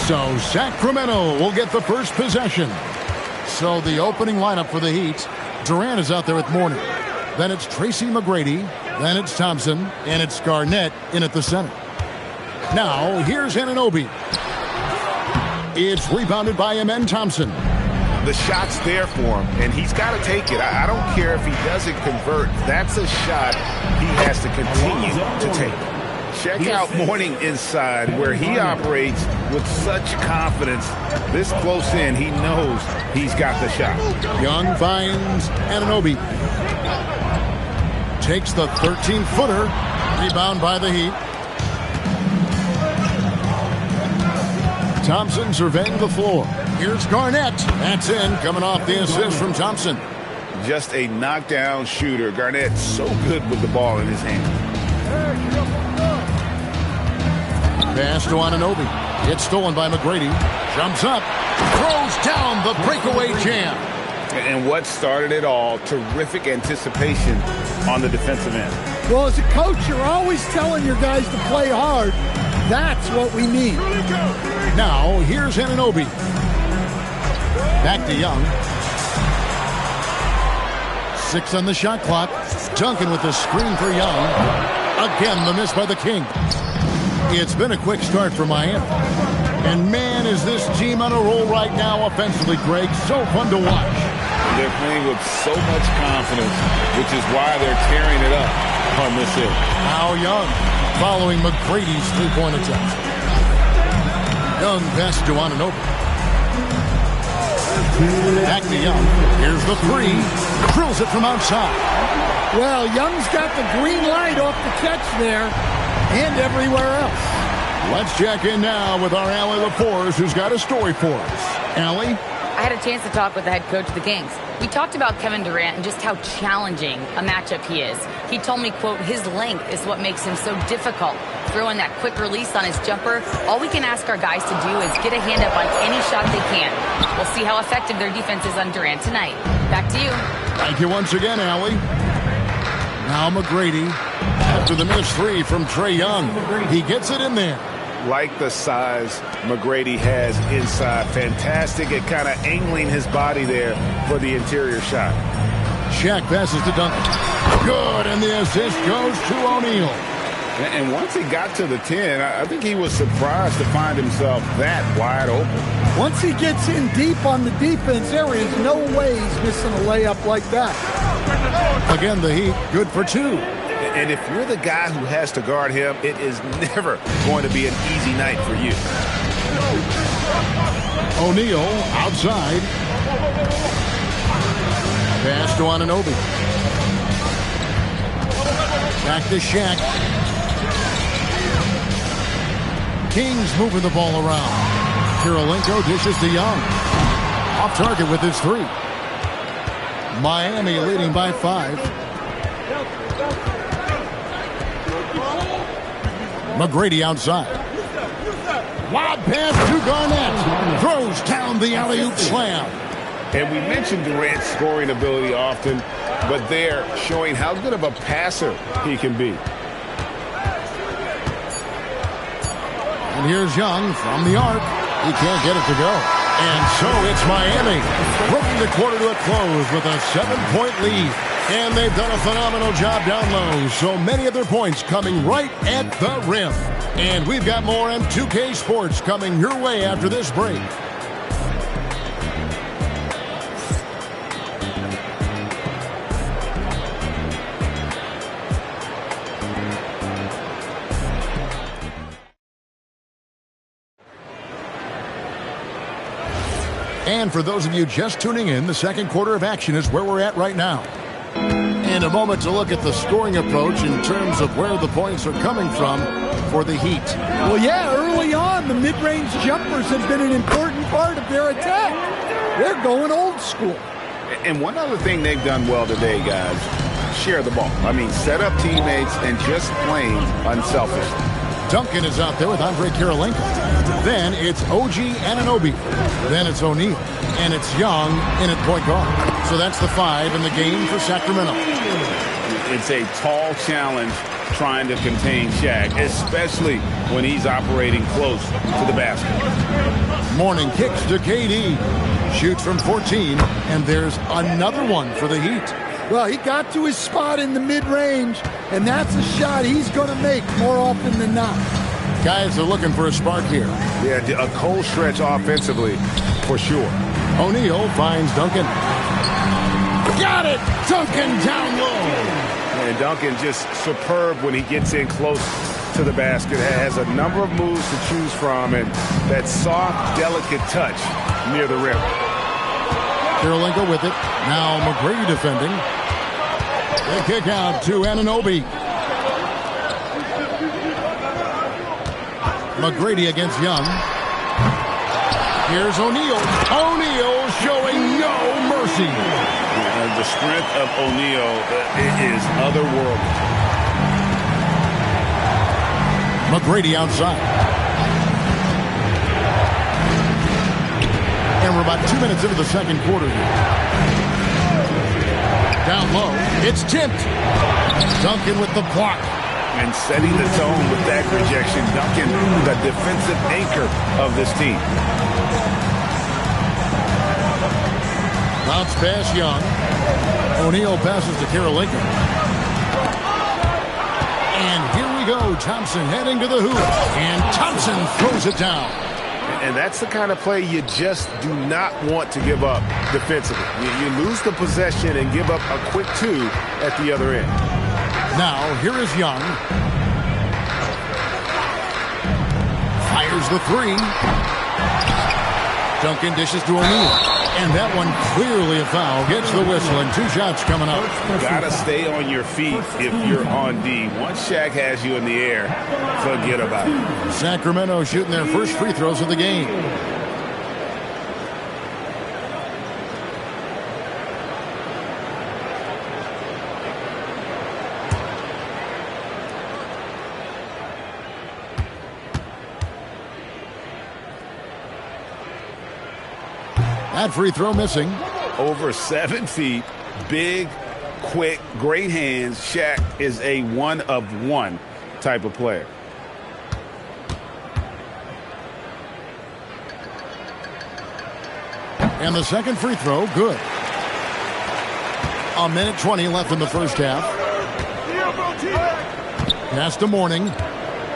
So Sacramento will get the first possession. So the opening lineup for the Heat. Durant is out there with Mourning. Then it's Tracy McGrady. Then it's Thompson. And it's Garnett in at the center. Now, here's Anunoby. It's rebounded by Amen Thompson. The shot's there for him, and he's got to take it. I don't care if he doesn't convert. That's a shot he has to continue to take. Check out Mourning inside, where he operates with such confidence. This close in, he knows he's got the shot. Young finds Anunoby. Takes the 13-footer. Rebound by the Heat. Thompson surveying the floor. Here's Garnett. That's in, coming off the assist from Thompson. Just a knockdown shooter. Garnett so good with the ball in his hand. Pass to Anunoby. It's stolen by McGrady. Jumps up. Throws down the breakaway jam. And what started it all, terrific anticipation on the defensive end. Well, as a coach, you're always telling your guys to play hard. That's what we need. Now, here's Anunoby. Back to Young. 6 on the shot clock. Duncan with the screen for Young. Again, the miss by the King. It's been a quick start for Miami. And man, is this team on a roll right now offensively, Greg. So fun to watch. They're playing with so much confidence, which is why they're tearing it up on this end. Now Young following McGrady's three-point attempt. Young pass to Anunoby. Back to Young. Here's the three. Drills it from outside. Well, Young's got the green light off the catch there and everywhere else. Let's check in now with our Allie Laforce, who's got a story for us. Allie? I had a chance to talk with the head coach of the Kings. We talked about Kevin Durant and just how challenging a matchup he is. He told me, quote, his length is what makes him so difficult. Throwing that quick release on his jumper, all we can ask our guys to do is get a hand up on any shot they can. We'll see how effective their defense is on Durant tonight. Back to you. Thank you once again, Allie. Now McGrady, after the missed three from Trae Young, he gets it in there. Like the size McGrady has inside. Fantastic at kind of angling his body there for the interior shot. Shaq passes to Duncan. Good, and the assist goes to O'Neal. And once he got to the 10, I think he was surprised to find himself that wide open. Once he gets in deep on the defense, there is no way he's missing a layup like that. Again, the Heat, good for two. And if you're the guy who has to guard him, it is never going to be an easy night for you. O'Neal outside. Pass to Anunoby. Back to Shaq. Kings moving the ball around. Kirilenko dishes to Young. Off target with his three. Miami leading by 5. McGrady outside. Wide pass to Garnett. Throws down the alley-oop slam. And we mentioned Durant's scoring ability often, but they're showing how good of a passer he can be. And here's Young from the arc. He can't get it to go. And so it's Miami bringing the quarter to a close with a 7-point lead. And they've done a phenomenal job down low. So many of their points coming right at the rim. And we've got more M2K Sports coming your way after this break. And for those of you just tuning in, the second quarter of action is where we're at right now. And a moment to look at the scoring approach in terms of where the points are coming from for the Heat. Well, yeah, early on, the mid-range jumpers have been an important part of their attack. They're going old school. And one other thing they've done well today, guys, share the ball. I mean, set up teammates and just playing unselfishly. Duncan is out there with Andre Kirilenko. Then it's OG Anunoby. Then it's O'Neal. And it's Young in at point guard. So that's the 5 in the game for Sacramento. It's a tall challenge trying to contain Shaq, especially when he's operating close to the basket. Mourning kicks to KD. Shoots from 14, and there's another one for the Heat. Well, he got to his spot in the mid-range, and that's a shot he's going to make more often than not. Guys are looking for a spark here. Yeah, a cold stretch offensively, for sure. O'Neal finds Duncan. Got it! Duncan down low. And Duncan just superb when he gets in close to the basket. Has a number of moves to choose from, and that soft, delicate touch near the rim. Kirilenko with it. Now McGrady defending. The kick out to Anunoby. McGrady against Young. Here's O'Neal. O'Neal showing no mercy. The strength of O'Neal is otherworldly. McGrady outside. And we're about 2 minutes into the second quarter here. Down low. It's tipped. Duncan with the block. And setting the tone with that rejection. Duncan, the defensive anchor of this team. Bounce pass Young. O'Neal passes to Kirilenko. And here we go. Thompson heading to the hoop. And Thompson throws it down. And that's the kind of play you just do not want to give up defensively. You lose the possession and give up a quick two at the other end. Now, here is Young. Fires the three. Duncan dishes to O'Neal. And that one clearly a foul. Gets the whistle, and 2 shots coming up. Gotta stay on your feet if you're on D. Once Shaq has you in the air, forget about it. Sacramento shooting their first free throws of the game. That free throw missing. Over 7 feet, big, quick, great hands. Shaq is a one-of-one type of player. And the second free throw, good. 1:20 left in the first half. Pass to Mourning.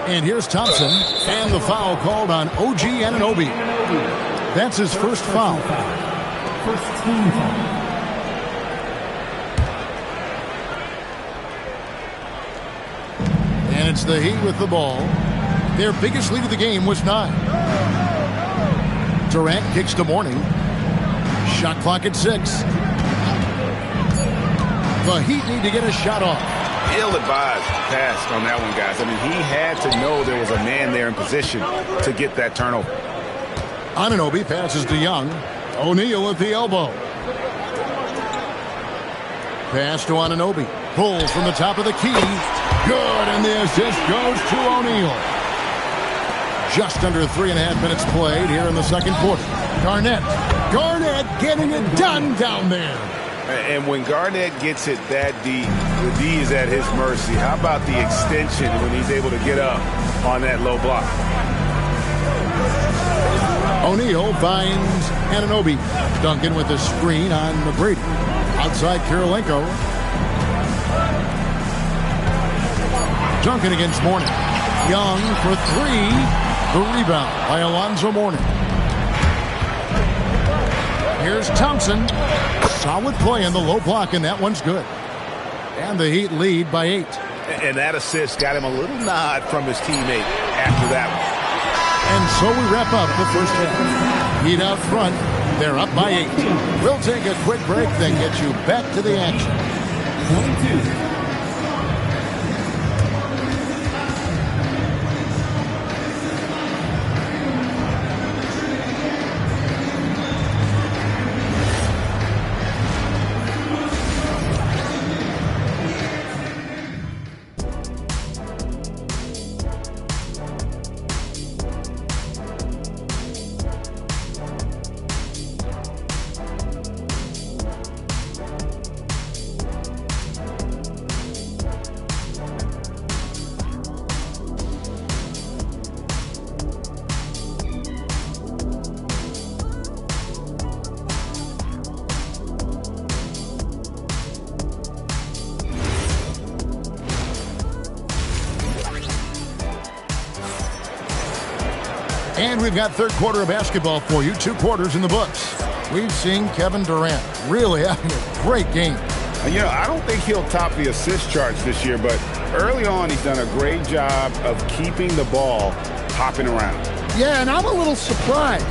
And here's Thompson. And the foul called on OG Anunoby. That's his first foul. First team foul. And it's the Heat with the ball. Their biggest lead of the game was 9. Durant kicks to Mourning. Shot clock at 6. The Heat need to get a shot off. Ill-advised pass on that one, guys. I mean, he had to know there was a man there in position to get that turnover. Anunoby passes to Young. O'Neal at the elbow. Pass to Anunoby. Pulls from the top of the key. Good, and the assist goes to O'Neal. Just under 3.5 minutes played here in the second quarter. Garnett getting it done down there. And when Garnett gets it that deep, the D is at his mercy. How about the extension when he's able to get up on that low block? O'Neal finds Anunoby. Duncan with the screen on McGrady. Outside Kirilenko. Duncan against Mourning. Young for 3. The rebound by Alonzo Mourning. Here's Thompson. Solid play in the low block, and that one's good. And the Heat lead by 8. And that assist got him a little nod from his teammate after that one. And so we wrap up the first half. Heat out front. They're up by 8. We'll take a quick break, then get you back to the action. 22. And we've got third quarter of basketball for you. 2 quarters in the books. We've seen Kevin Durant really having a great game. You know, I don't think he'll top the assist charts this year, but early on he's done a great job of keeping the ball hopping around. Yeah, and I'm a little surprised,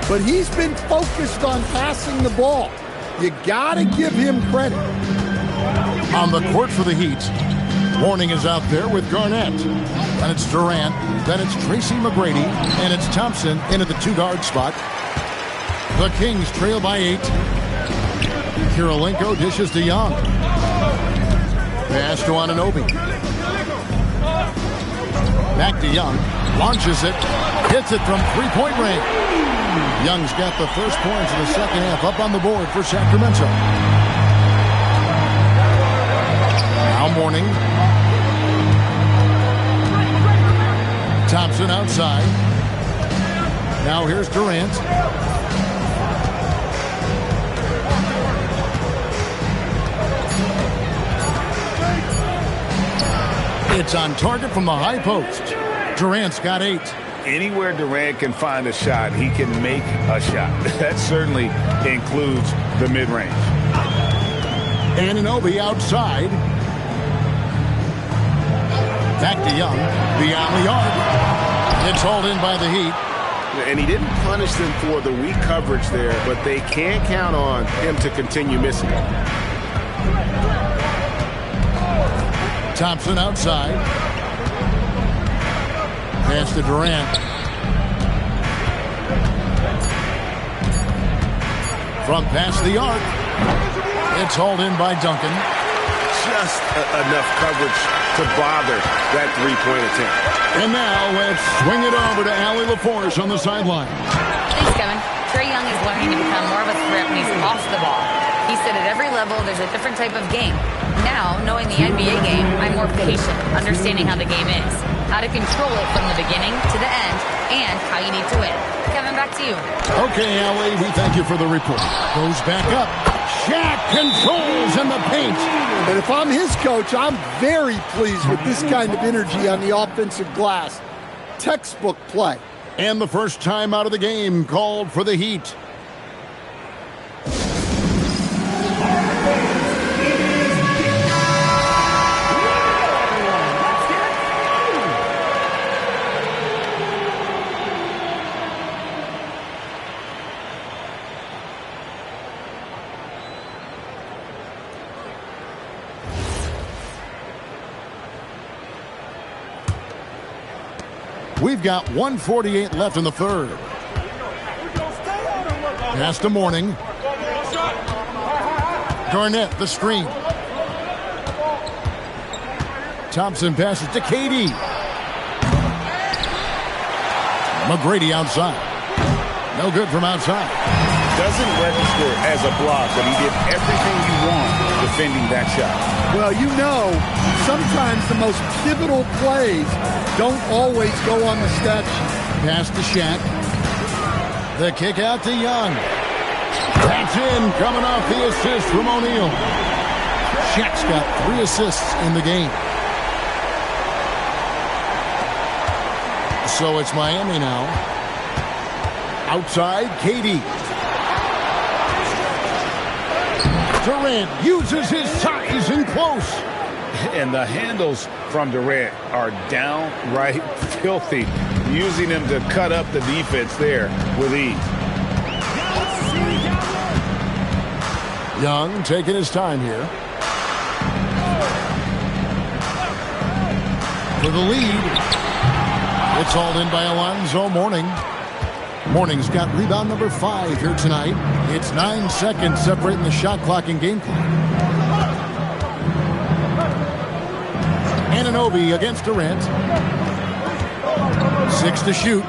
but he's been focused on passing the ball. You got to give him credit. On the court for the Heat, Mourning is out there with Garnett. Then it's Durant. Then it's Tracy McGrady. And it's Thompson into the 2-guard spot. The Kings trail by 8. Kirilenko dishes to Young. Pass to Anunoby. Back to Young. Launches it. Hits it from 3-point range. Young's got the first points in the second half up on the board for Sacramento. Now Mourning. Thompson outside. Now here's Durant. It's on target from the high post. Durant's got 8. Anywhere Durant can find a shot, he can make a shot. That certainly includes the mid-range. Anunoby outside. Back to Young. Beyond the arc. It's hauled in by the Heat. And he didn't punish them for the weak coverage there, but they can't count on him to continue missing it. Thompson outside. Pass to Durant. From past the arc. It's hauled in by Duncan. Just enough coverage to bother that 3-point attempt. And now let's swing it over to Allie LaForce on the sideline. Thanks, Kevin. Trae Young is learning to become more of a threat when he's off the ball. He said at every level there's a different type of game. Now, knowing the NBA game, I'm more patient, understanding how the game is, how to control it from the beginning to the end, and how you need to win. Kevin, back to you. Okay, Allie, we thank you for the report. Goes back up. Shaq controls in the paint. And if I'm his coach, I'm very pleased with this kind of energy on the offensive glass. Textbook play. And the first time out of the game called for the Heat. We've got 1:48 left in the third. Pass to Mourning. Garnett, the screen. Thompson passes to KD. McGrady outside. No good from outside. Doesn't register as a block, but he did everything you want defending that shot. Well, you know, sometimes the most pivotal plays don't always go on the stat sheet. Pass to Shaq. The kick out to Young. That's in, coming off the assist from O'Neal. Shaq's got 3 assists in the game. So it's Miami now. Outside, KD. Durant uses his size in close. And the handles from Durant are downright filthy, using him to cut up the defense there with ease. Young taking his time here. For the lead. It's hauled in by Alonzo Mourning. Mourning's got rebound number 5 here tonight. It's 9 seconds separating the shot clock and game clock. Anunoby against Durant. 6 to shoot.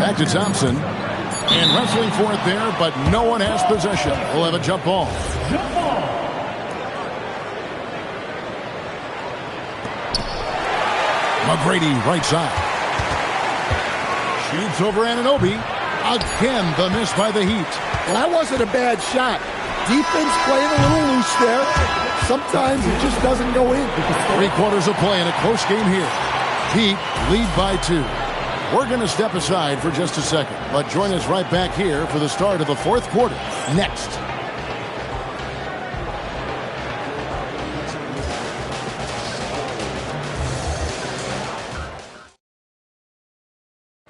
Back to Thompson. And wrestling for it there, but no one has possession. We'll have a jump ball. McGrady right side. Shoots over Anunoby. Again, the miss by the Heat. Well, that wasn't a bad shot. Defense playing a little loose there. Sometimes it just doesn't go in. 3 quarters of play in a close game here. Heat lead by 2. We're going to step aside for just a second, but join us right back here for the start of the fourth quarter next.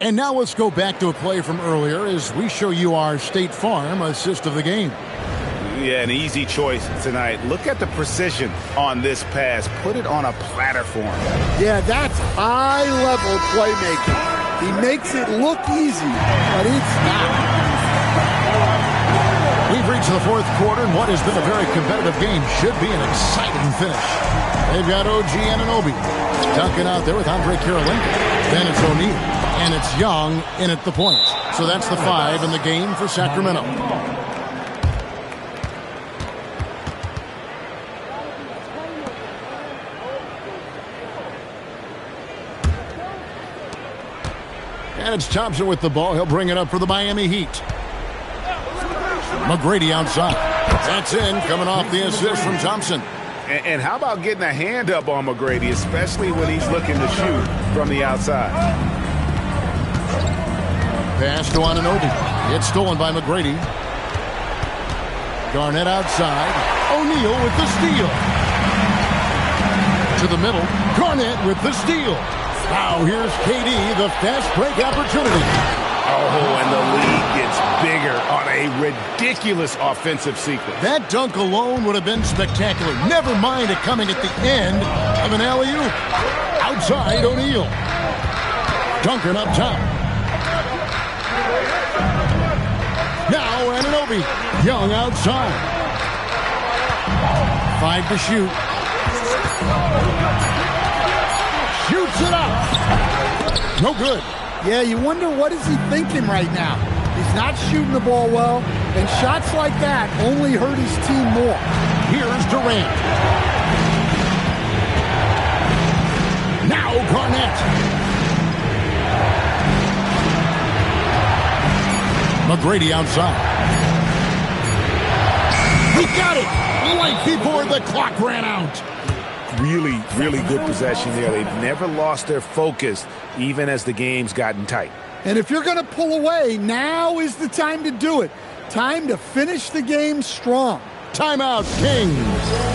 And now let's go back to a play from earlier as we show you our State Farm assist of the game. Yeah, an easy choice tonight. Look at the precision on this pass. Put it on a platform. Yeah, that's high-level playmaking. He makes it look easy, but it's not. We've reached the fourth quarter, and what has been a very competitive game should be an exciting finish. They've got OG Anunoby dunking out there with Andre Kirilenko. Then it's O'Neal, and it's Young in at the point. So that's the 5 in the game for Sacramento. And it's Thompson with the ball. He'll bring it up for the Miami Heat. McGrady outside. That's in, coming off the assist from Thompson. And how about getting a hand up on McGrady, especially when he's looking to shoot from the outside? Pass to Anunoby. It's stolen by McGrady. Garnett outside. O'Neal with the steal. To the middle. Garnett with the steal. Now here's KD, the fast break opportunity. Oh, and the lead gets bigger on a ridiculous offensive sequence. That dunk alone would have been spectacular. Never mind it coming at the end of an alley-oop. Outside, O'Neal. Duncan up top. Now Anunoby. Young outside. 5 to shoot. Shoots it up. No good. Yeah, you wonder what is he thinking right now. He's not shooting the ball well, and shots like that only hurt his team more. Here's Durant. Now Garnett. McGrady outside. He got it right before the clock ran out. Really, really good possession there. They've never lost their focus, even as the game's gotten tight. And if you're going to pull away, now is the time to do it. Time to finish the game strong. Timeout, Kings.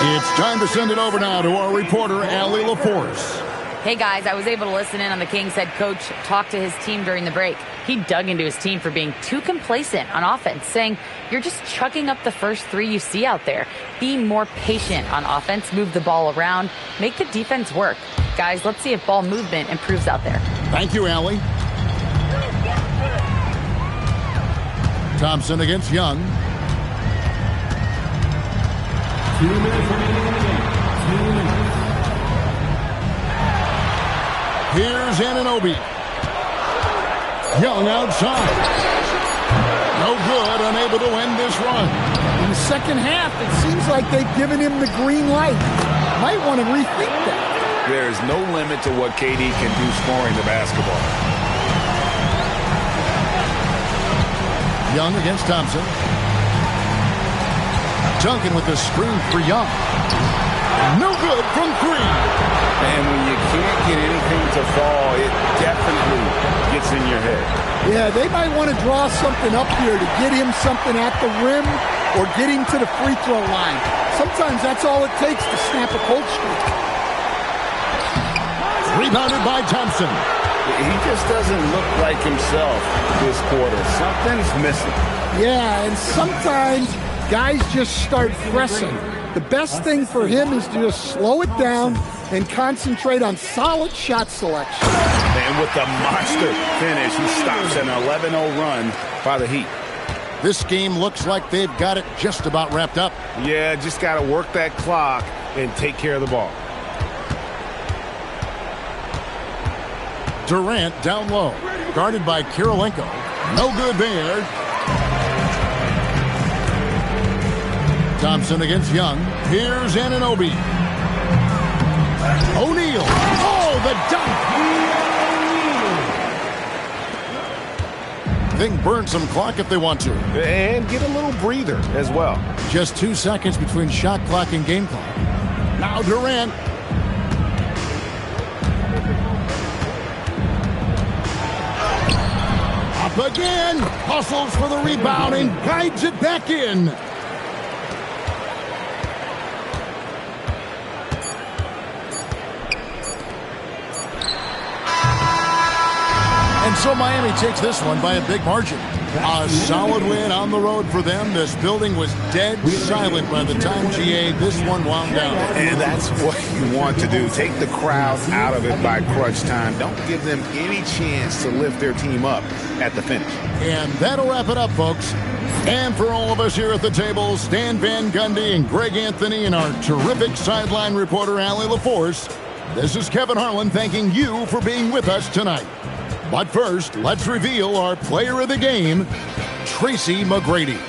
It's time to send it over now to our reporter, Allie LaForce. Hey guys, I was able to listen in on the Kings head coach talk to his team during the break. He dug into his team for being too complacent on offense, saying, you're just chucking up the first 3 you see out there. Be more patient on offense, move the ball around, make the defense work. Guys, let's see if ball movement improves out there. Thank you, Allie. Thompson against Young. 2 minutes remaining in the game. 2 minutes. Here's Anunoby. Young outside. No good, unable to end this run. In the second half, it seems like they've given him the green light. Might want to rethink that. There is no limit to what KD can do scoring the basketball. Young against Thompson. Duncan with the screen for Young. No good from 3. And when you can't get anything to fall, it definitely gets in your head. Yeah, they might want to draw something up here to get him something at the rim or getting to the free throw line. Sometimes that's all it takes to snap a cold streak. Rebounded by Thompson. He just doesn't look like himself this quarter. Something's missing. Yeah, and sometimes guys just start pressing. The best thing for him is to just slow it down and concentrate on solid shot selection. And with the monster finish, he stops an 11-0 run by the Heat. This game looks like they've got it just about wrapped up. Yeah, just got to work that clock and take care of the ball. Durant down low, guarded by Kirilenko. No good there. Thompson against Young. Here's Anunoby. O'Neal. Oh, the dunk. They can burn some clock if they want to. And get a little breather as well. Just 2 seconds between shot clock and game clock. Now Durant. Up again. Hustles for the rebound and guides it back in. And so Miami takes this one by a big margin. A solid win on the road for them. This building was dead silent by the time, GA, this one wound down. And that's what you want to do. Take the crowd out of it by crunch time. Don't give them any chance to lift their team up at the finish. And that'll wrap it up, folks. And for all of us here at the table, Stan Van Gundy and Greg Anthony and our terrific sideline reporter, Allie LaForce, this is Kevin Harlan thanking you for being with us tonight. But first, let's reveal our player of the game, Tracy McGrady.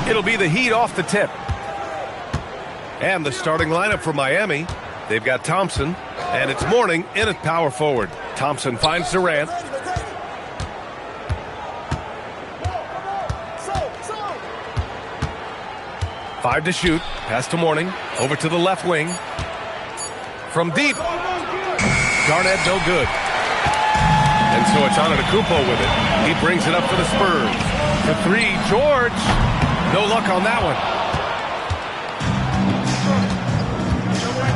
It'll be the Heat off the tip. And the starting lineup for Miami. They've got Thompson, and it's Mourning in at power forward. Thompson finds Durant. Five to shoot. Pass to Mourning. Over to the left wing. From deep. Garnett no good. And so it's Antetokounmpo with it. He brings it up for the Spurs. For three, George. No luck on that one.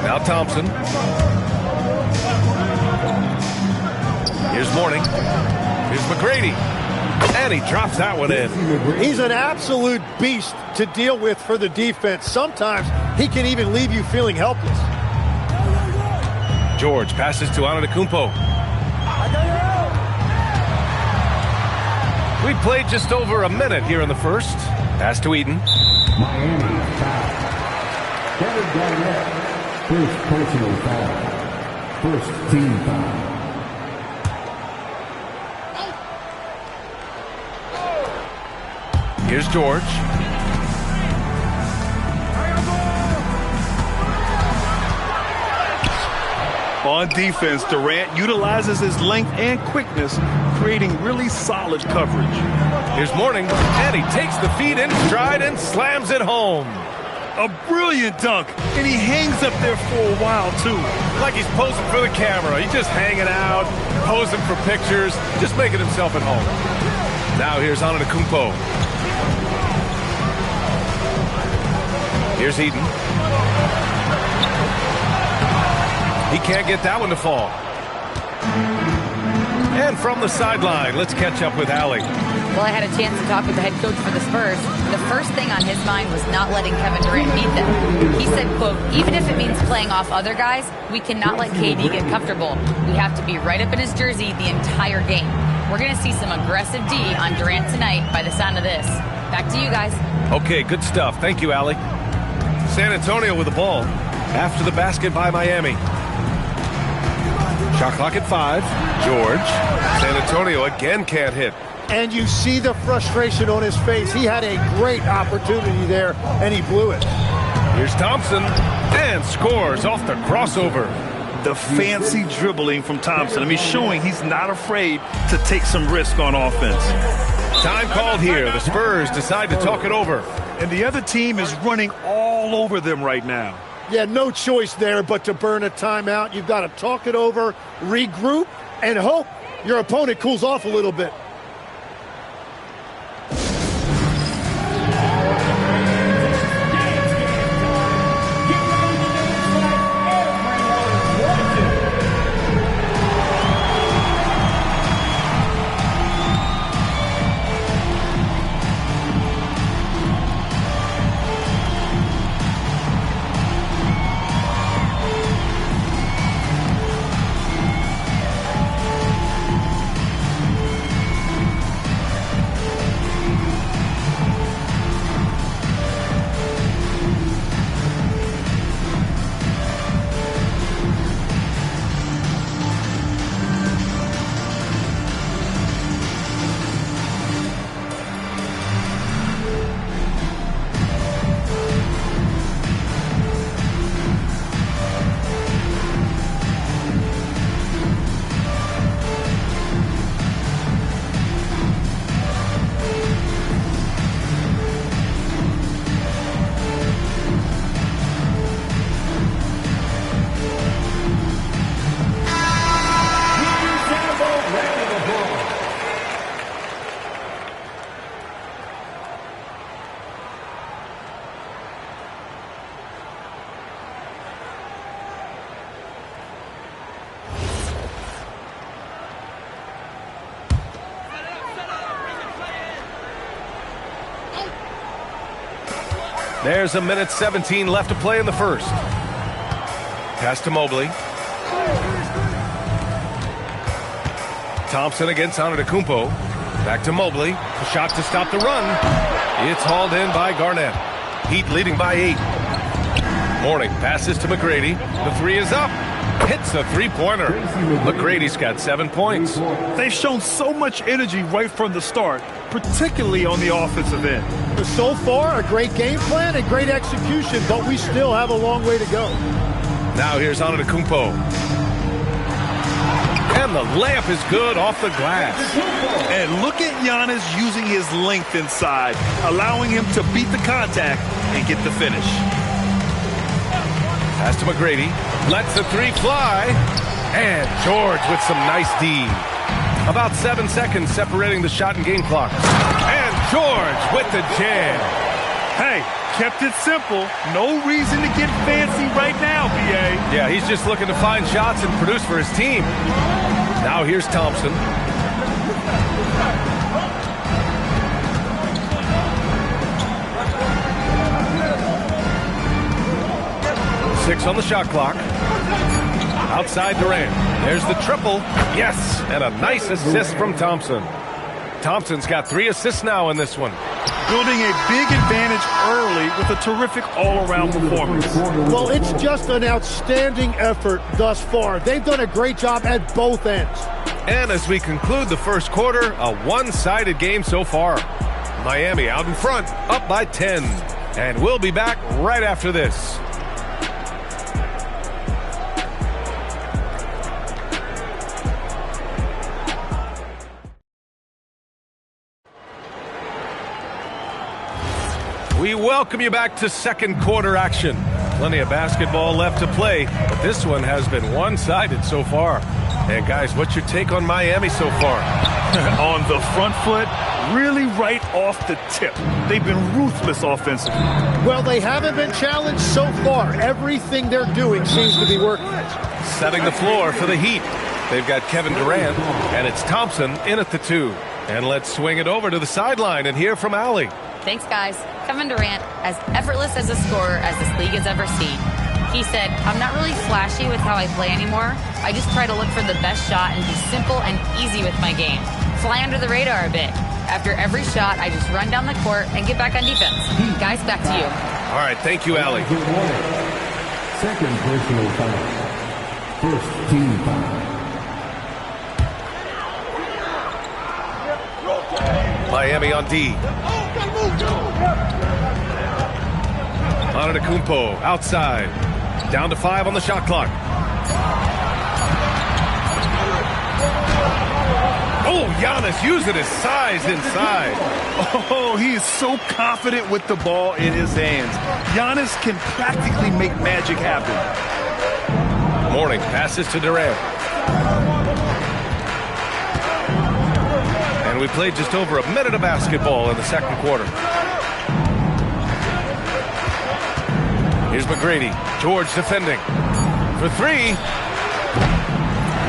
Now Thompson. Here's Mourning. Here's McGrady. And he drops that one in. He's an absolute beast to deal with for the defense. Sometimes he can even leave you feeling helpless. George passes to Antetokounmpo. We played just over a minute here in the first. Pass to Eden. Miami foul. Kevin Garnett, first personal foul. First team foul. Here's George. On defense, Durant utilizes his length and quickness, creating really solid coverage. Here's Mourning, and he takes the feed in stride and slams it home. A brilliant dunk, and he hangs up there for a while, too. Like he's posing for the camera. He's just hanging out, posing for pictures, just making himself at home. Now here's Antetokounmpo. Here's Eden. He can't get that one to fall. And from the sideline, let's catch up with Allie. Well, I had a chance to talk with the head coach for the Spurs. The first thing on his mind was not letting Kevin Durant beat them. He said, quote, even if it means playing off other guys, we cannot let KD get comfortable. We have to be right up in his jersey the entire game. We're going to see some aggressive D on Durant tonight by the sound of this. Back to you guys. Okay, good stuff. Thank you, Allie. San Antonio with the ball after the basket by Miami. Shot clock at 5. George. San Antonio again can't hit. And you see the frustration on his face. He had a great opportunity there, and he blew it. Here's Thompson, and scores off the crossover. The fancy dribbling from Thompson. I mean, showing he's not afraid to take some risk on offense. Time called here. The Spurs decide to talk it over. And the other team is running all over them right now. Yeah, no choice there but to burn a timeout. You've got to talk it over, regroup, and hope your opponent cools off a little bit. There's a minute 17 left to play in the first. Pass to Mobley. Thompson against Antetokounmpo. Back to Mobley. A shot to stop the run. It's hauled in by Garnett. Heat leading by 8. Mourning passes to McGrady. The three is up. hits a three-pointer. McGrady's got 7 points. They've shown so much energy right from the start, particularly on the offensive end. So far, a great game plan and great execution, but we still have a long way to go. Now here's Antetokounmpo. And the layup is good off the glass. And look at Giannis using his length inside, allowing him to beat the contact and get the finish. Pass to McGrady. Lets the three fly. And George with some nice D. About 7 seconds separating the shot and game clock. And George with the jam. Hey, kept it simple. No reason to get fancy right now, B.A. Yeah, he's just looking to find shots and produce for his team. Now here's Thompson. Six on the shot clock. Outside Durant. There's the triple. Yes, and a nice assist from Thompson. Thompson's got 3 assists now in this one. Building a big advantage early with a terrific all-around performance. Well, it's just an outstanding effort thus far. They've done a great job at both ends. And as we conclude the first quarter, a one-sided game so far. Miami out in front, up by 10. And we'll be back right after this. We welcome you back to second quarter action. Plenty of basketball left to play, but this one has been one-sided so far. And guys, what's your take on Miami so far? On the front foot, really right off the tip. They've been ruthless offensively. Well, they haven't been challenged so far. Everything they're doing seems to be working. Setting the floor for the Heat. They've got Kevin Durant, and it's Thompson in at the 2. And let's swing it over to the sideline and hear from Allie. Thanks, guys. Kevin Durant, as effortless as a scorer as this league has ever seen. He said, I'm not really flashy with how I play anymore. I just try to look for the best shot and be simple and easy with my game. Fly under the radar a bit. After every shot, I just run down the court and get back on defense. Guys, back to you. All right, thank you, Allie. Second personal foul. First team foul. Miami on D. Antetokounmpo outside. Down to 5 on the shot clock. Oh, Giannis using his size inside. Oh, he is so confident with the ball in his hands. Giannis can practically make magic happen. Mourning passes to Durant. And we played just over a minute of basketball in the second quarter. Here's McGrady. George defending. For 3.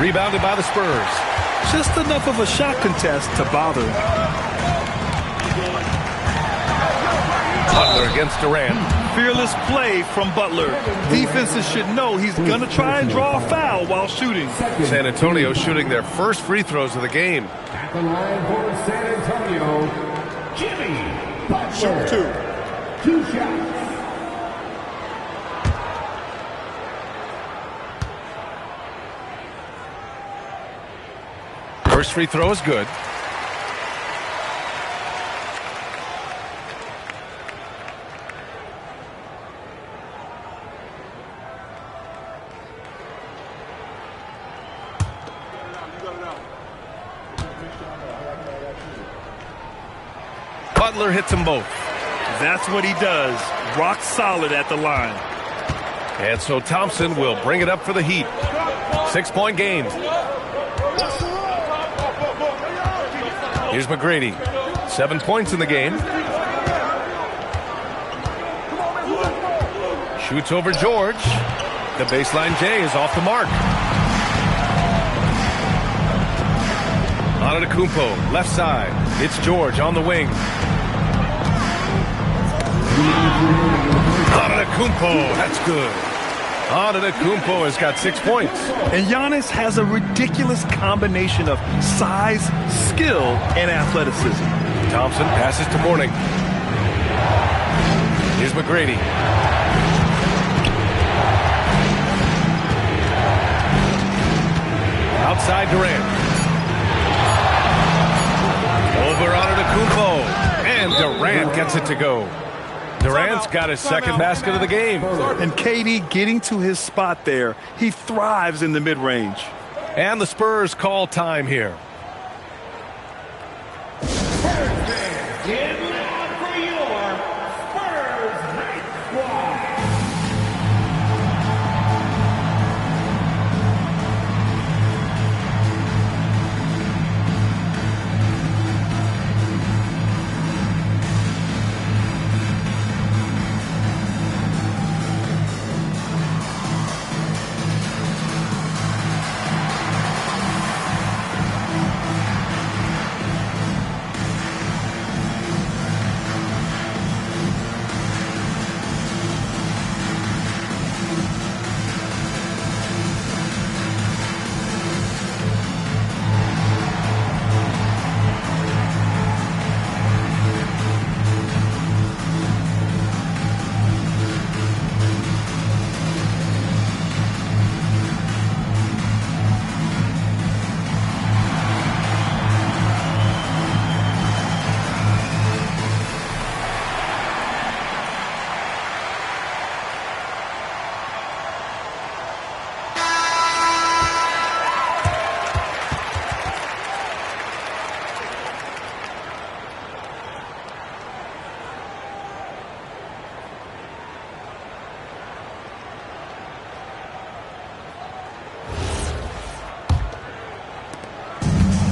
Rebounded by the Spurs. Just enough of a shot contest to bother him. Butler against Durant. Fearless play from Butler. Defenses should know he's going to try and draw a foul while shooting. San Antonio shooting their first free throws of the game. At the line for San Antonio, Jimmy Butler. Shoot 2 shots. First free throw is good. Butler hits them both. That's what he does. Rock solid at the line. And so Thompson will bring it up for the Heat. 6-point game. Here's McGrady. 7 points in the game. Shoots over George. The baseline J is off the mark. Antetokounmpo, left side. It's George on the wing. Antetokounmpo, that's good. Antetokounmpo has got 6 points. And Giannis has a ridiculous combination of size, skill, and athleticism. Thompson passes to Mourning. Here's McGrady. Outside Durant. Over Antetokounmpo. And Durant gets it to go. Durant's got his second basket of the game. And KD getting to his spot there. He thrives in the mid-range. And the Spurs call time here. Get loud for your Spurs Night Squad.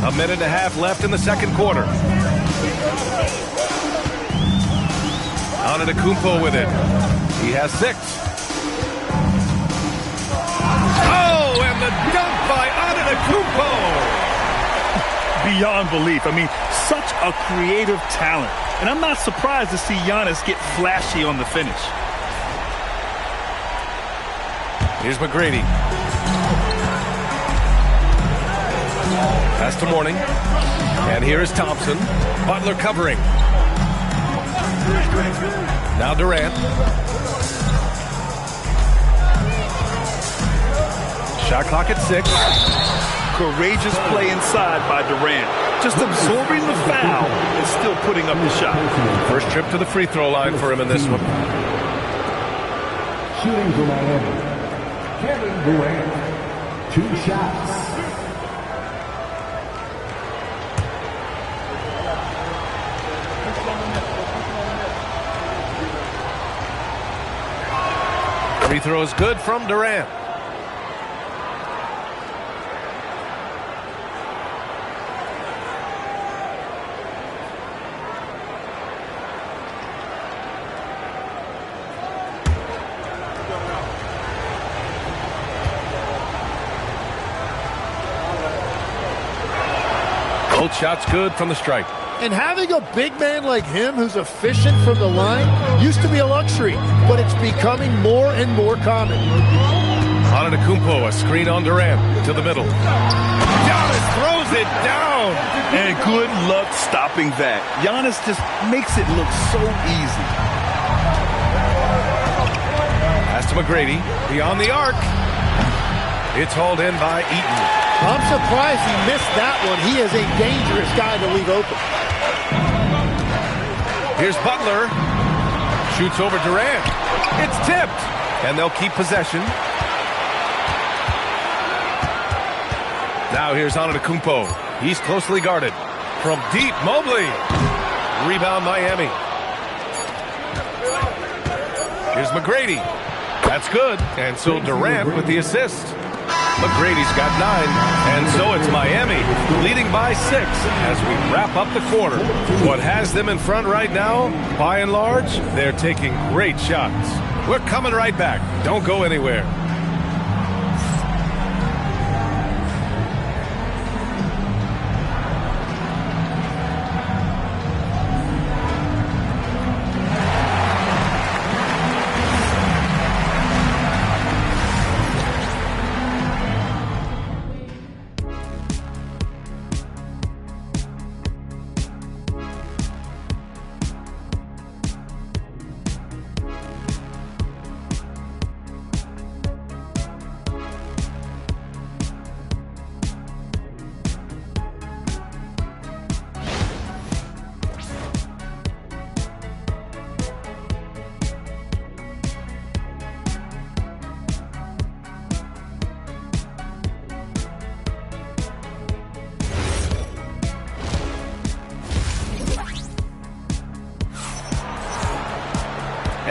A minute and a half left in the second quarter. Antetokounmpo with it. He has 6. Oh, and the dunk by Antetokounmpo. Beyond belief. I mean, such a creative talent. And I'm not surprised to see Giannis get flashy on the finish. Here's McGrady. Pass to Mourning. And here is Thompson. Butler covering. Now Durant. Shot clock at 6. Courageous play inside by Durant. Just absorbing the foul and still putting up the shot. First trip to the free throw line for him in this one. Shooting for Miami, Kevin Durant. 2 shots. Free throw is good from Durant. Both shots good from the stripe. And having a big man like him who's efficient from the line used to be a luxury, but it's becoming more and more common. Antetokounmpo, a screen on Durant to the middle. Giannis throws it down. And good luck stopping that. Giannis just makes it look so easy. Pass to McGrady. Beyond the arc. It's hauled in by Eaton. I'm surprised he missed that one. He is a dangerous guy to leave open. Here's Butler. Shoots over Durant. It's tipped. And they'll keep possession. Now here's Antetokounmpo. He's closely guarded. From deep, Mobley. Rebound Miami. Here's McGrady. That's good. And so Durant with the assist. McGrady's got 9, and so it's Miami leading by 6 as we wrap up the quarter. What has them in front right now, by and large, they're taking great shots. We're coming right back. Don't go anywhere.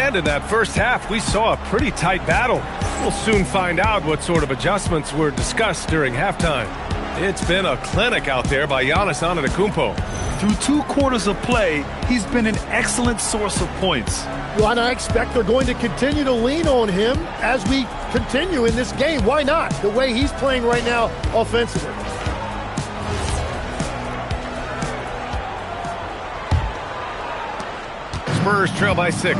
And in that first half, we saw a pretty tight battle. We'll soon find out what sort of adjustments were discussed during halftime. It's been a clinic out there by Giannis Antetokounmpo. Through 2 quarters of play, he's been an excellent source of points. Well, and I expect they're going to continue to lean on him as we continue in this game. Why not? The way he's playing right now offensively. Spurs trail by 6.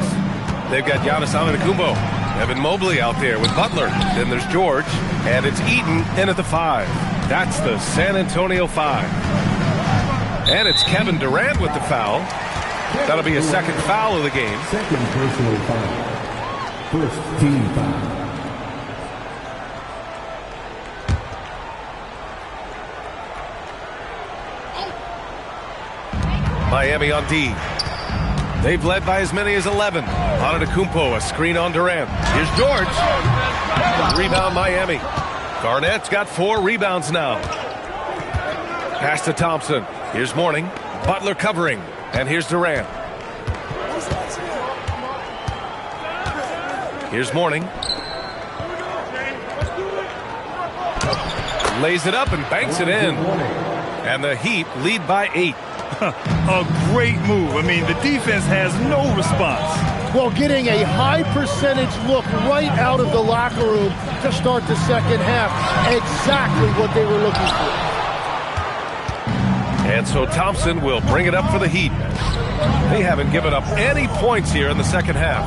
They've got Giannis Antetokounmpo, Evan Mobley out there with Butler. Then there's George, and it's Eaton in at the 5. That's the San Antonio 5. And it's Kevin Durant with the foul. That'll be a second foul of the game. Second personal foul. First team foul. Miami on D. They've led by as many as 11. Antetokounmpo, a screen on Durant. Here's George. Rebound Miami. Garnett's got 4 rebounds now. Pass to Thompson. Here's Mourning. Butler covering. And here's Durant. Here's Mourning. Lays it up and banks it in. And the Heat lead by 8. A great move. I mean, the defense has no response. Well, getting a high percentage look right out of the locker room to start the second half. Exactly what they were looking for. And so Thompson will bring it up for the Heat. They haven't given up any points here in the second half.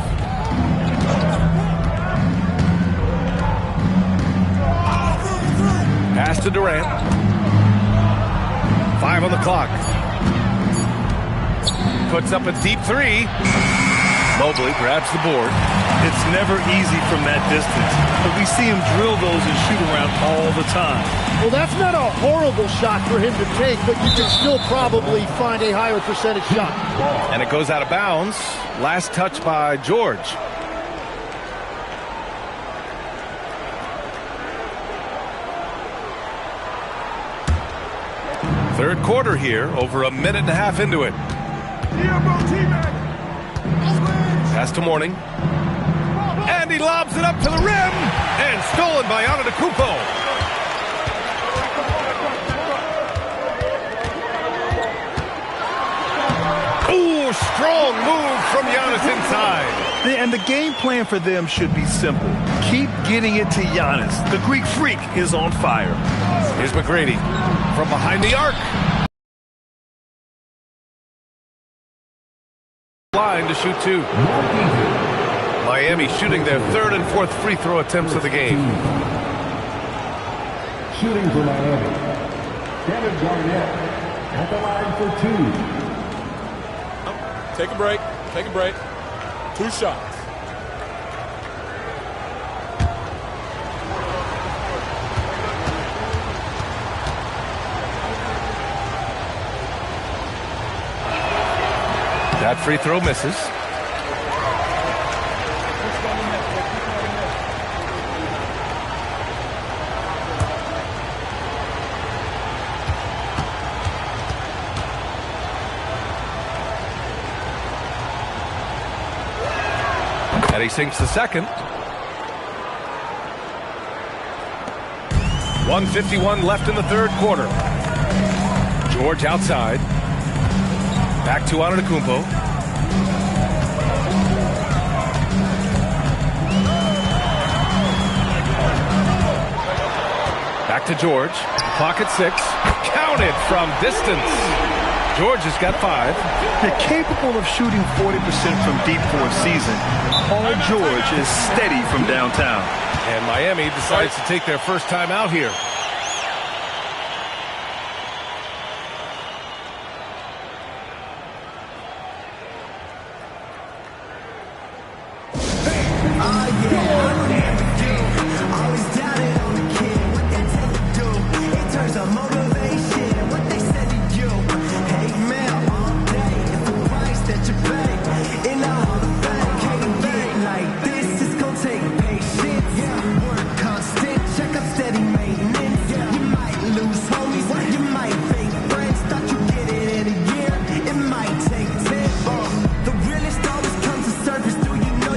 Pass to Durant. 5 on the clock. Puts up a deep 3. Mobley grabs the board. It's never easy from that distance, but we see him drill those and shoot around all the time. Well, that's not a horrible shot for him to take, but you can still probably find a higher percentage shot. And it goes out of bounds. Last touch by George. Third quarter here, over a minute and a half into it. Pass to Mourning. And he lobs it up to the rim. And stolen by Antetokounmpo. Ooh, strong move from Giannis inside. And the game plan for them should be simple. Keep getting it to Giannis. The Greek freak is on fire. Here's McGrady from behind the arc. Line to shoot 2. Miami shooting their 3rd and 4th free throw attempts of the game. Shooting for Miami. Kevin Garnett at the line for 2. Take a break. Take a break. 2 shots. That free throw misses. And he sinks the second. 1:51 left in the third quarter. George outside. Back to Antetokounmpo. Back to George. Clock at 6. Counted from distance. George has got 5. They're capable of shooting 40% from deep for a season. Paul George is steady from downtown. And Miami decides to take their first time out here. The realest always comes to surface. Do you know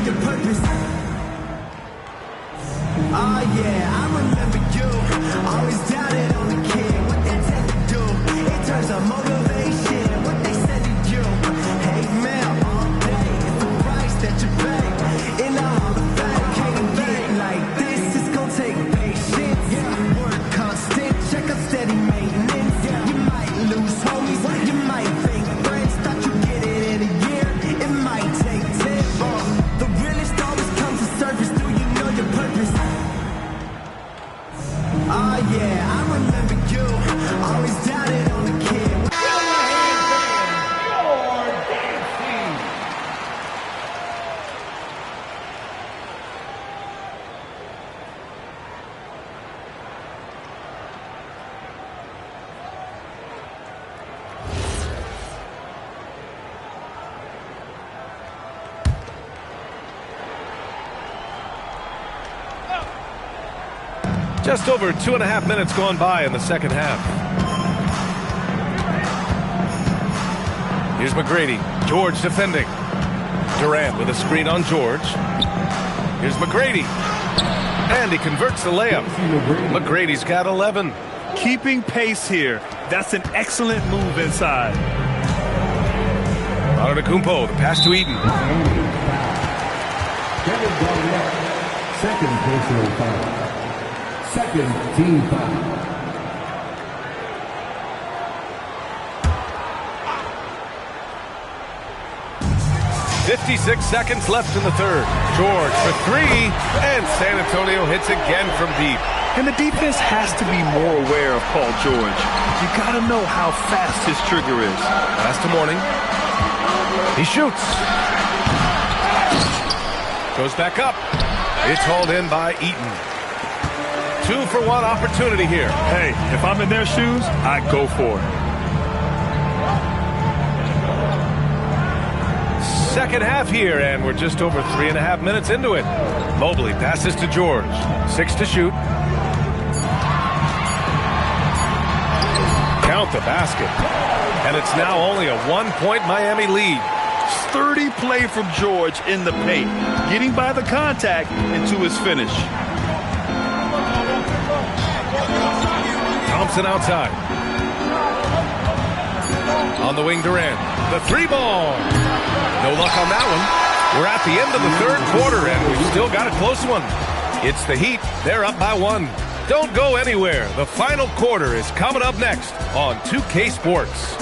yeah, I remember you. Always doubted on the kid. Just over 2.5 minutes gone by in the second half. Here's McGrady. George defending. Durant with a screen on George. Here's McGrady. And he converts the layup. McGrady's got 11. Keeping pace here. That's an excellent move inside. Antetokounmpo, the pass to Eaton. Kevin Garnett, second personal foul. Second team foul. .56 seconds left in the third. George for three, and San Antonio hits again from deep. And the defense has to be more aware of Paul George. You got to know how fast his trigger is. Pass to Mourning. He shoots. Goes back up. It's hauled in by Eaton. 2-for-1 opportunity here. Hey, if I'm in their shoes, I'd go for it. Second half here, and we're just over 3.5 minutes into it. Mobley passes to George. 6 to shoot. Count the basket. And it's now only a 1-point Miami lead. Sturdy play from George in the paint, getting by the contact into his finish. Thompson outside. On the wing, Durant. The three ball. No luck on that one. We're at the end of the third quarter, and we've still got a close one. It's the Heat. They're up by 1. Don't go anywhere. The final quarter is coming up next on 2K Sports.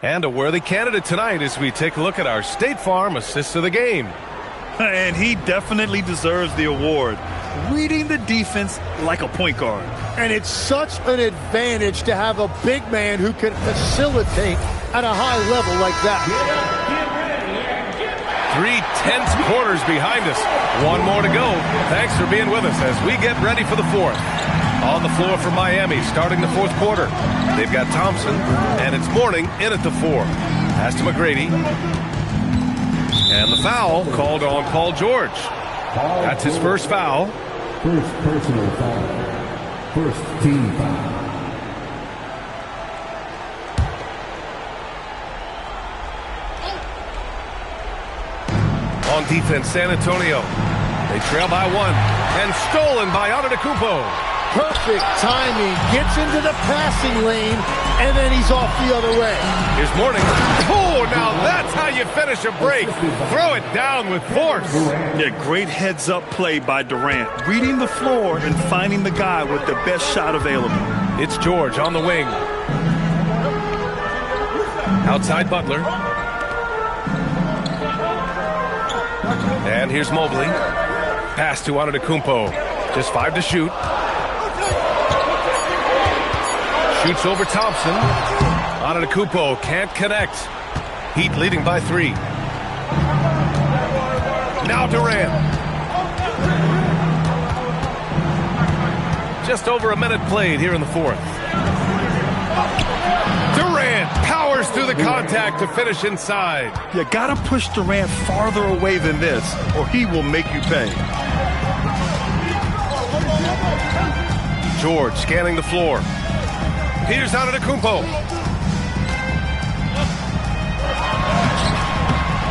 And a worthy candidate tonight as we take a look at our State Farm Assist of the Game. And he definitely deserves the award. Reading the defense like a point guard. And it's such an advantage to have a big man who can facilitate at a high level like that. 3 tense quarters behind us. One more to go. Thanks for being with us as we get ready for the fourth. On the floor for Miami, starting the fourth quarter. They've got Thompson, and it's Mourning in at the 4. Pass to McGrady. And the foul called on Paul George. That's his first foul. First personal foul. First team foul. On defense, San Antonio. They trail by 1. And stolen by Antetokounmpo. Perfect timing. Gets into the passing lane, and then he's off the other way. Here's Mourning. Oh, now that's how you finish a break. Throw it down with force. Yeah, great heads-up play by Durant. Reading the floor and finding the guy with the best shot available. It's George on the wing. Outside Butler. And here's Mobley. Pass to Antetokounmpo. Just 5 to shoot. Shoots over Thompson. Antetokounmpo can't connect. Heat leading by 3. Now Durant. Just over a minute played here in the fourth. Durant powers through the contact to finish inside. You gotta push Durant farther away than this, or he will make you pay. George scanning the floor. Here's Antetokounmpo.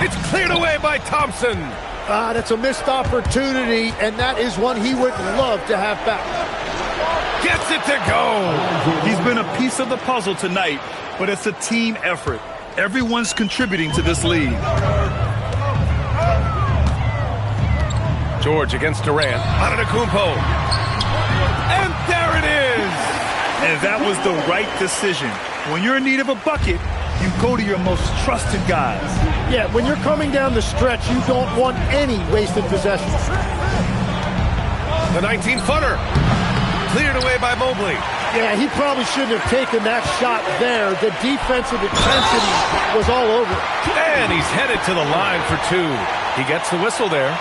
It's cleared away by Thompson. That's a missed opportunity, and that is one he would love to have back. Gets it to go. He's been a piece of the puzzle tonight, but it's a team effort. Everyone's contributing to this lead. George against Durant. Antetokounmpo. And there it is. And that was the right decision. When you're in need of a bucket, you go to your most trusted guys. Yeah, when you're coming down the stretch, you don't want any wasted possessions. The 19-footer. Cleared away by Mobley. Yeah, he probably shouldn't have taken that shot there. The defensive intensity was all over it. And he's headed to the line for two. He gets the whistle there.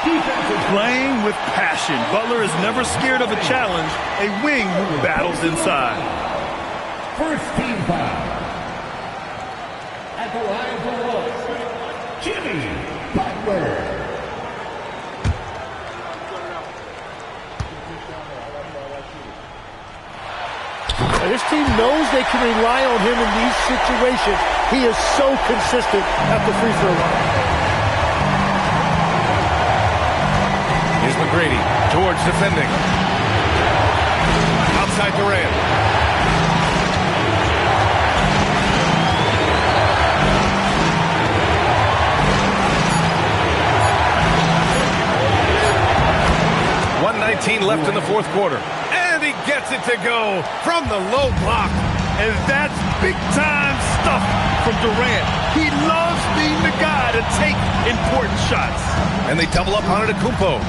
Playing with passion. Butler is never scared of a challenge. A wing who battles inside. First team foul. At the line for one, Jimmy Butler. This team knows they can rely on him in these situations. He is so consistent at the free throw line. Here's McGrady. George defending. Outside Durant. .19 left in the fourth quarter. And he gets it to go from the low block. And that's big-time stuff from Durant. He loves being the guy to take important shots. And they double up on Antetokounmpo.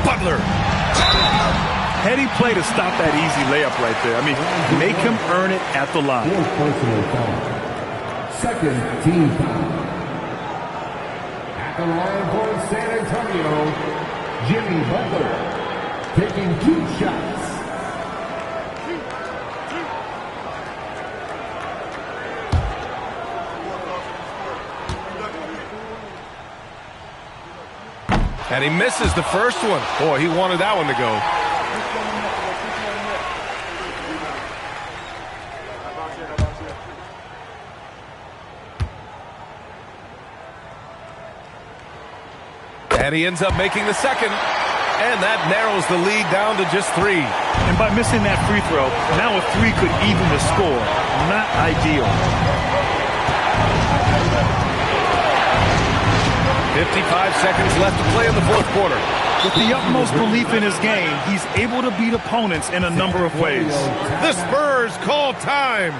Butler. Heady play to stop that easy layup right there. I mean, make him earn it at the line. Personal foul. Second team foul. At the line for San Antonio, Jimmy Butler. Taking 2 shots. And he misses the first one. Boy, he wanted that one to go. And he ends up making the second. And that narrows the lead down to just 3. And by missing that free throw, now a 3 could even the score. Not ideal. 55 seconds left to play in the fourth quarter. With the utmost belief in his game, he's able to beat opponents in a number of ways. The Spurs call time.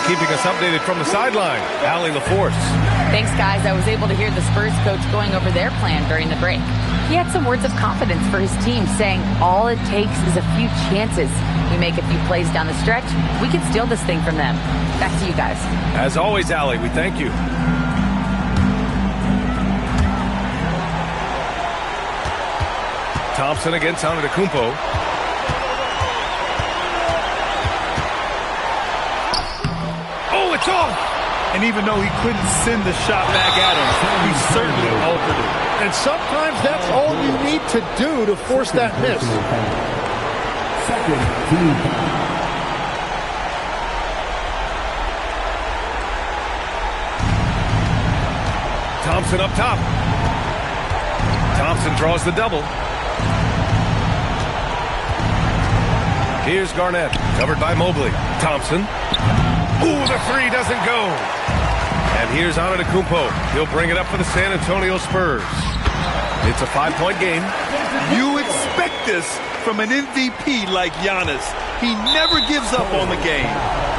Keeping us updated from the sideline, Allie LaForce. Thanks, guys. I was able to hear the Spurs coach going over their plan during the break. He had some words of confidence for his team, saying all it takes is a few chances. We make a few plays down the stretch, we can steal this thing from them. Back to you guys. As always, Allie, we thank you. Thompson against Antetokounmpo. It's off. And even though he couldn't send the shot back at him, he certainly altered it. And sometimes that's all you need to do to force that miss. Second team. Thompson up top. Thompson draws the double. Here's Garnett, covered by Mobley. Thompson. Ooh, the 3 doesn't go. And here's Antetokounmpo. He'll bring it up for the San Antonio Spurs. It's a 5-point game. You expect this from an MVP like Giannis. He never gives up on the game.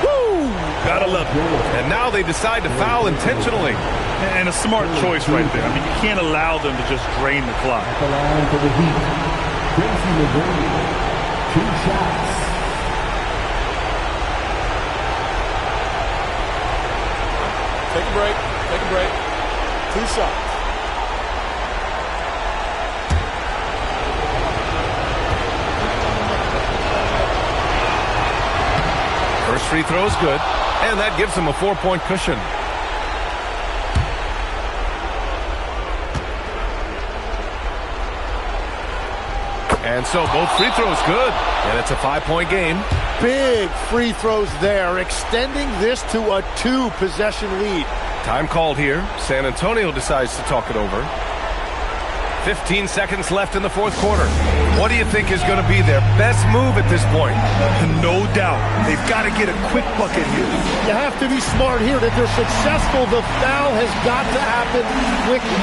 Woo! Gotta love it. And now they decide to foul intentionally. And a smart choice right there. I mean, you can't allow them to just drain the clock. At the line for the Heat, Tracy McGrady, 2 shots. Take a break. Take a break. 2 shots. First free throw is good, and that gives him a 4-point cushion. And so both free throws good, and it's a 5-point game. Big free throws there, extending this to a 2-possession lead. Time called here. San Antonio decides to talk it over. 15 seconds left in the fourth quarter. What do you think is going to be their best move at this point? No doubt. They've got to get a quick bucket here. You have to be smart here. If they're successful, the foul has got to happen quickly.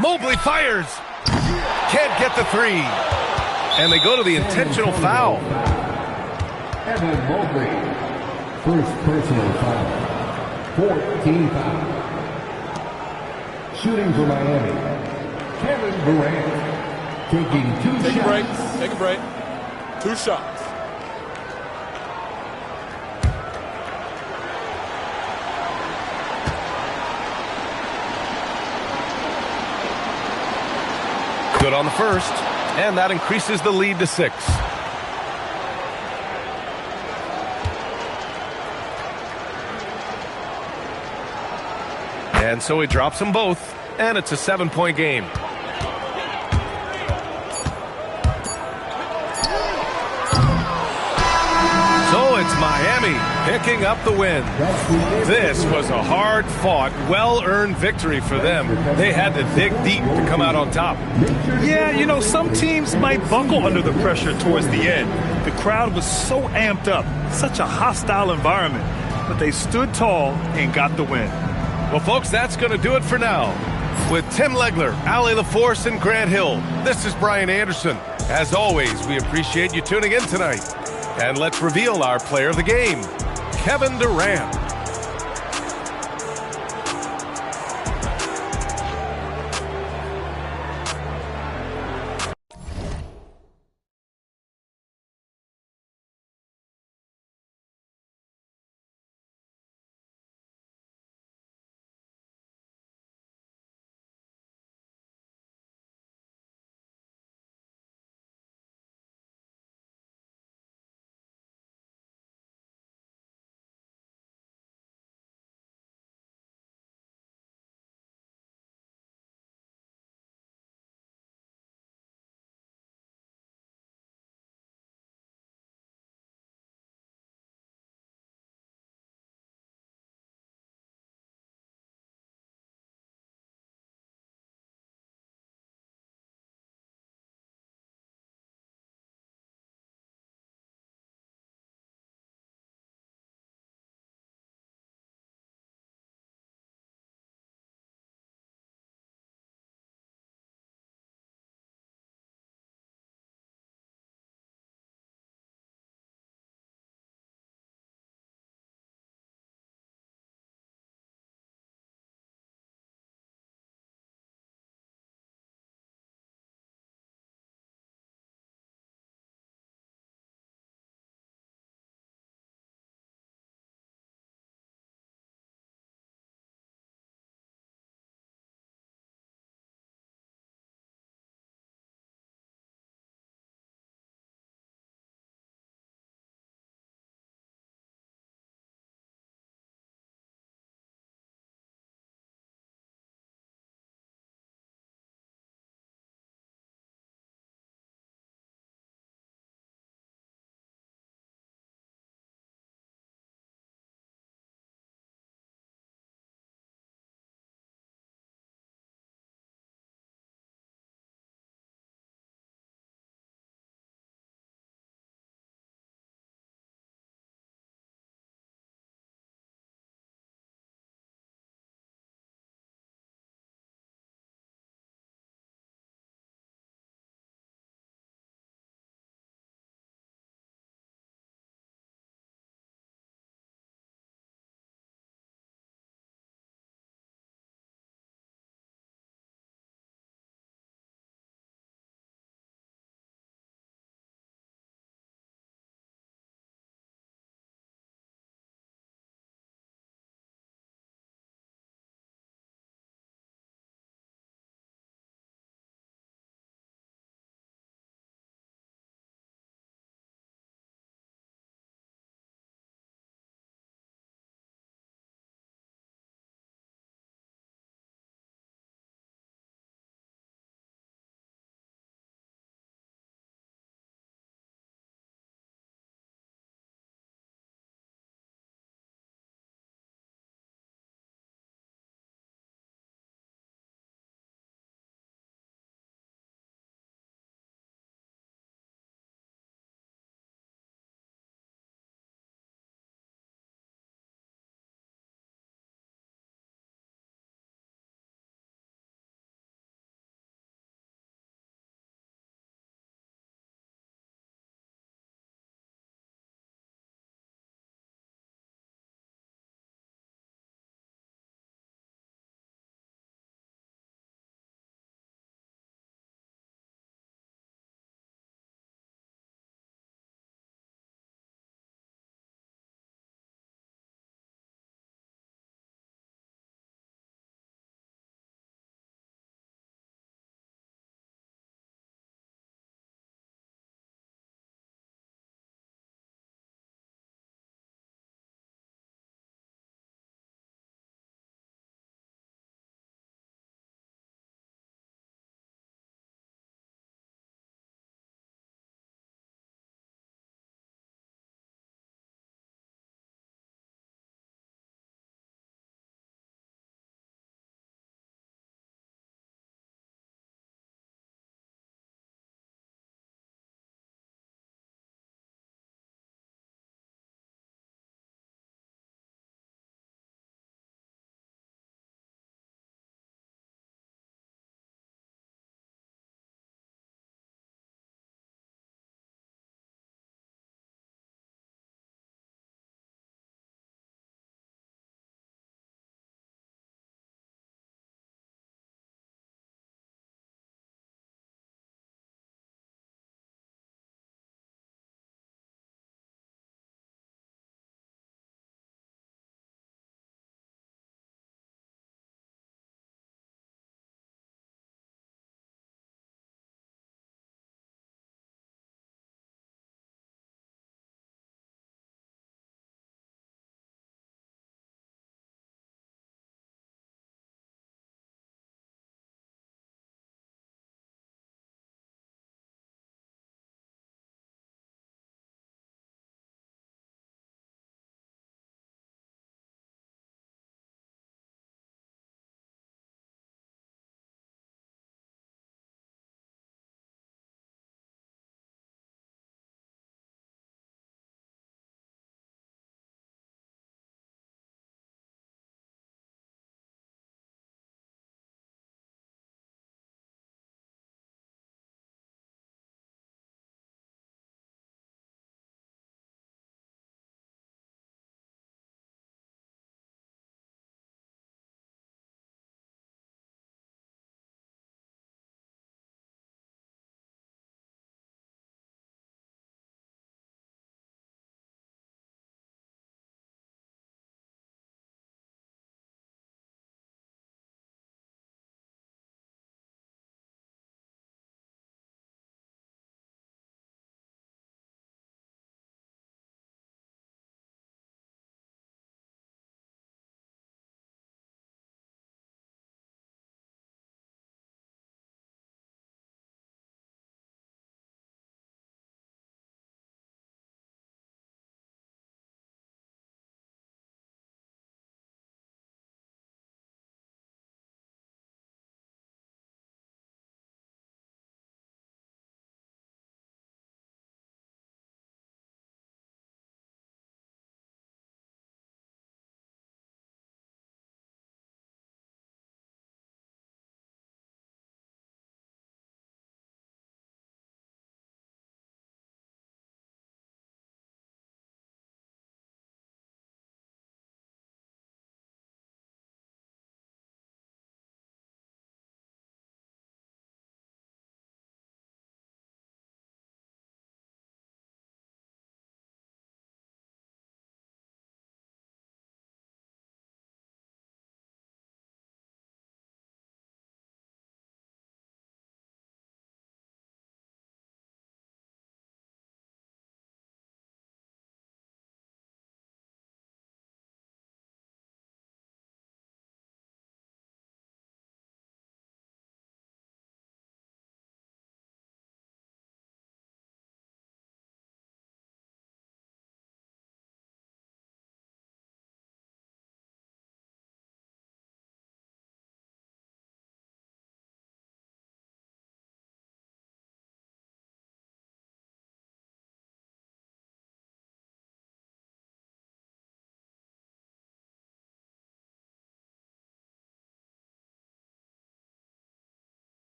Mobley fires. Can't get the 3. And they go to the intentional foul. Evan Mobley, first personal foul. 14 foul. Shooting for Miami, Kevin Durant, taking 2 Take shots. a break. Take a break. 2 shots. Good on the first, and that increases the lead to 6. And so he drops them both, and it's a 7-point game. So it's Miami picking up the win. This was a hard-fought, well-earned victory for them. They had to dig deep to come out on top. Yeah, you know, some teams might buckle under the pressure towards the end. The crowd was so amped up, such a hostile environment, but they stood tall and got the win. Well, folks, that's going to do it for now. With Tim Legler, Allie LaForce, and Grant Hill, this is Brian Anderson. As always, we appreciate you tuning in tonight. And let's reveal our player of the game, Kevin Durant.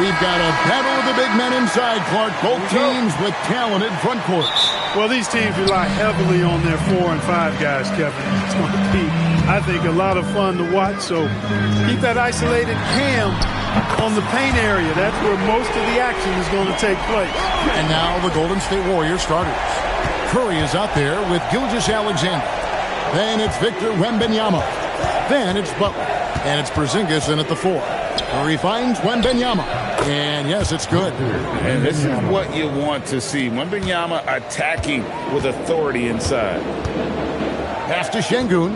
We've got a battle of the big men inside, Clark. Both teams with talented front courts. Well, these teams rely heavily on their 4 and 5 guys, Kevin. It's going to be, I think, a lot of fun to watch. So keep that isolated cam on the paint area. That's where most of the action is going to take place. And now the Golden State Warriors starters. Curry is out there with Gilgeous-Alexander. Then it's Victor Wembanyama. Then it's Butler. And it's Porzingis in at the 4. Curry finds Wembanyama. And yes, it's good. And this is what you want to see. Wembanyama attacking with authority inside. Pass to Şengün.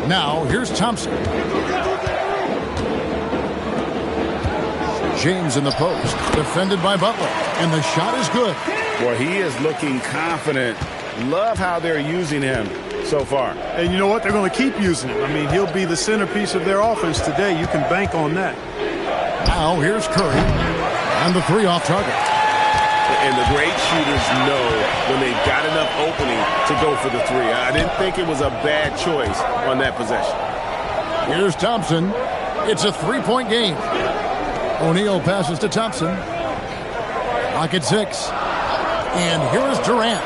Now here's Thompson. James in the post. Defended by Butler. And the shot is good. Boy, he is looking confident. Love how they're using him so far. And you know what? They're going to keep using him. I mean, he'll be the centerpiece of their offense today. You can bank on that. Now here's Curry. And the 3 off target. And the great shooters know when they've got enough opening to go for the 3. I didn't think it was a bad choice on that possession. Here's Thompson. It's a 3-point game. O'Neal passes to Thompson. Clock at 6. And here is Durant.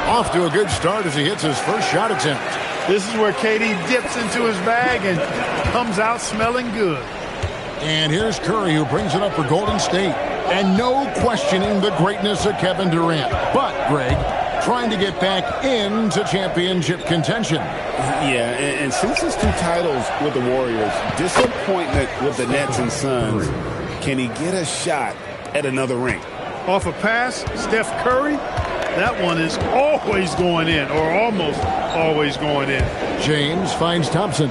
Off to a good start as he hits his first shot attempt. This is where KD dips into his bag and comes out smelling good. And here's Curry, who brings it up for Golden State. And no questioning the greatness of Kevin Durant. But, Greg, trying to get back into championship contention. Yeah, and since his 2 titles with the Warriors, disappointment with the Nets and Suns, can he get a shot at another ring? Off a pass, Steph Curry, that one is always going in, or almost always going in. James finds Thompson.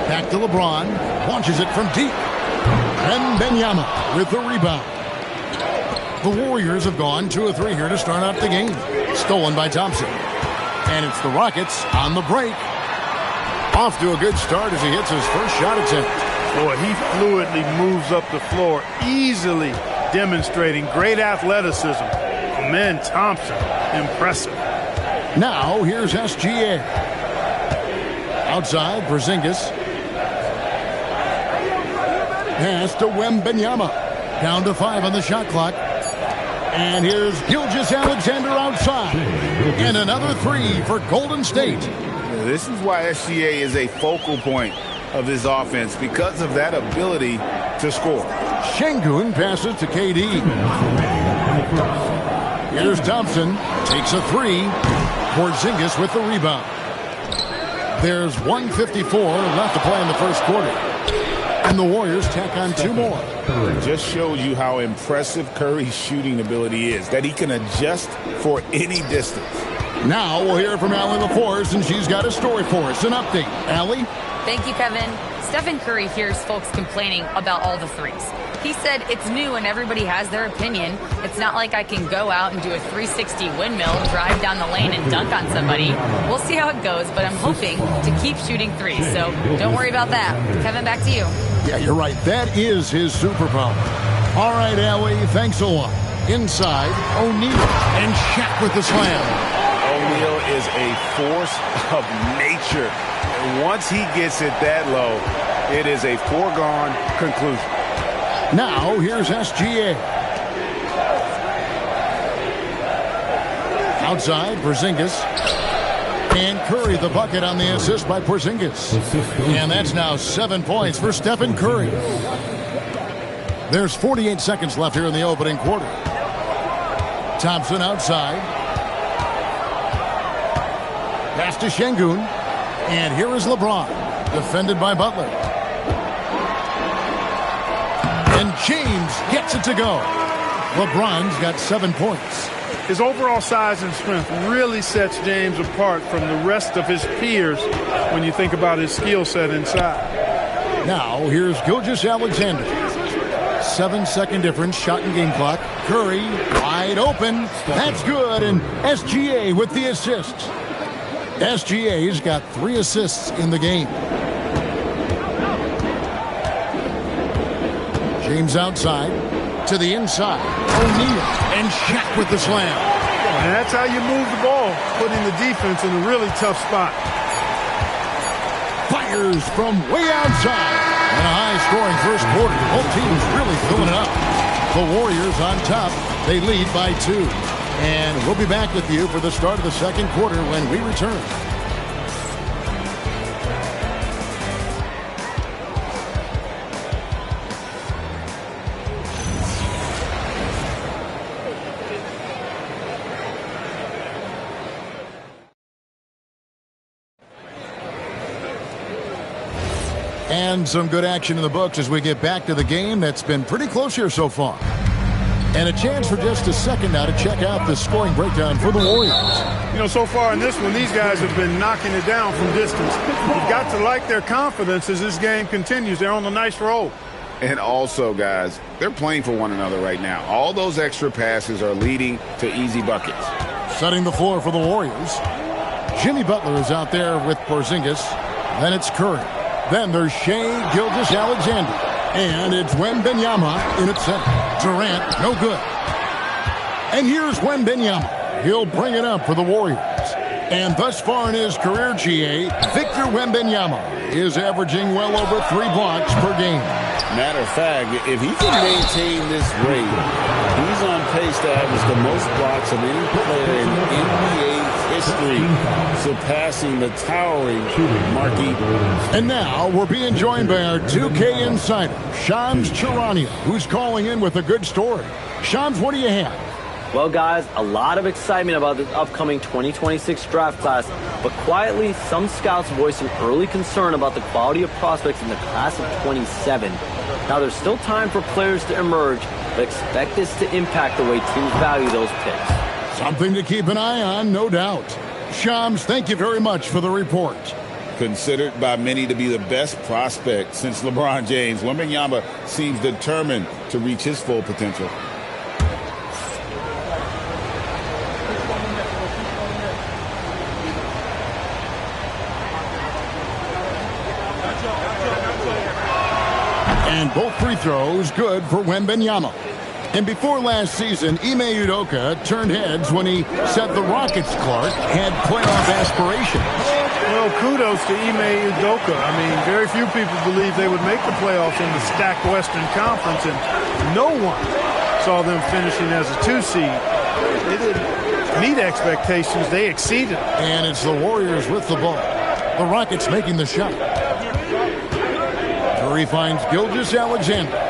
Back to LeBron. Launches it from deep. Wembanyama with the rebound. The Warriors have gone 2 of 3 here to start out the game. Stolen by Thompson. And it's the Rockets on the break. Off to a good start as he hits his first shot attempt. Boy, he fluidly moves up the floor, easily demonstrating great athleticism. Man, Thompson, impressive. Now, here's SGA. Outside, Porzingis. Pass to Wembanyama. Down to 5 on the shot clock. And here's Gilgeous-Alexander outside. And another 3 for Golden State. This is why SGA is a focal point of this offense, because of that ability to score. Şengün passes to KD. Here's Thompson. Takes a 3. Porzingis with the rebound. There's 1:54 left to play in the first quarter. And the Warriors tack on 2 more. Just shows you how impressive Curry's shooting ability is, that he can adjust for any distance. Now we'll hear from Allie LaForce, and she's got a story for us. An update. Allie? Thank you, Kevin. Stephen Curry hears folks complaining about all the threes. He said it's new and everybody has their opinion. It's not like I can go out and do a 360 windmill, drive down the lane, and dunk on somebody. We'll see how it goes, but I'm hoping to keep shooting threes, so don't worry about that. Kevin, back to you. Yeah, you're right. That is his superpower. All right, Allie, thanks a lot. Inside, O'Neal and Shaq with the slam. O'Neal is a force of nature. Once he gets it that low, it is a foregone conclusion. Now, here's SGA. Outside, Porzingis. And Curry the bucket on the assist by Porzingis. And that's now 7 points for Stephen Curry. There's 48 seconds left here in the opening quarter. Thompson outside. Pass to Şengün. And here is LeBron, defended by Butler. And James gets it to go. LeBron's got 7 points. His overall size and strength really sets James apart from the rest of his peers when you think about his skill set inside. Now, here's Gilgeous-Alexander. 7-second difference, shot and game clock. Curry, wide open. That's good, and SGA with the assist. SGA's got 3 assists in the game. James outside to the inside. O'Neal and Shaq with the slam. And that's how you move the ball, putting the defense in a really tough spot. Fires from way outside. And a high-scoring first quarter. Both teams really filling it up. The Warriors on top. They lead by 2. And we'll be back with you for the start of the second quarter when we return. And some good action in the books as we get back to the game that's been pretty close here so far. And a chance for just a second now to check out the scoring breakdown for the Warriors. You know, so far in this one, these guys have been knocking it down from distance. You've got to like their confidence as this game continues. They're on a nice roll. And also, guys, they're playing for one another right now. All those extra passes are leading to easy buckets. Setting the floor for the Warriors. Jimmy Butler is out there with Porzingis. Then it's Curry. Then there's Shai Gilgeous-Alexander. And it's Wembanyama in its center. Durant, no good. And here's Wembanyama. He'll bring it up for the Warriors. And thus far in his career, GA, Victor Wembanyama is averaging well over 3 blocks per game. Matter of fact, if he can maintain this rate, he's on pace to average the most blocks of any player in NBA history, surpassing the towering Mark Eaton. And now we're being joined by our 2K insider, Shams Charania, who's calling in with a good story. Shams, what do you have? Well, guys, a lot of excitement about this upcoming 2026 draft class, but quietly, some scouts voicing early concern about the quality of prospects in the class of 27. Now, there's still time for players to emerge, but expect this to impact the way teams value those picks. Something to keep an eye on, no doubt. Shams, thank you very much for the report. Considered by many to be the best prospect since LeBron James, Wembanyama seems determined to reach his full potential. And both free throws good for Wembanyama. And before last season, Ime Udoka turned heads when he said the Rockets, Clark, had playoff aspirations. Well, kudos to Ime Udoka. I mean, very few people believe they would make the playoffs in the stacked Western Conference, and no one saw them finishing as a 2 seed. They didn't meet expectations. They exceeded. And it's the Warriors with the ball. The Rockets making the shot. Curry finds Gilgeous-Alexander.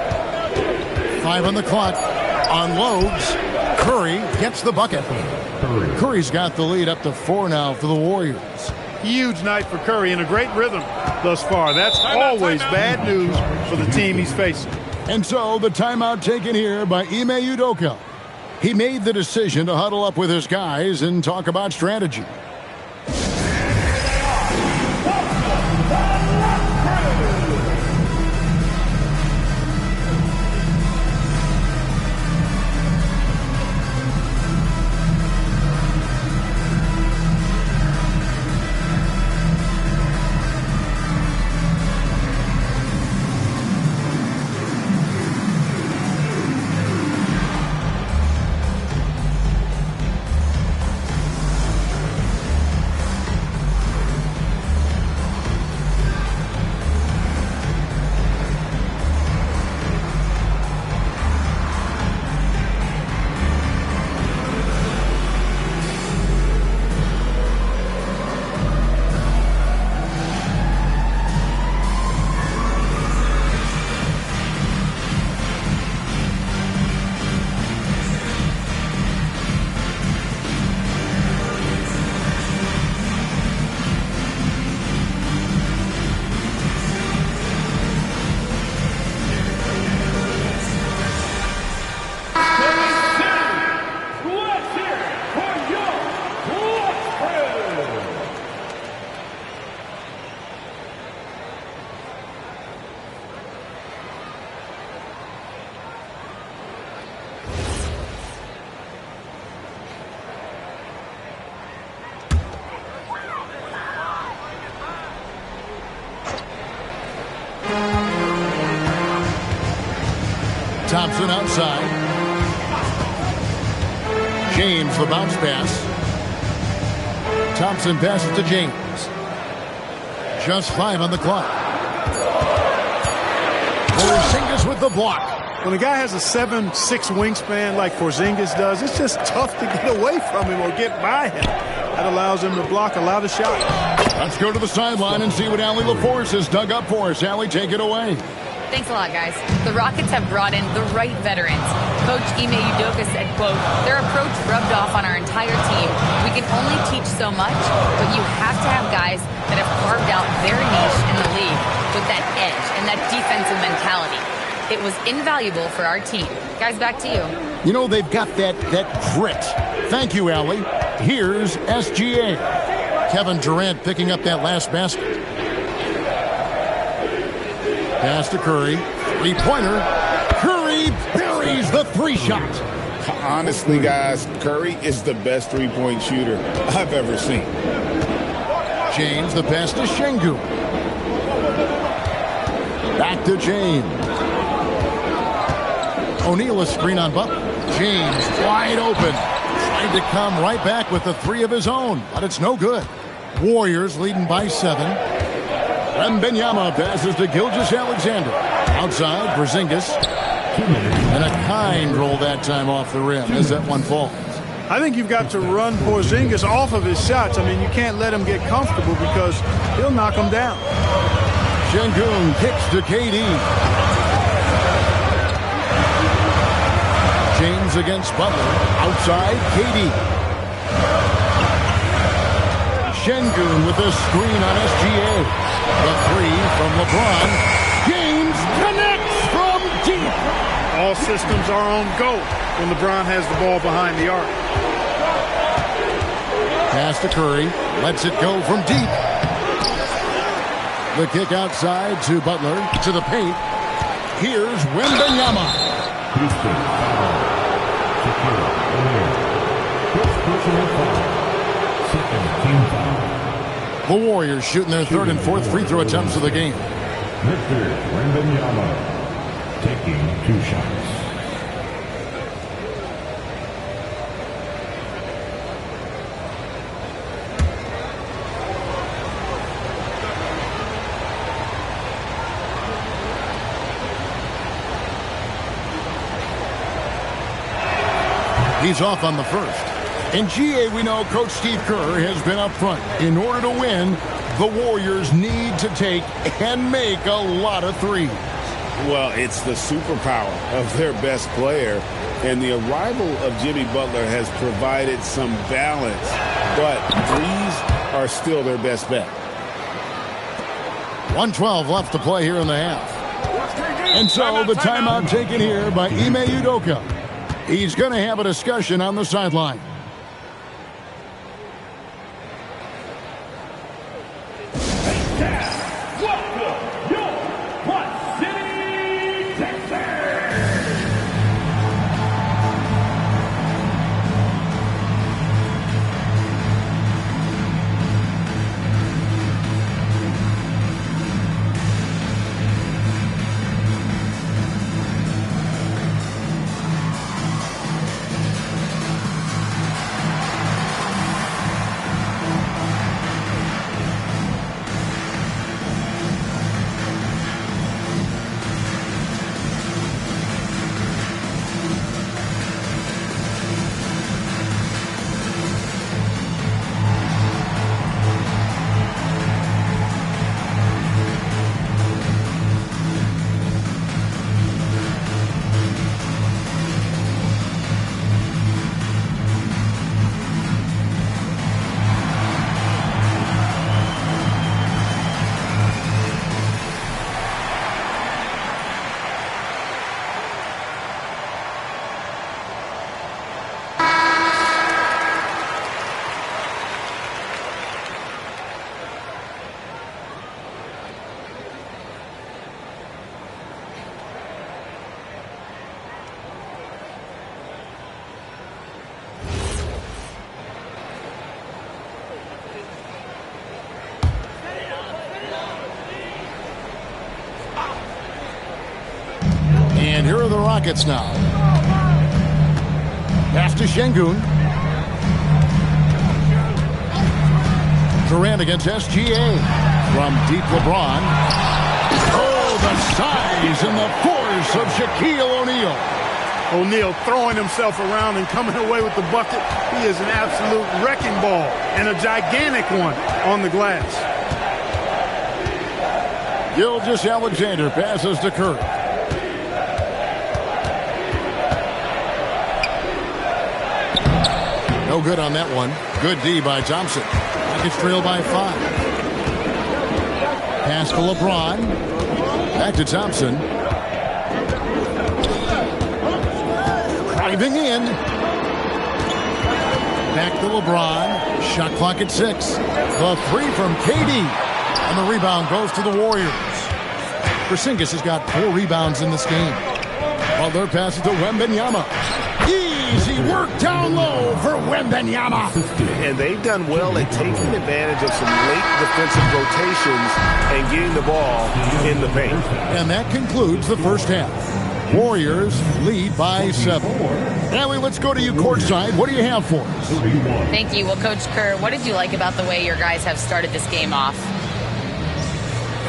5 on the clock. Unloads. Curry gets the bucket. Curry's got the lead up to 4 now for the Warriors. Huge night for Curry and a great rhythm thus far. That's always bad news for the team he's facing. And so the timeout taken here by Ime Udoka. He made the decision to huddle up with his guys and talk about strategy. Thompson outside. James, the bounce pass. Thompson passes to James. Just 5 on the clock. Porzingis with the block. When a guy has a 7'6" wingspan like Porzingis does, it's just tough to get away from him or get by him. That allows him to block a lot of shots. Let's go to the sideline and see what Allie LaForce has dug up for us. Allie, take it away. Thanks a lot, guys. The Rockets have brought in the right veterans. Coach Ime Udoka said, quote, their approach rubbed off on our entire team. We can only teach so much, but you have to have guys that have carved out their niche in the league with that edge and that defensive mentality. It was invaluable for our team. Guys, back to you. You know, they've got that grit. Thank you, Allie. Here's SGA. Kevin Durant picking up that last basket. Pass to Curry. Three-pointer. Curry buries the three-shot. Honestly, guys, Curry is the best three-point shooter I've ever seen. James, the pass to Şengün. Back to James. O'Neal a screen on Butler. James wide open. Trying to come right back with the three of his own, but it's no good. Warriors leading by 7. Wembanyama passes to Gilgeous-Alexander. Outside, Porzingis. And a kind roll that time off the rim as that one falls. I think you've got to run Porzingis off of his shots. I mean, you can't let him get comfortable because he'll knock him down. Şengün kicks to KD. James against Butler. Outside, KD. Şengün with a screen on SGA. The three from LeBron. James connects from deep. All systems are on go when LeBron has the ball behind the arc. Pass to Curry. Lets it go from deep. The kick outside to Butler. To the paint. Here's Wembanyama. The Warriors shooting their third and fourth free throw attempts of the game. Victor Wembanyama taking 2 shots. He's off on the first. In GA, we know Coach Steve Kerr has been up front. In order to win, the Warriors need to take and make a lot of threes. Well, it's the superpower of their best player, and the arrival of Jimmy Butler has provided some balance, but threes are still their best bet. 1:12 left to play here in the half. And so the timeout taken here by Ime Udoka. He's going to have a discussion on the sideline. And here are the Rockets now. Pass to Şengün. Durant against SGA. From deep LeBron. Oh, the size and the force of Shaquille O'Neal. O'Neal throwing himself around and coming away with the bucket. He is an absolute wrecking ball and a gigantic one on the glass. Gilgeous-Alexander passes to Curry. No good on that one. Good D by Thompson. Rockets trail by 5. Pass to LeBron. Back to Thompson. Driving in. Back to LeBron. Shot clock at 6. The 3 from KD. And the rebound goes to the Warriors. Porzingis has got 4 rebounds in this game. While they're passing to Wembanyama. Easy work down low for Wembanyama. And they've done well at taking advantage of some late defensive rotations and getting the ball in the paint. And that concludes the first half. Warriors lead by 7. Now let's go to you courtside. What do you have for us? Thank you. Well, Coach Kerr, what did you like about the way your guys have started this game off?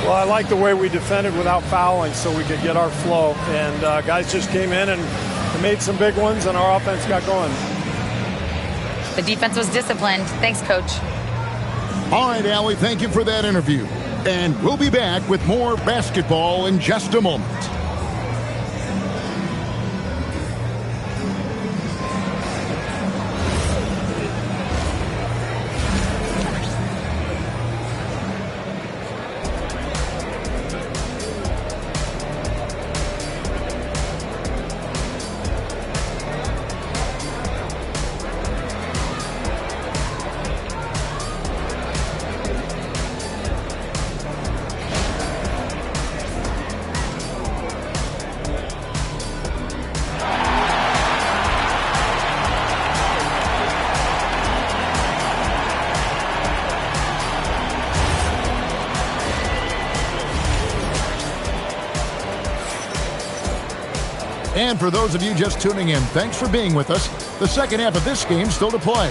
Well, I like the way we defended without fouling so we could get our flow. And guys just came in and made some big ones, and our offense got going. The defense was disciplined. Thanks, Coach. All right, Allie, thank you for that interview. And we'll be back with more basketball in just a moment. And for those of you just tuning in, thanks for being with us. The second half of this game still to play.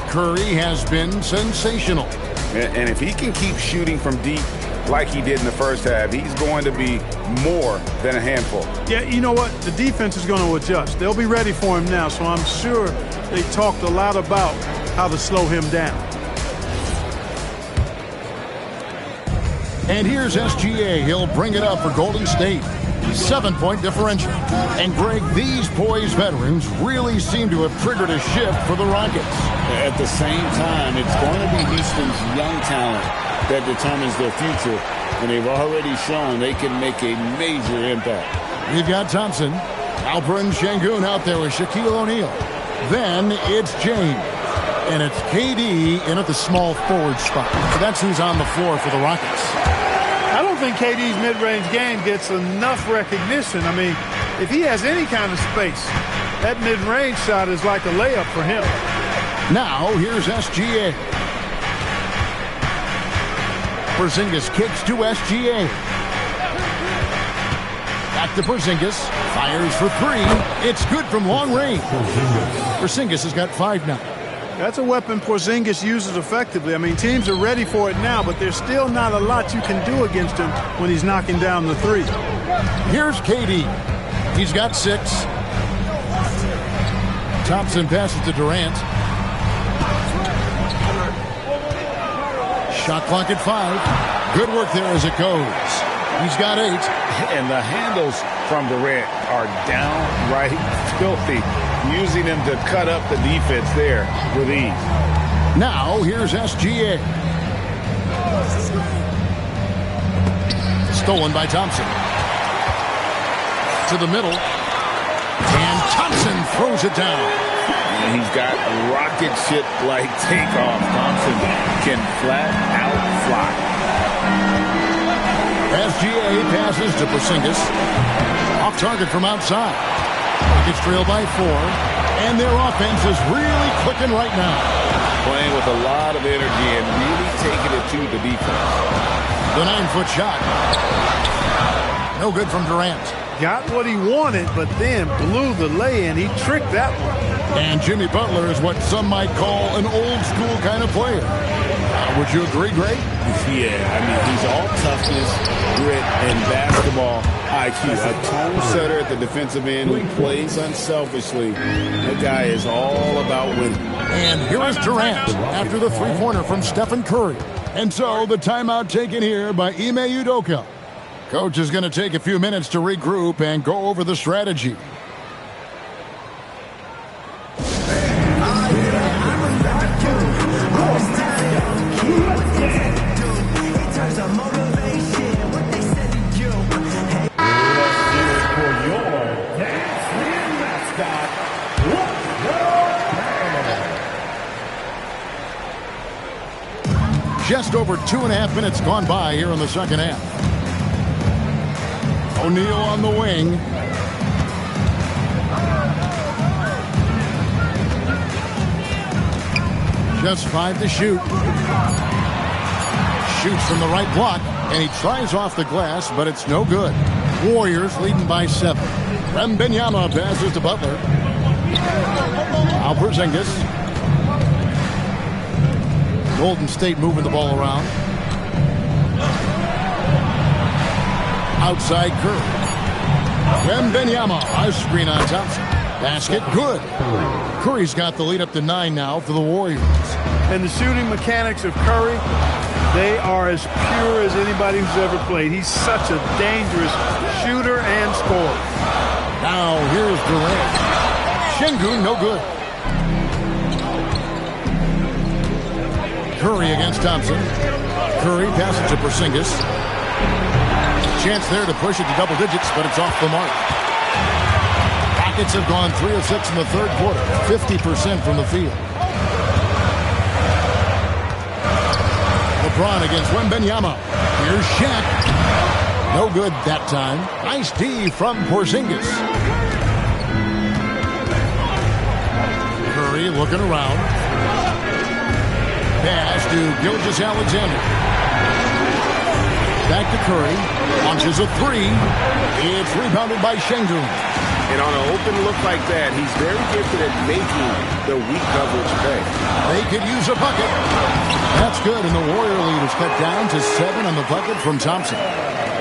Curry has been sensational. And if he can keep shooting from deep like he did in the first half, he's going to be more than a handful. Yeah, you know what? The defense is going to adjust. They'll be ready for him now, so I'm sure they talked a lot about how to slow him down. And here's SGA. He'll bring it up for Golden State. 7-point differential. And Greg, these poised veterans really seem to have triggered a shift for the Rockets. At the same time, it's going to be Houston's young talent that determines their future, and they've already shown they can make a major impact. We've got Thompson, Alperen Sengun out there with Shaquille O'Neal. Then it's James, and it's KD in at the small forward spot. So that's who's on the floor for the Rockets. I don't think KD's mid-range game gets enough recognition. I mean, if he has any kind of space, that mid-range shot is like a layup for him. Now, here's SGA. Porzingis kicks to SGA. Back to Porzingis. Fires for 3. It's good from long range. Porzingis has got 5 now. That's a weapon Porzingis uses effectively. I mean, teams are ready for it now, but there's still not a lot you can do against him when he's knocking down the 3. Here's KD. He's got 6. Thompson passes to Durant. Shot clock at 5. Good work there as it goes. He's got 8. And the handles from Durant are downright filthy, using him to cut up the defense there with ease. Now, here's SGA. Stolen by Thompson. To the middle. And Thompson throws it down. And he's got rocket ship-like takeoff. Thompson can flat out fly. SGA passes to Porzingis. Off target from outside. Rockets trail by 4. And their offense is really clicking right now. Playing with a lot of energy and really taking it to the defense. The 9-foot shot. No good from Durant. Got what he wanted, but then blew the lay-in. He tricked that one. And Jimmy Butler is what some might call an old-school kind of player. Would you agree, Greg? Yeah, I mean, he's all toughness, grit, and basketball IQ. A tone setter at the defensive end who plays unselfishly. That guy is all about winning. And here is Durant after the three-pointer from Stephen Curry. And so the timeout taken here by Ime Udoka. Coach is going to take a few minutes to regroup and go over the strategy. Just over 2.5 minutes gone by here in the second half. O'Neal on the wing. Just 5 to shoot. Shoots from the right block, and he tries off the glass, but it's no good. Warriors leading by 7. Wembanyama passes to Butler. Now Porzingis. Golden State moving the ball around. Outside Curry. Wembanyama, a screen on Thompson. Basket, good. Curry's got the lead up to 9 now for the Warriors. And the shooting mechanics of Curry, they are as pure as anybody who's ever played. He's such a dangerous shooter and scorer. Now here's Durant. Şengün, no good. Curry against Thompson. Curry passes to Porzingis. Chance there to push it to double digits, but it's off the mark. Rockets have gone 3 of 6 in the third quarter, 50% from the field. LeBron against Wembanyama. Here's Shaq. No good that time. Nice D from Porzingis. Curry looking around. Pass to Gilgeous-Alexander. Back to Curry. Launches a 3. It's rebounded by Şengün. And on an open look like that, he's very gifted at making the weak coverage pay. They could use a bucket. That's good, and the Warrior lead is cut down to 7 on the bucket from Thompson.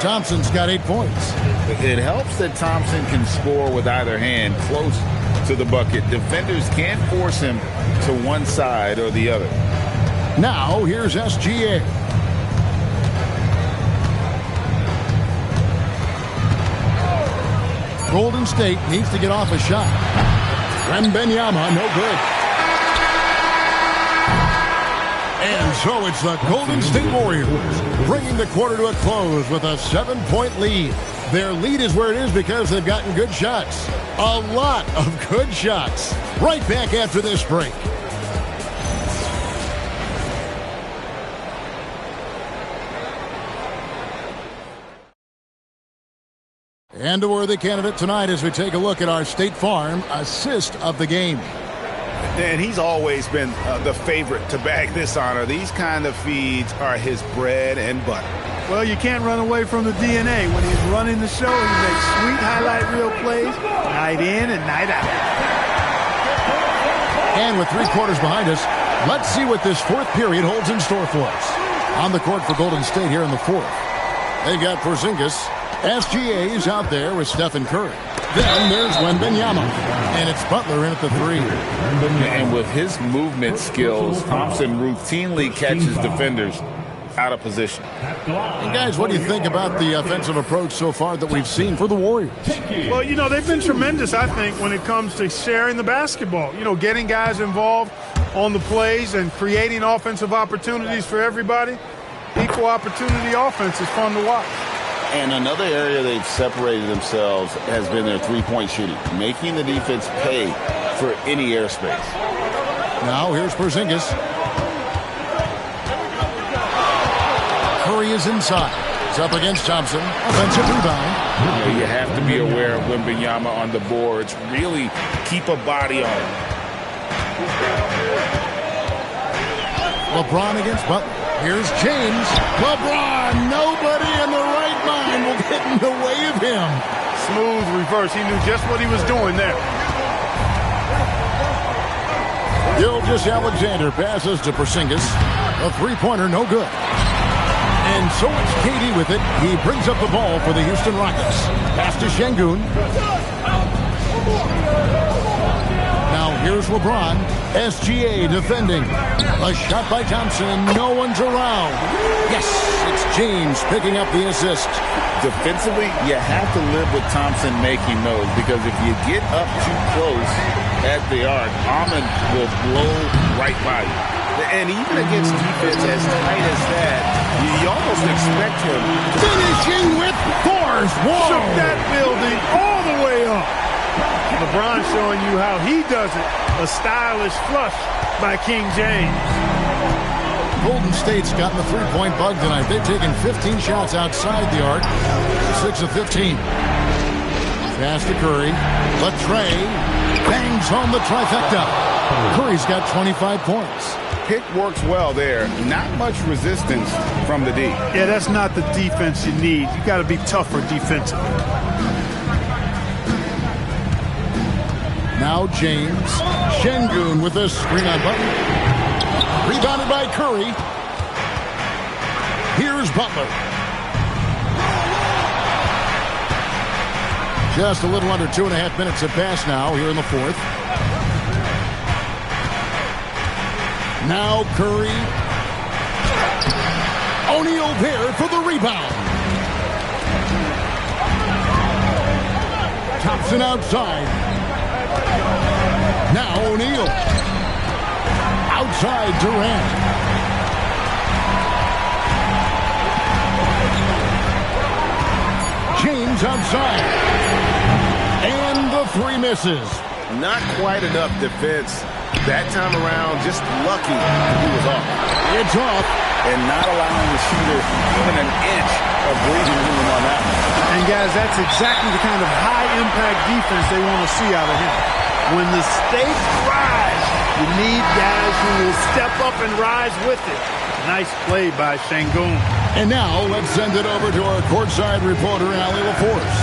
Thompson's got 8 points. It helps that Thompson can score with either hand close to the bucket. Defenders can't force him to one side or the other. Now, here's SGA. Golden State needs to get off a shot. Wembanyama, no good. And so it's the Golden State Warriors bringing the quarter to a close with a 7-point lead. Their lead is where it is because they've gotten good shots. A lot of good shots. Right back after this break. And a worthy candidate tonight as we take a look at our State Farm assist of the game. And he's always been the favorite to bag this honor. These kind of feeds are his bread and butter. Well, you can't run away from the DNA. When he's running the show, he makes sweet highlight reel plays night in and night out. And with 3 quarters behind us, let's see what this fourth period holds in store for us. On the court for Golden State here in the fourth. They've got Porzingis. SGA is out there with Stephen Curry. Then there's Wembanyama. And it's Butler in at the 3. And with his movement skills, Thompson routinely catches defenders out of position. And guys, what do you think about the offensive approach so far that we've seen for the Warriors? Well, you know, they've been tremendous, I think, when it comes to sharing the basketball. You know, getting guys involved on the plays and creating offensive opportunities for everybody. Equal opportunity offense is fun to watch. And another area they've separated themselves has been their three-point shooting, making the defense pay for any airspace. Now here's Porzingis. Curry is inside. It's up against Thompson. Offensive rebound. You have to be aware of Wembanyama on the boards. Really keep a body on him. LeBron against Butler. Here's James. LeBron, nobody in the right mind will get in the way of him. Smooth reverse. He knew just what he was doing there. Gilgeous-Alexander passes to Porzingis. A three-pointer, no good. And so it's KD with it. He brings up the ball for the Houston Rockets. Pass to Şengün. Now here's LeBron. SGA defending. A shot by Thompson. No one's around. Yes, it's James picking up the assist. Defensively, you have to live with Thompson making those, because if you get up too close at the arc, Ahmed will blow right by you. And even against defense as tight as that, you almost expect him to finishing with force. Whoa. Shook that building all the way up. LeBron showing you how he does it. A stylish flush by King James. Golden State's gotten the three-point bug tonight. They've taken 15 shots outside the arc. 6 of 15. Pass to Curry. Latrey bangs home the trifecta. Curry's got 25 points. Pick works well there. Not much resistance from the D. Yeah, that's not the defense you need. You got to be tougher defensively. Now James. Şengün with a screen on Butler. Rebounded by Curry. Here's Butler. Just a little under 2.5 minutes have passed now here in the fourth. Now Curry. O'Neal there for the rebound. Thompson outside. Now O'Neal. Outside Durant. James outside. And the three misses. Not quite enough defense that time around. Just lucky he was off. It's off. And not allowing the shooter even an inch of breathing room on that one. And guys, that's exactly the kind of high-impact defense they want to see out of him. When the stakes rise, you need guys who will step up and rise with it. Nice play by Şengün. And now let's send it over to our courtside reporter, Allie LaForce.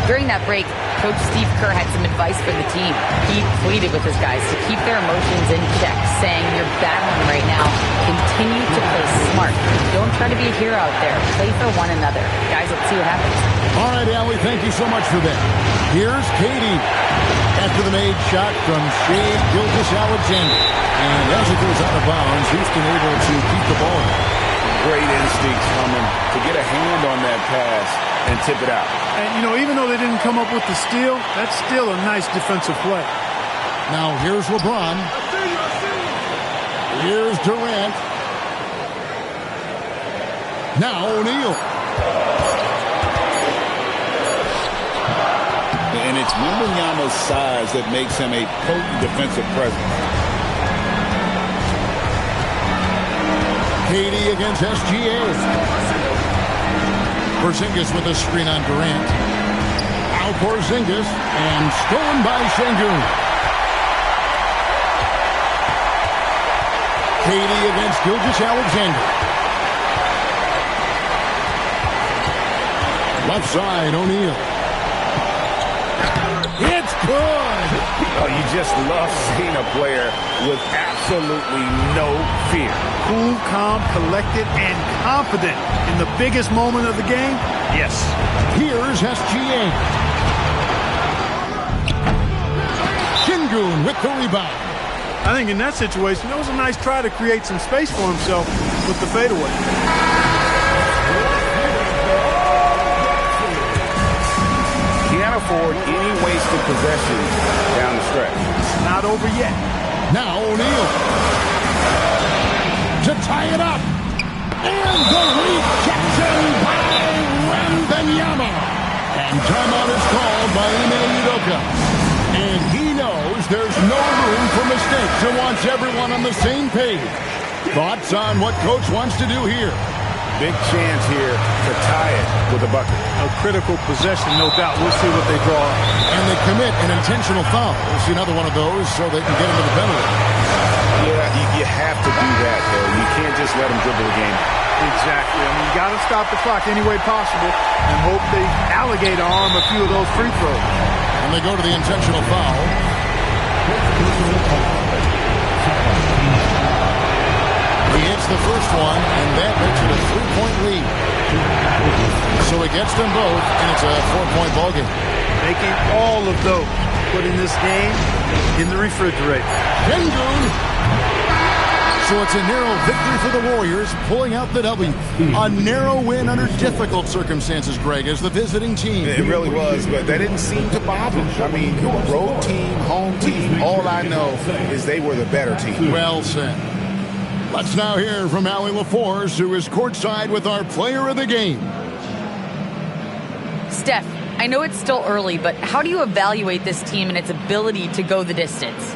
During that break, Coach Steve Kerr had some advice for the team. He pleaded with his guys to keep their emotions in check, saying, "You're battling right now. Continue to play smart. Don't try to be a hero out there. Play for one another." Guys, let's see what happens. All right, Allie, thank you so much for that. Here's Katie. After the made shot from Shai Gilgeous-Alexander. And as it goes out of bounds, Houston able to keep the ball. Great instincts from him to get a hand on that pass and tip it out. And, you know, even though they didn't come up with the steal, that's still a nice defensive play. Now here's LeBron. Here's Durant. Now O'Neal. And it's Wembanyama's size that makes him a potent defensive presence. KD against SGA. Porzingis with a screen on Durant. Now Porzingis, and stolen by Şengün. KD against Gilgeous-Alexander. Left side, O'Neal. It's good. Oh, you just love seeing a player with absolutely no fear. Cool, calm, collected, and confident in the biggest moment of the game? Yes. Here's SGA. Şengün with the rebound. I think in that situation, it was a nice try to create some space for himself with the fadeaway. Can't afford any wasted possessions down the stretch. It's not over yet. Now O'Neal. To tie it up. And the rejection by Wembanyama. And timeout is called by Ime Udoka. And he knows there's no room for mistakes and wants everyone on the same page. Thoughts on what Coach wants to do here? Big chance here to tie it with a bucket. A critical possession, no doubt. We'll see what they draw. And they commit an intentional foul. We'll see another one of those so they can get into the penalty. Yeah, you have to do that, though. You can't just let them dribble the game. Exactly. I mean, you got to stop the clock any way possible and hope they alligator arm a few of those free throws. And they go to the intentional foul. He hits the first one, and that makes it a 3-point lead. So it gets them both, and it's a 4-point ballgame. Making all of those, putting this game in the refrigerator. Sengun. So it's a narrow victory for the Warriors, pulling out the W. A narrow win under difficult circumstances, Greg, as the visiting team. It really was, but that didn't seem to bother them. I mean, road team, home team, all I know is they were the better team. Well said. Let's now hear from Allie LaForce, who is courtside with our player of the game. Steph, I know it's still early, but how do you evaluate this team and its ability to go the distance?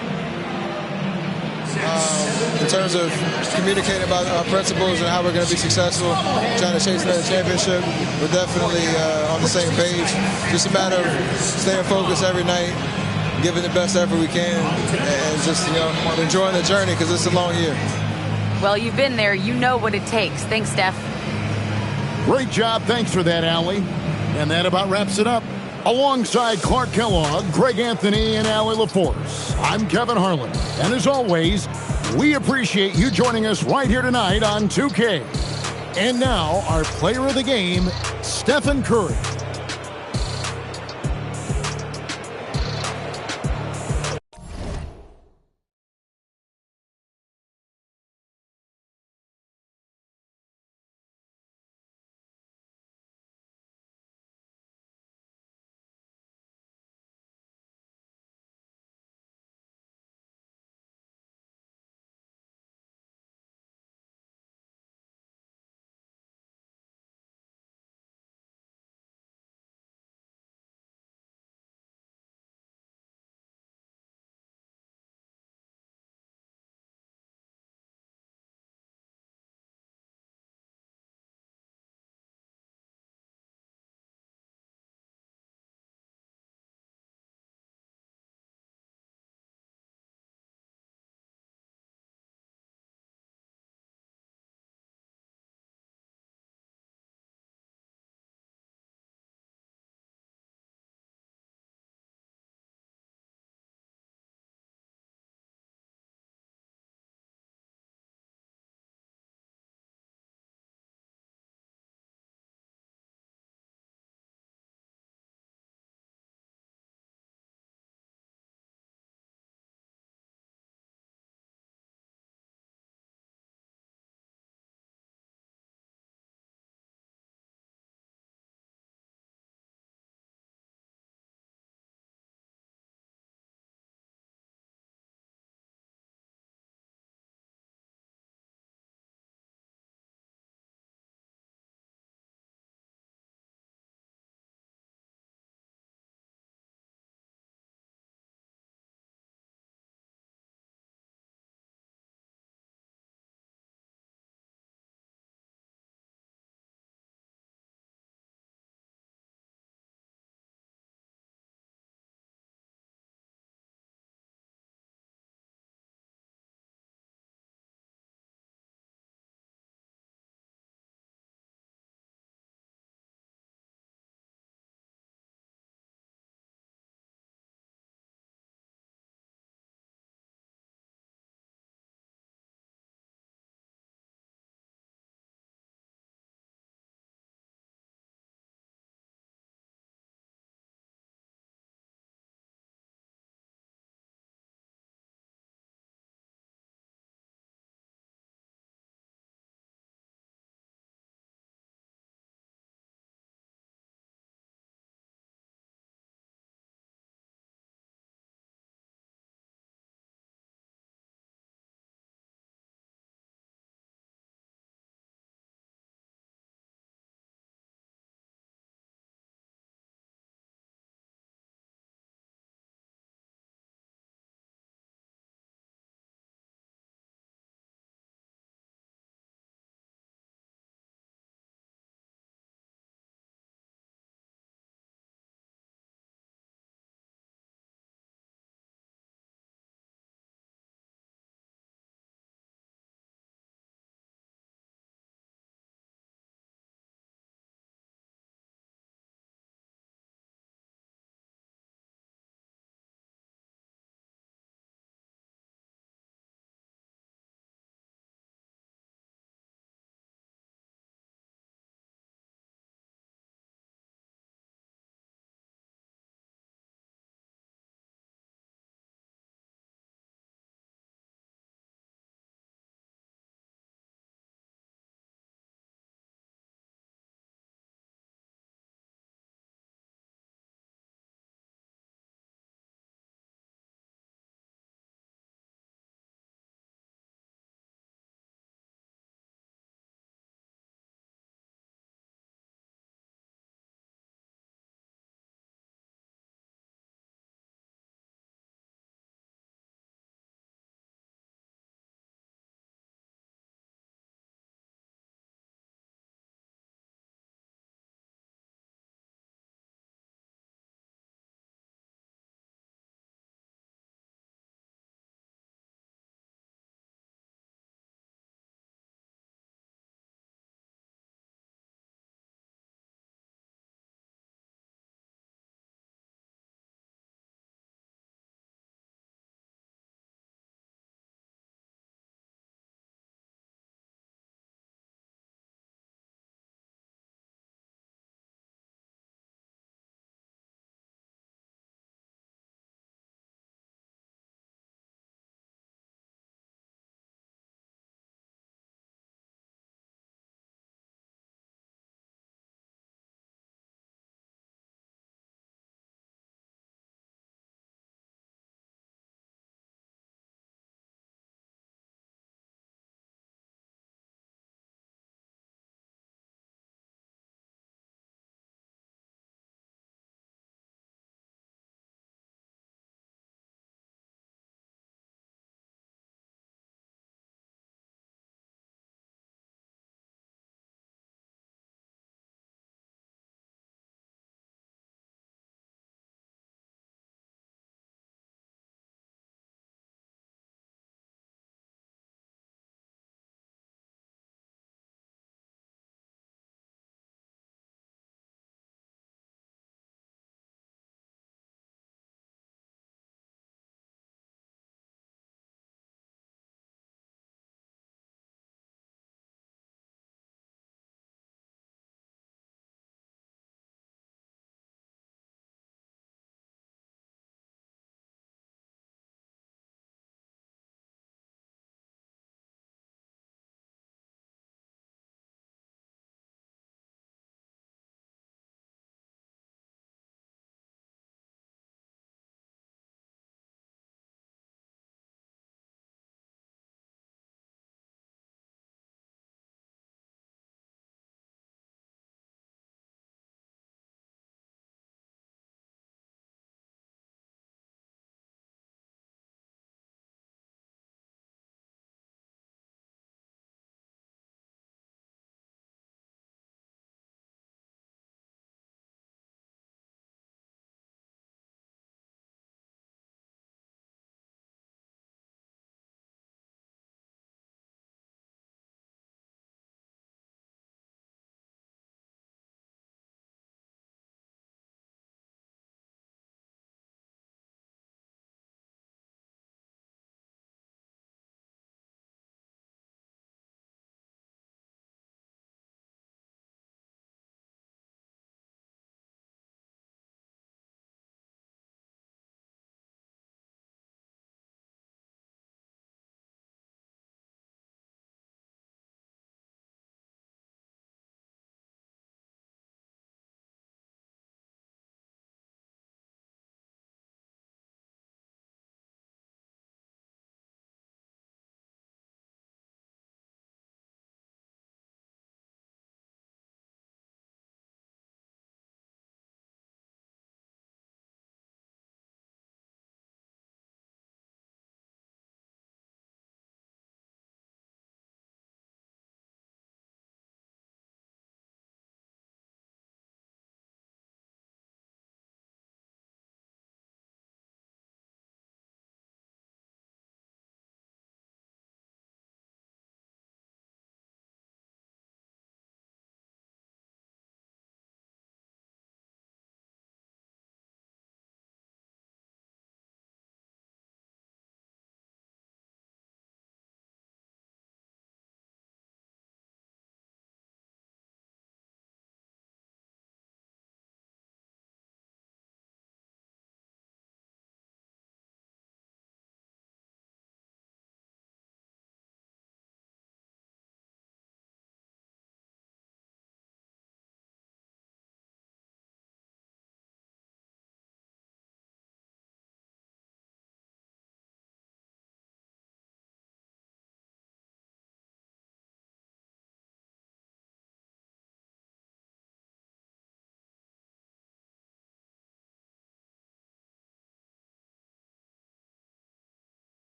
In terms of communicating about our principles and how we're going to be successful, trying to chase another championship, we're definitely on the same page. Just a matter of staying focused every night, giving the best effort we can, and just enjoying the journey because it's a long year. Well, you've been there. You know what it takes. Thanks, Steph. Great job. Thanks for that, Allie. And that about wraps it up. Alongside Clark Kellogg, Greg Anthony, and Allie LaForce, I'm Kevin Harlan. And as always, we appreciate you joining us right here tonight on 2K. And now, our player of the game, Stephen Curry.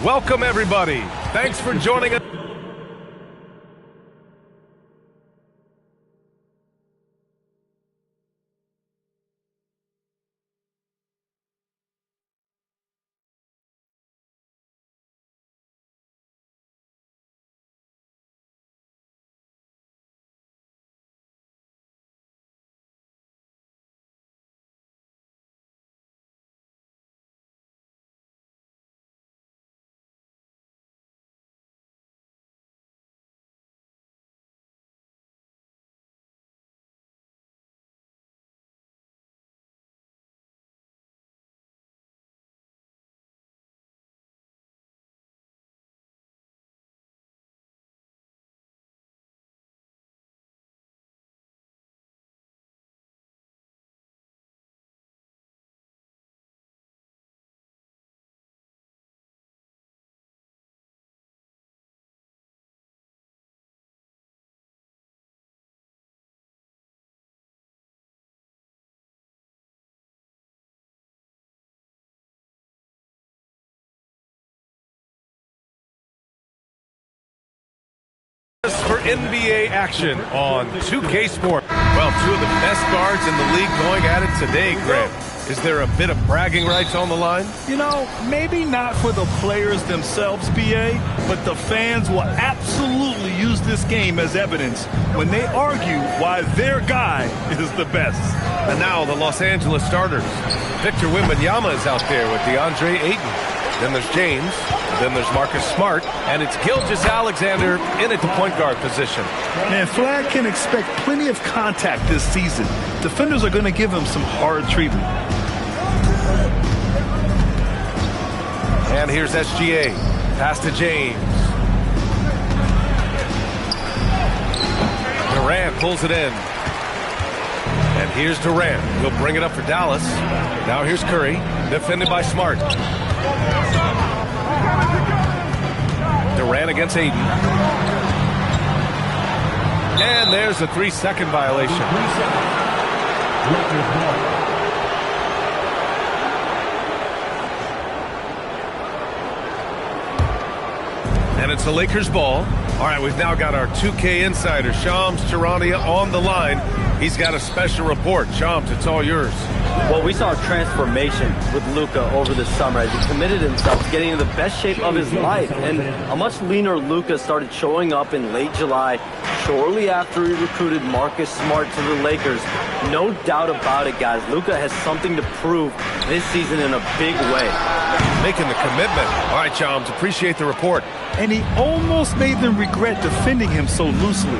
Welcome, everybody. Thanks for joining us. For NBA action on 2K Sport. Well, two of the best guards in the league going at it today, Grant. Is there a bit of bragging rights on the line? You know, maybe not for the players themselves, BA, but the fans will absolutely use this game as evidence when they argue why their guy is the best. And now the Los Angeles starters. Victor Wembanyama is out there with DeAndre Ayton. Then there's James, then there's Marcus Smart, and it's Gilgeous-Alexander in at the point guard position. And Flag can expect plenty of contact this season. Defenders are going to give him some hard treatment. And here's SGA. Pass to James. Durant pulls it in. And here's Durant. He'll bring it up for Dallas. Now here's Curry, defended by Smart. Durant against Ayton. And there's a 3-second violation. And it's the Lakers ball. All right, we've now got our 2K insider, Shams Charania, on the line. He's got a special report. Shams, it's all yours. Well, we saw a transformation with Luka over the summer as he committed himself to getting in the best shape of his life. And a much leaner Luka started showing up in late July, shortly after he recruited Marcus Smart to the Lakers. No doubt about it, guys. Luka has something to prove this season in a big way. Making the commitment. All right, Shams, appreciate the report. And he almost made them regret defending him so loosely.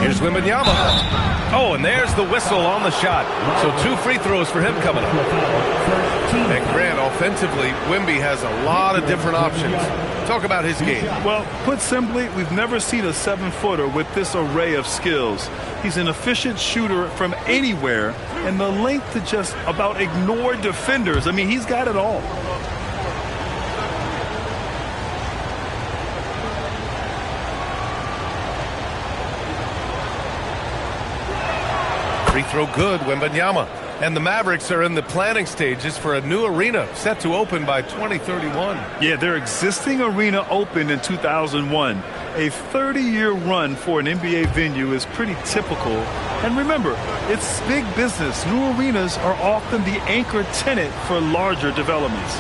Here's Wembanyama. Oh, and there's the whistle on the shot. So 2 free throws for him coming up. And Grant, offensively, Wemby has a lot of different options. Talk about his game. Well, put simply, we've never seen a 7-footer with this array of skills. He's an efficient shooter from anywhere, and the length to just about ignore defenders. I mean, he's got it all. Free throw good, Wembanyama. And the Mavericks are in the planning stages for a new arena set to open by 2031. Yeah, their existing arena opened in 2001. A 30-year run for an NBA venue is pretty typical. And remember, it's big business. New arenas are often the anchor tenant for larger developments.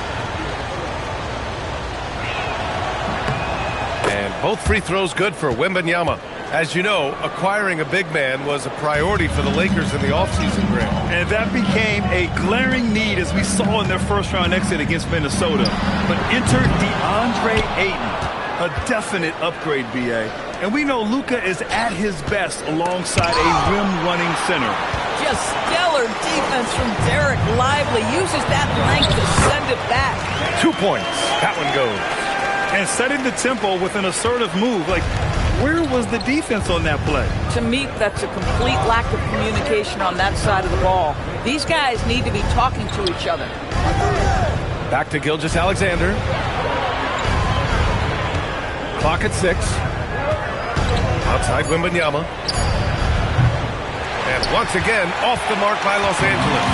And both free throws good for Wembanyama. As you know, acquiring a big man was a priority for the Lakers in the offseason, Grant. And that became a glaring need as we saw in their first-round exit against Minnesota. But enter DeAndre Ayton, a definite upgrade, BA. And we know Luka is at his best alongside a rim-running center. Just stellar defense from Derek Lively. Uses that length to send it back. 2 points. That one goes. And setting the tempo with an assertive move. Like, where was the defense on that play? To me, that's a complete lack of communication on that side of the ball. These guys need to be talking to each other. Back to Gilgeous-Alexander. Clock at 6. Outside Wembanyama. And once again, off the mark by Los Angeles.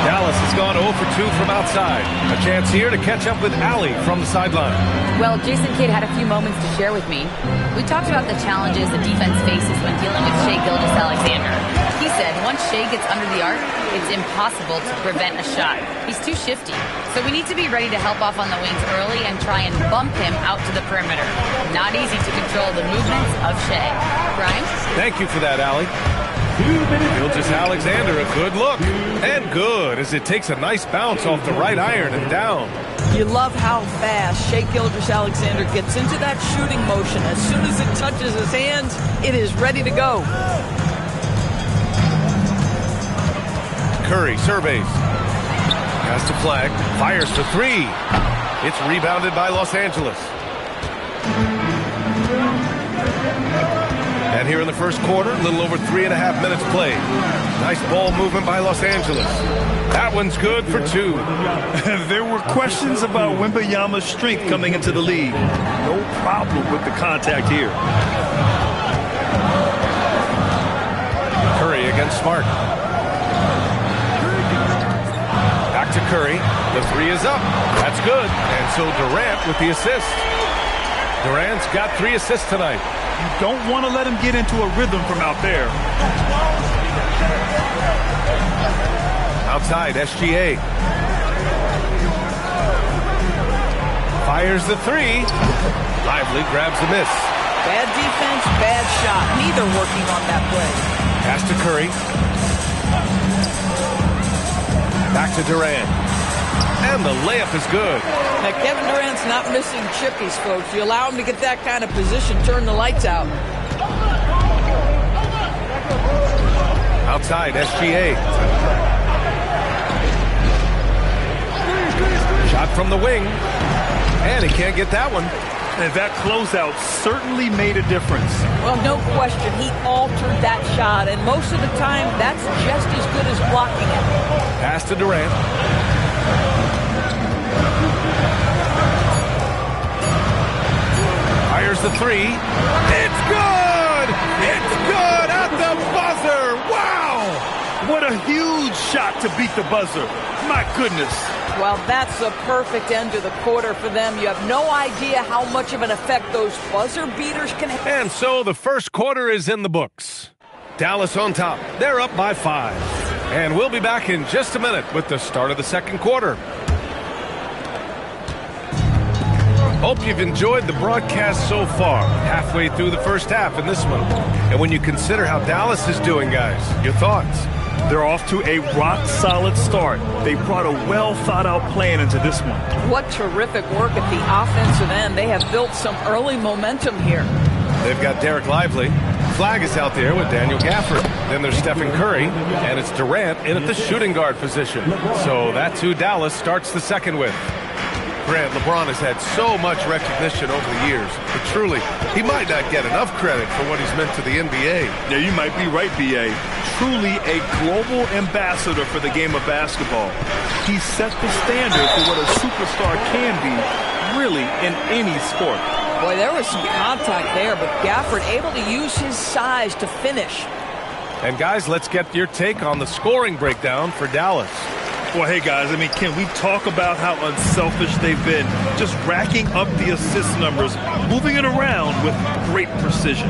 Dallas has gone 0 for 2 from outside. A chance here to catch up with Allie from the sideline. Well, Jason Kidd had a few moments to share with me. We talked about the challenges the defense faces when dealing with Shai Gilgeous-Alexander. He said once Shai gets under the arc, it's impossible to prevent a shot. He's too shifty. So we need to be ready to help off on the wings early and try and bump him out to the perimeter. Not easy to control the movements of Shai. Brian? Thank you for that, Allie. Gilgeous-Alexander, a good look. And good, as it takes a nice bounce off the right iron and down. You love how fast Shai Gilgeous-Alexander gets into that shooting motion. As soon as it touches his hands, it is ready to go. Curry surveys. Has to flag. Fires for three. It's rebounded by Los Angeles. And here in the first quarter, a little over 3.5 minutes played. Nice ball movement by Los Angeles. That one's good for two. There were questions about Wembanyama's strength coming into the league. No problem with the contact here. Curry against Smart. Back to Curry. The three is up. That's good. And so Durant with the assist. Durant's got 3 assists tonight. You don't want to let him get into a rhythm from out there. Outside, SGA. Fires the three. Lively grabs the miss. Bad defense, bad shot. Neither working on that play. Pass to Curry. Back to Durant. And the layup is good. Now, Kevin Durant's not missing chippies, folks. You allow him to get that kind of position, turn the lights out. Outside, SGA. Shot from the wing. And he can't get that one. And that closeout certainly made a difference. Well, no question. He altered that shot. And most of the time, that's just as good as blocking it. Pass to Durant. Fires the three. It's good! It's good at the buzzer! Wow! What a huge shot to beat the buzzer. My goodness. Well, that's a perfect end to the quarter for them. You have no idea how much of an effect those buzzer beaters can have. And so the first quarter is in the books. Dallas on top. They're up by 5. And we'll be back in just a minute with the start of the second quarter. Hope you've enjoyed the broadcast so far, halfway through the first half in this one. And when you consider how Dallas is doing, guys, your thoughts? They're off to a rock-solid start. They brought a well-thought-out plan into this one. What terrific work at the offensive end. They have built some early momentum here. They've got Derek Lively. Flag is out there with Daniel Gafford. Then there's Stephen Curry, and it's Durant in at the shooting guard position. So that's who Dallas starts the second with. Grant, LeBron has had so much recognition over the years, but truly, he might not get enough credit for what he's meant to the NBA. Yeah, you might be right, B.A. Truly a global ambassador for the game of basketball. He set the standard for what a superstar can be, really, in any sport. Boy, there was some contact there, but Gafford able to use his size to finish. And guys, let's get your take on the scoring breakdown for Dallas. Well, hey, guys, I mean, can we talk about how unselfish they've been? Just racking up the assist numbers, moving it around with great precision.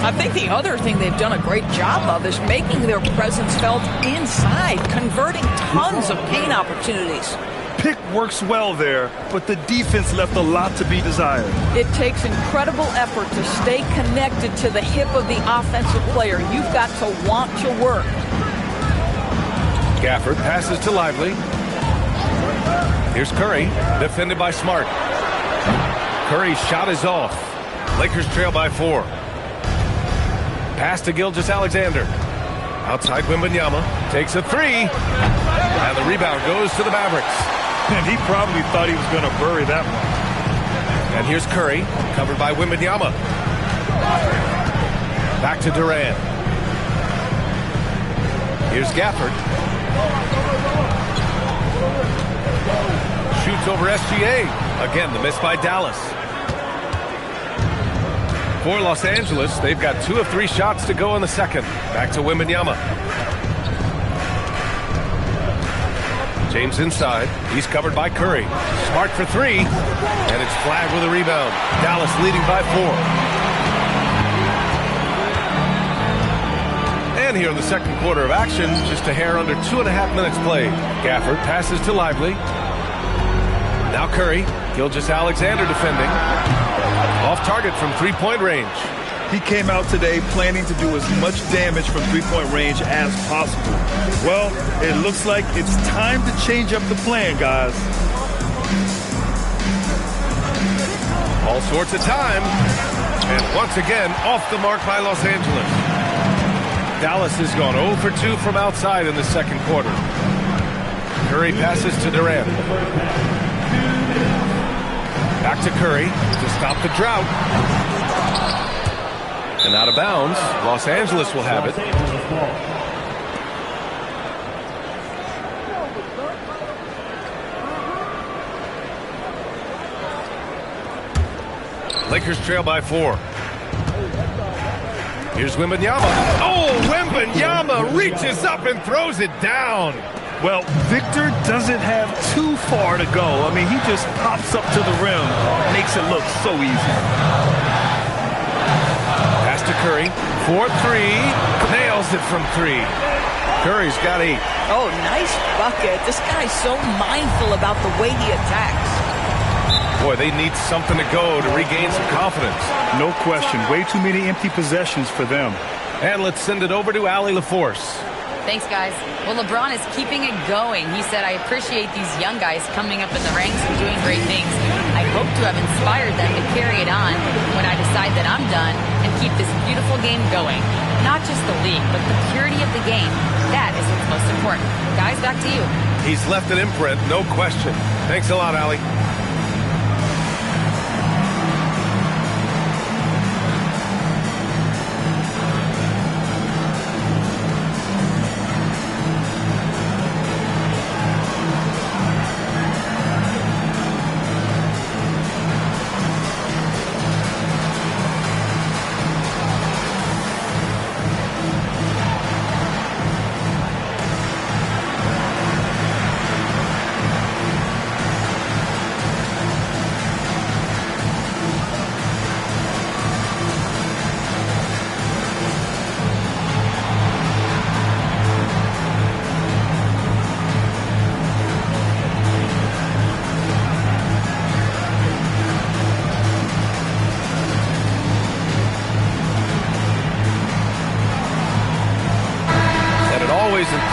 I think the other thing they've done a great job of is making their presence felt inside, converting tons of paint opportunities. Pick works well there, but the defense left a lot to be desired. It takes incredible effort to stay connected to the hip of the offensive player. You've got to want to work. Gafford passes to Lively. Here's Curry, defended by Smart. Curry's shot is off. Lakers trail by 4. Pass to Gilgeous-Alexander. Outside Wembanyama. Takes a three. And the rebound goes to the Mavericks. And he probably thought he was going to bury that one. And here's Curry, covered by Wembanyama. Back to Durant. Here's Gafford. Shoots over SGA. Again, the miss by Dallas. For Los Angeles, they've got 2 of 3 shots to go in the second. Back to Wembanyama. James inside. He's covered by Curry. Smart for three. And it's flagged with a rebound. Dallas leading by 4. And here in the second quarter of action, just a hair under 2.5 minutes played. Gafford passes to Lively. Now Curry. Gilgeous-Alexander defending. Off target from three-point range. He came out today planning to do as much damage from three-point range as possible. Well, it looks like it's time to change up the plan, guys. All sorts of time. And once again, off the mark by Los Angeles. Dallas has gone 0 for 2 from outside in the second quarter. Curry passes to Durant. Back to Curry to stop the drought. And out of bounds, Los Angeles will have it. Lakers trail by 4. Here's Wembanyama. Oh, Wembanyama reaches up and throws it down. Well, Victor doesn't have too far to go. I mean, he just pops up to the rim, makes it look so easy. Pass to Curry. 4-3. Nails it from 3. Curry's got 8. Oh, nice bucket. This guy's so mindful about the way he attacks. Boy, they need something to go to regain some confidence. No question. Way too many empty possessions for them. And let's send it over to Allie LaForce. Thanks, guys. Well, LeBron is keeping it going. He said, I appreciate these young guys coming up in the ranks and doing great things. I hope to have inspired them to carry it on when I decide that I'm done and keep this beautiful game going. Not just the league, but the purity of the game. That is what's most important. Guys, back to you. He's left an imprint, no question. Thanks a lot, Allie.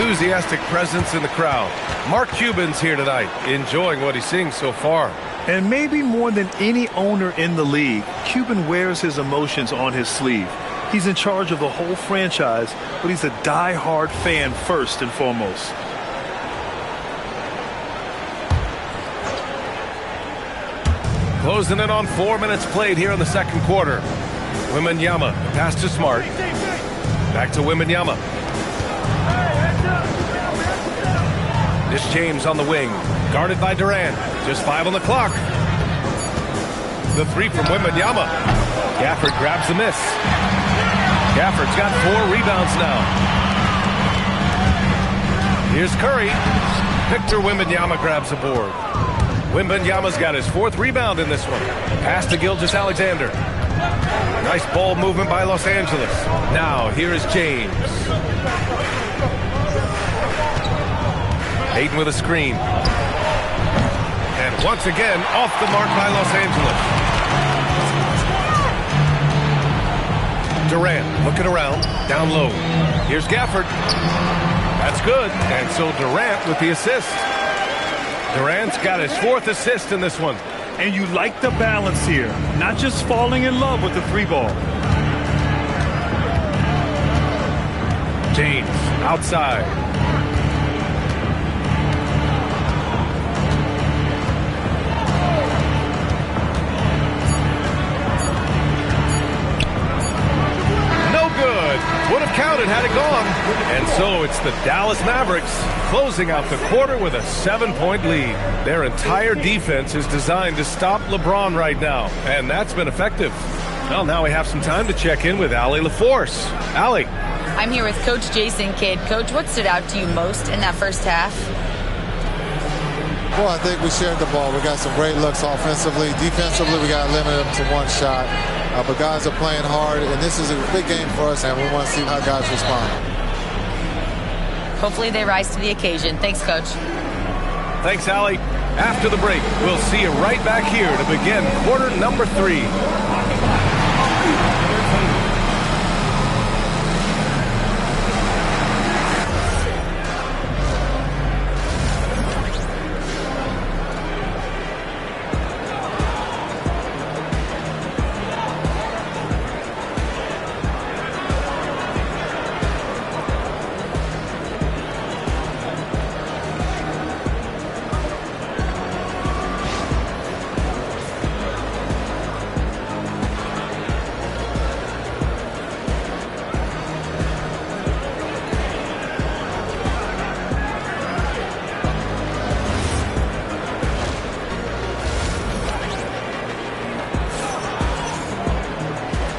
Enthusiastic presence in the crowd. Mark Cuban's here tonight, enjoying what he's seeing so far. And maybe more than any owner in the league, Cuban wears his emotions on his sleeve. He's in charge of the whole franchise, but he's a die-hard fan first and foremost. Closing in on 4 minutes played here in the second quarter. Wembanyama, pass to Smart. Back to Wembanyama. This James on the wing, guarded by Durant. Just 5 on the clock. The 3 from Wembanyama. Gafford grabs the miss. Gafford's got 4 rebounds now. Here's Curry. Victor Wembanyama grabs the board. Wembanyama's got his 4th rebound in this one. Pass to Gilgeous-Alexander. Nice ball movement by Los Angeles. Now, here is James. Hayden with a screen. And once again, off the mark by Los Angeles. Durant looking around, down low. Here's Gafford. That's good. And so Durant with the assist. Durant's got his 4th assist in this one. And you like the balance here. Not just falling in love with the 3 ball. James outside. Would have counted had it gone. And so it's the Dallas Mavericks closing out the quarter with a 7-point lead. Their entire defense is designed to stop LeBron right now, and that's been effective. Well, now we have some time to check in with Allie LaForce. Allie. I'm here with Coach Jason Kidd. Coach, what stood out to you most in that first half? Well, I think we shared the ball. We got some great looks offensively. Defensively, we got to limit them to one shot. But guys are playing hard, and this is a big game for us, and we want to see how guys respond. Hopefully they rise to the occasion. Thanks, Coach. Thanks, Allie. After the break, we'll see you right back here to begin quarter number 3.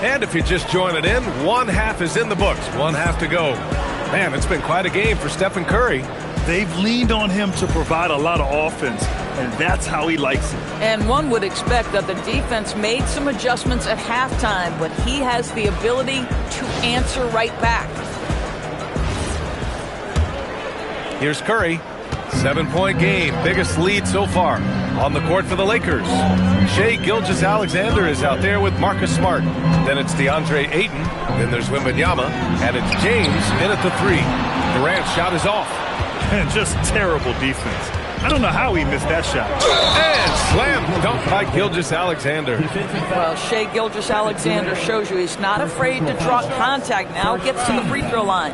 And if you're just joining in, one half is in the books. One half to go. Man, it's been quite a game for Stephen Curry. They've leaned on him to provide a lot of offense, and that's how he likes it. And one would expect that the defense made some adjustments at halftime, but he has the ability to answer right back. Here's Curry. 7-point game. Biggest lead so far. On the court for the Lakers. Shai Gilgeous-Alexander is out there with Marcus Smart. Then it's DeAndre Ayton. Then there's Wembanyama. And it's James in at the 3. Durant's shot is off. And just terrible defense. I don't know how he missed that shot. And slam dunk by Gilgeous-Alexander. Well, Shai Gilgeous-Alexander shows you he's not afraid to draw contact now. Gets to the free throw line.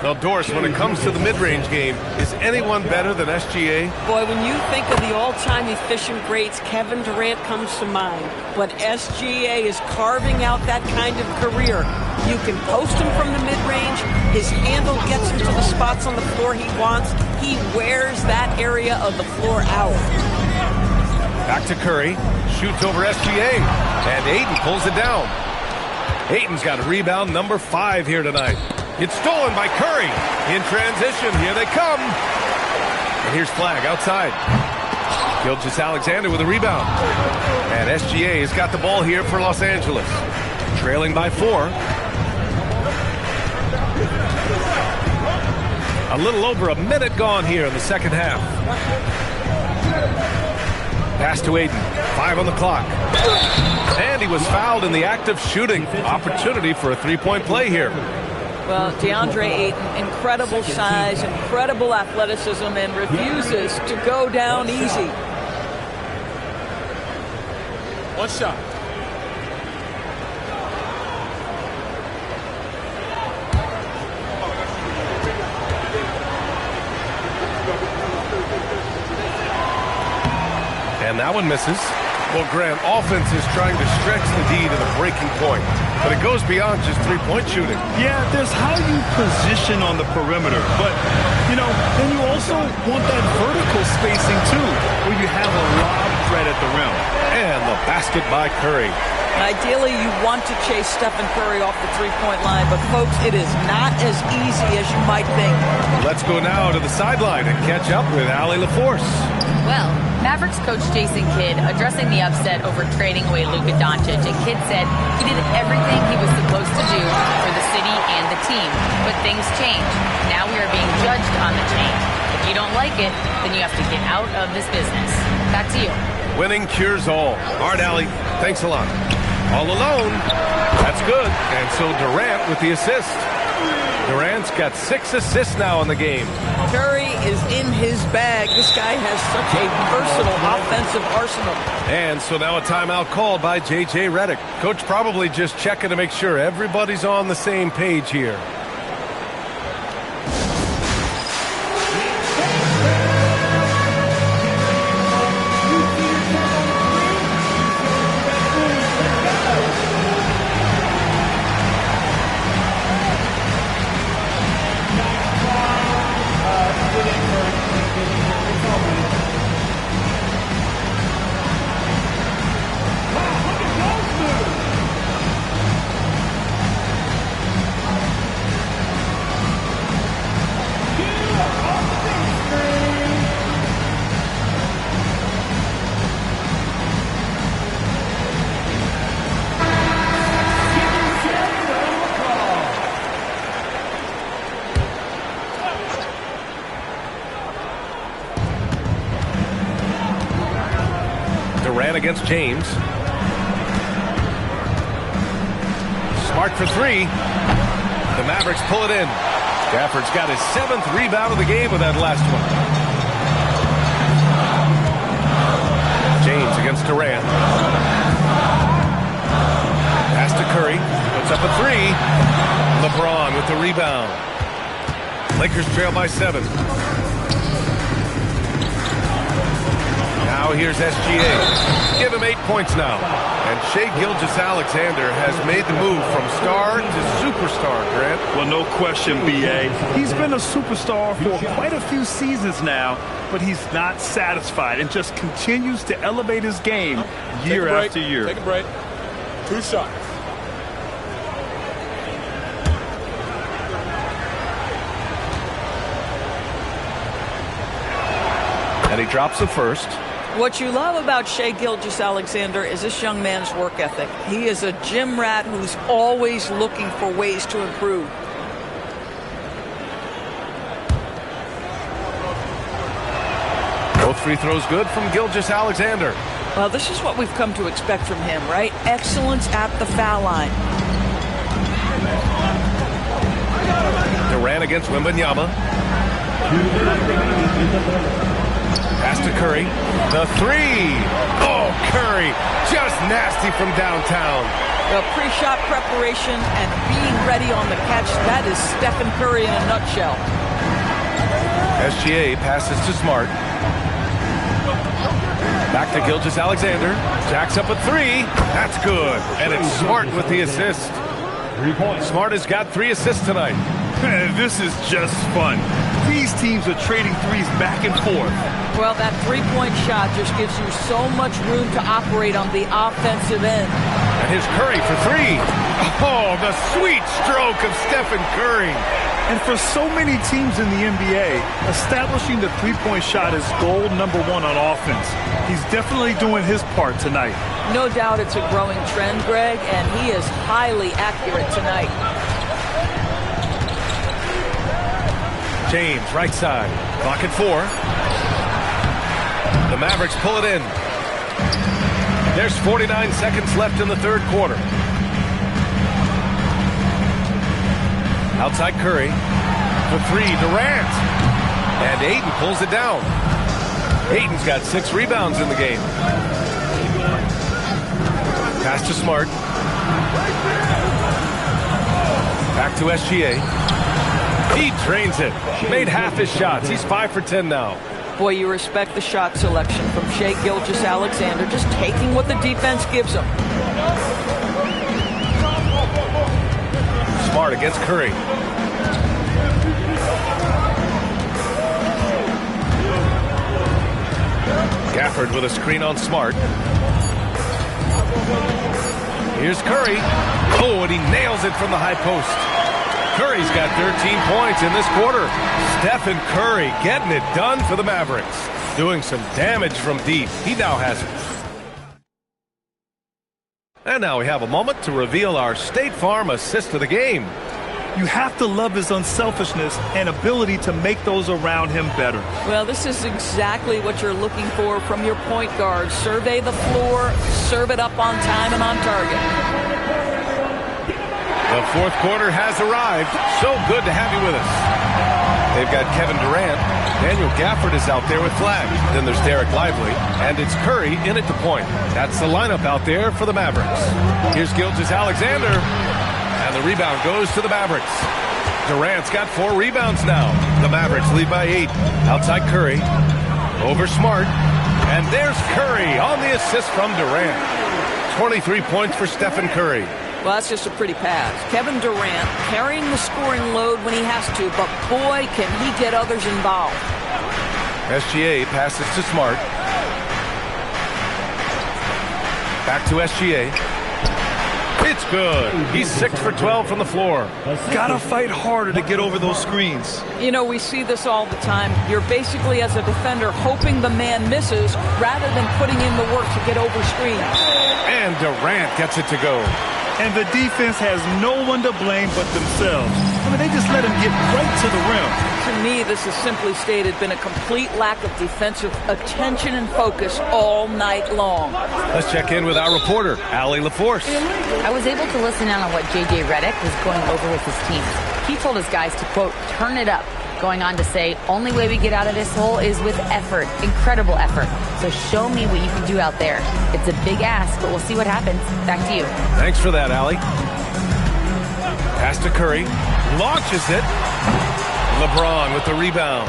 Well, Doris, when it comes to the mid-range game, is anyone better than SGA? Boy, when you think of the all-time efficient greats, Kevin Durant comes to mind. But SGA is carving out that kind of career. You can post him from the mid-range. His handle gets him to the spots on the floor he wants. He wears that area of the floor out. Back to Curry. Shoots over SGA. And Ayton pulls it down. Ayton's got a rebound number 5 here tonight. It's stolen by Curry. In transition, here they come. And here's Flag outside. Gilgeous-Alexander with a rebound. And SGA has got the ball here for Los Angeles. Trailing by 4. A little over a minute gone here in the second half. Pass to Ayton. 5 on the clock. And he was fouled in the act of shooting. Opportunity for a 3-point play here. Well, DeAndre Ayton, incredible size, incredible athleticism, and refuses to go down easy. One shot. And that one misses. Well, Grant, offense is trying to stretch the D to the breaking point. But it goes beyond just three-point shooting. Yeah, there's how you position on the perimeter. But, you know, then you also want that vertical spacing, too, where you have a lob threat at the rim. And the basket by Curry. Ideally, you want to chase Stephen Curry off the three-point line. But, folks, it is not as easy as you might think. Let's go now to the sideline and catch up with Allie LaForce. Well, Mavericks coach Jason Kidd addressing the upset over trading away Luka Doncic. And Kidd said he did everything he was supposed to do for the city and the team. But things change. Now we are being judged on the change. If you don't like it, then you have to get out of this business. Back to you. Winning cures all. All right, Allie. Thanks a lot. All alone. That's good. And so Durant with the assist. Durant's got 6 assists now in the game. Curry is in his bag. This guy has such a versatile offensive arsenal. And so now a timeout called by J.J. Redick. Coach probably just checking to make sure everybody's on the same page here. James. Smart for three. The Mavericks pull it in. Gafford's got his 7th rebound of the game with that last one. James against Durant. Pass to Curry. Puts up a three. LeBron with the rebound. Lakers trail by 7. Now here's SGA. Give him 8 points now. And Shai Gilgeous-Alexander has made the move from star to superstar, Grant. Well, no question, B.A. He's been a superstar for quite a few seasons now, but he's not satisfied and just continues to elevate his game year after year. Take a break. 2 shots. And he drops the first. What you love about Shai Gilgeous-Alexander is this young man's work ethic. He is a gym rat who's always looking for ways to improve. Both free throws good from Gilgeous-Alexander. Well, this is what we've come to expect from him, right? Excellence at the foul line. Durant against Wembanyama. Pass to Curry. The three. Oh, Curry. Just nasty from downtown. Well, pre-shot preparation and being ready on the catch, that is Stephen Curry in a nutshell. SGA passes to Smart. Back to Gilgeous-Alexander. Jacks up a three. That's good. And it's Smart with the assist. Smart has got 3 assists tonight. This is just fun. These teams are trading threes back and forth. Well, that three-point shot just gives you so much room to operate on the offensive end. And here's Curry for 3. Oh, the sweet stroke of Stephen Curry. And for so many teams in the NBA, establishing the three-point shot is goal number 1 on offense. He's definitely doing his part tonight. No doubt it's a growing trend, Greg, and he is highly accurate tonight. James, right side. Clock at 4. The Mavericks pull it in. There's 49 seconds left in the third quarter. Outside Curry. For 3, Durant. And Ayton pulls it down. Ayton's got 6 rebounds in the game. Pass to Smart. Back to SGA. He drains it. Made half his shots. He's 5 for 10 now. Boy, you respect the shot selection from Shai Gilgeous-Alexander, just taking what the defense gives him. Smart against Curry. Gafford with a screen on Smart. Here's Curry. Oh, and he nails it from the high post. Curry's got 13 points in this quarter. Stephen Curry getting it done for the Mavericks. Doing some damage from deep. He now has it. And now we have a moment to reveal our State Farm assist of the game. You have to love his unselfishness and ability to make those around him better. Well, this is exactly what you're looking for from your point guard. Survey the floor, serve it up on time and on target. The fourth quarter has arrived. So good to have you with us. They've got Kevin Durant. Daniel Gafford is out there with flag. Then there's Derek Lively. And it's Curry in at the point. That's the lineup out there for the Mavericks. Here's Gilgeous-Alexander. And the rebound goes to the Mavericks. Durant's got 4 rebounds now. The Mavericks lead by 8. Outside Curry. Over Smart. And there's Curry on the assist from Durant. 23 points for Stephen Curry. Well, that's just a pretty pass. Kevin Durant carrying the scoring load when he has to, but boy, can he get others involved. SGA passes to Smart. Back to SGA. It's good. He's 6 for 12 from the floor. Gotta fight harder to get over those screens. You know, we see this all the time. You're basically, as a defender, hoping the man misses rather than putting in the work to get over screens. And Durant gets it to go. And the defense has no one to blame but themselves. I mean, they just let him get right to the rim. To me, this has simply stated been a complete lack of defensive attention and focus all night long. Let's check in with our reporter, Allie LaForce. I was able to listen in on what J.J. Redick was going over with his team. He told his guys to, quote, turn it up, going on to say, only way we get out of this hole is with effort, incredible effort. So show me what you can do out there. It's a big ask, but we'll see what happens. Back to you. Thanks for that, Allie. Pass to Curry. Launches it. LeBron with the rebound.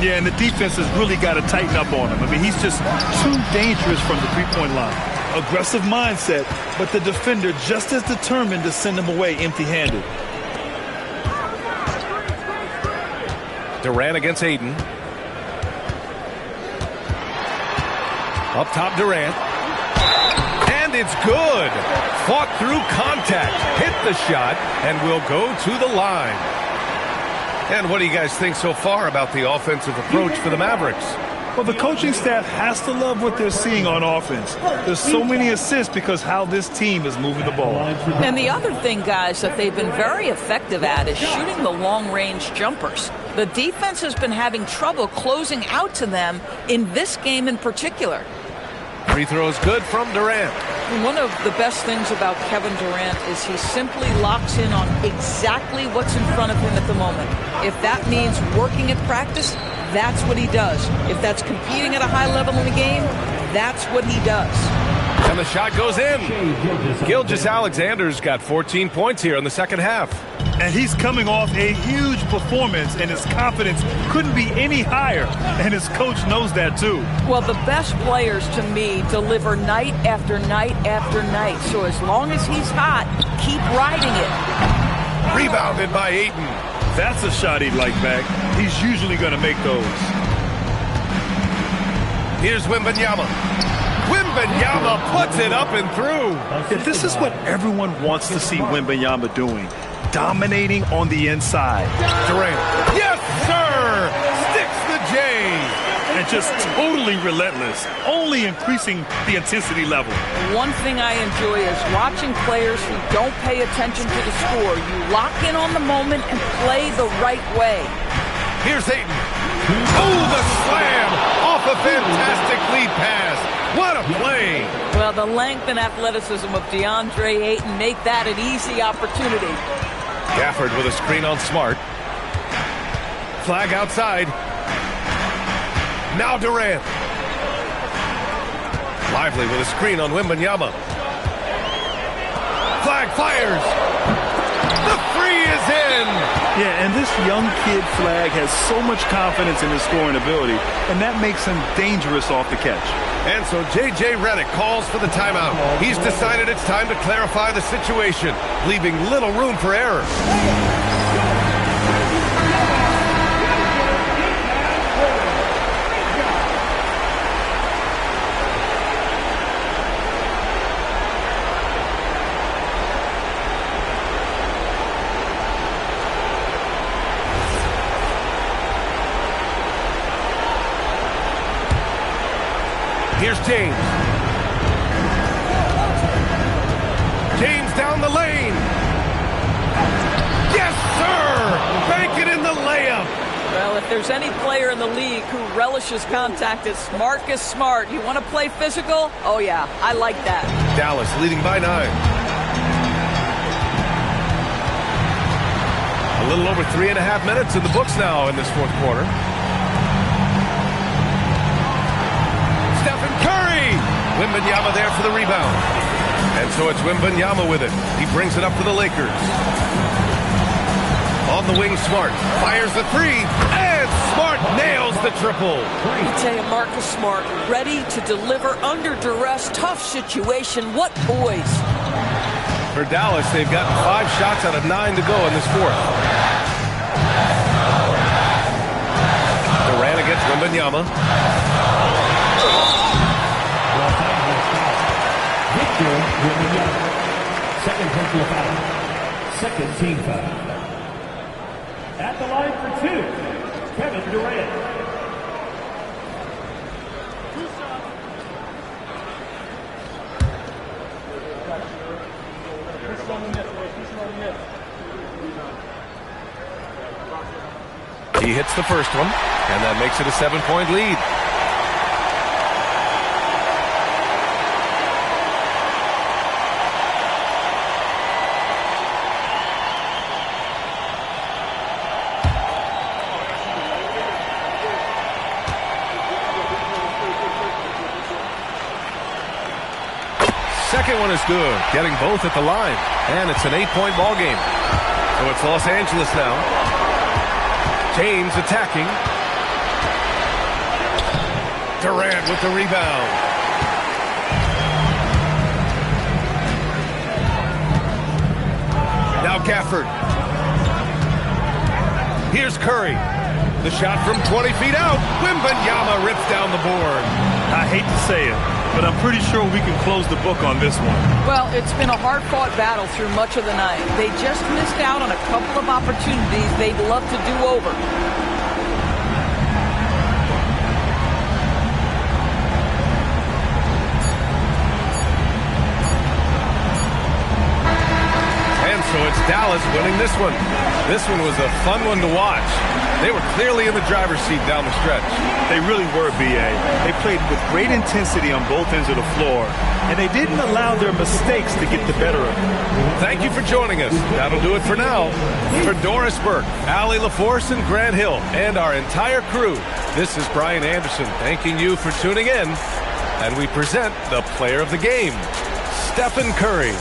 Yeah, and the defense has really got to tighten up on him. I mean, he's just too dangerous from the three-point line. Aggressive mindset, but the defender just as determined to send him away empty-handed. Durant against Ayton. Up top, Durant. And it's good. Fought through contact. Hit the shot and will go to the line. And what do you guys think so far about the offensive approach for the Mavericks? Well, the coaching staff has to love what they're seeing on offense. There's so many assists because how this team is moving the ball. And the other thing, guys, that they've been very effective at is shooting the long-range jumpers. The defense has been having trouble closing out to them in this game in particular. Free throws good from Durant. One of the best things about Kevin Durant is he simply locks in on exactly what's in front of him at the moment. If that means working at practice, that's what he does. If that's competing at a high level in the game, that's what he does. And the shot goes in. Gilgeous-Alexander's got 14 points here in the second half. And he's coming off a huge performance, and his confidence couldn't be any higher. And his coach knows that, too. Well, the best players, to me, deliver night after night after night. So as long as he's hot, keep riding it. Rebounded by Ayton. That's a shot he'd like back. He's usually going to make those. Here's Wembanyama. Wembanyama puts it up and through. Yeah, this is what everyone wants to see Wembanyama doing. Dominating on the inside. Durant. Yes, sir! Sticks the J. And just totally relentless, only increasing the intensity level. One thing I enjoy is watching players who don't pay attention to the score. You lock in on the moment and play the right way. Here's Ayton. Oh, the slam off a fantastic lead pass. What a play. Well, the length and athleticism of DeAndre Ayton make that an easy opportunity. Gafford with a screen on Smart. Flag outside. Now Durant. Lively with a screen on Wembanyama. Flag fires. The three is in. Yeah, and this young kid Flag has so much confidence in his scoring ability, and that makes him dangerous off the catch. And so J.J. Redick calls for the timeout. He's decided it's time to clarify the situation, leaving little room for error. Here's James. James down the lane. Yes, sir! Bank it in the layup. Well, if there's any player in the league who relishes contact, it's Marcus Smart. You want to play physical? Oh, yeah, I like that. Dallas leading by 9. A little over 3.5 minutes in the books now in this fourth quarter. Stephen Curry! Wembanyama there for the rebound. And so it's Wembanyama with it. He brings it up for the Lakers. On the wing, Smart fires the three, and Smart nails the triple. I tell you, Marcus Smart, ready to deliver under duress, tough situation. What boys. For Dallas, they've gotten 5 shots out of 9 to go in this fourth. Durant against Wembanyama. Second personal foul. Second team foul. At the line for 2, Kevin Durant. He hits the first one, and that makes it a 7-point lead. Second one is good, getting both at the line, and it's an 8-point ball game. So it's Los Angeles now. James attacking. Durant with the rebound. Now Gafford. Here's Curry. The shot from 20 feet out. Wembanyama rips down the board. I hate to say it, but I'm pretty sure we can close the book on this one. Well, it's been a hard-fought battle through much of the night. They just missed out on a couple of opportunities they'd love to do over. And so it's Dallas winning this one. This one was a fun one to watch. They were clearly in the driver's seat down the stretch. They really were, B.A. They played with great intensity on both ends of the floor, and they didn't allow their mistakes to get the better of them. Thank you for joining us. That'll do it for now. For Doris Burke, Allie LaForce, and Grant Hill, and our entire crew, this is Brian Anderson thanking you for tuning in. And we present the player of the game, Stephen Curry.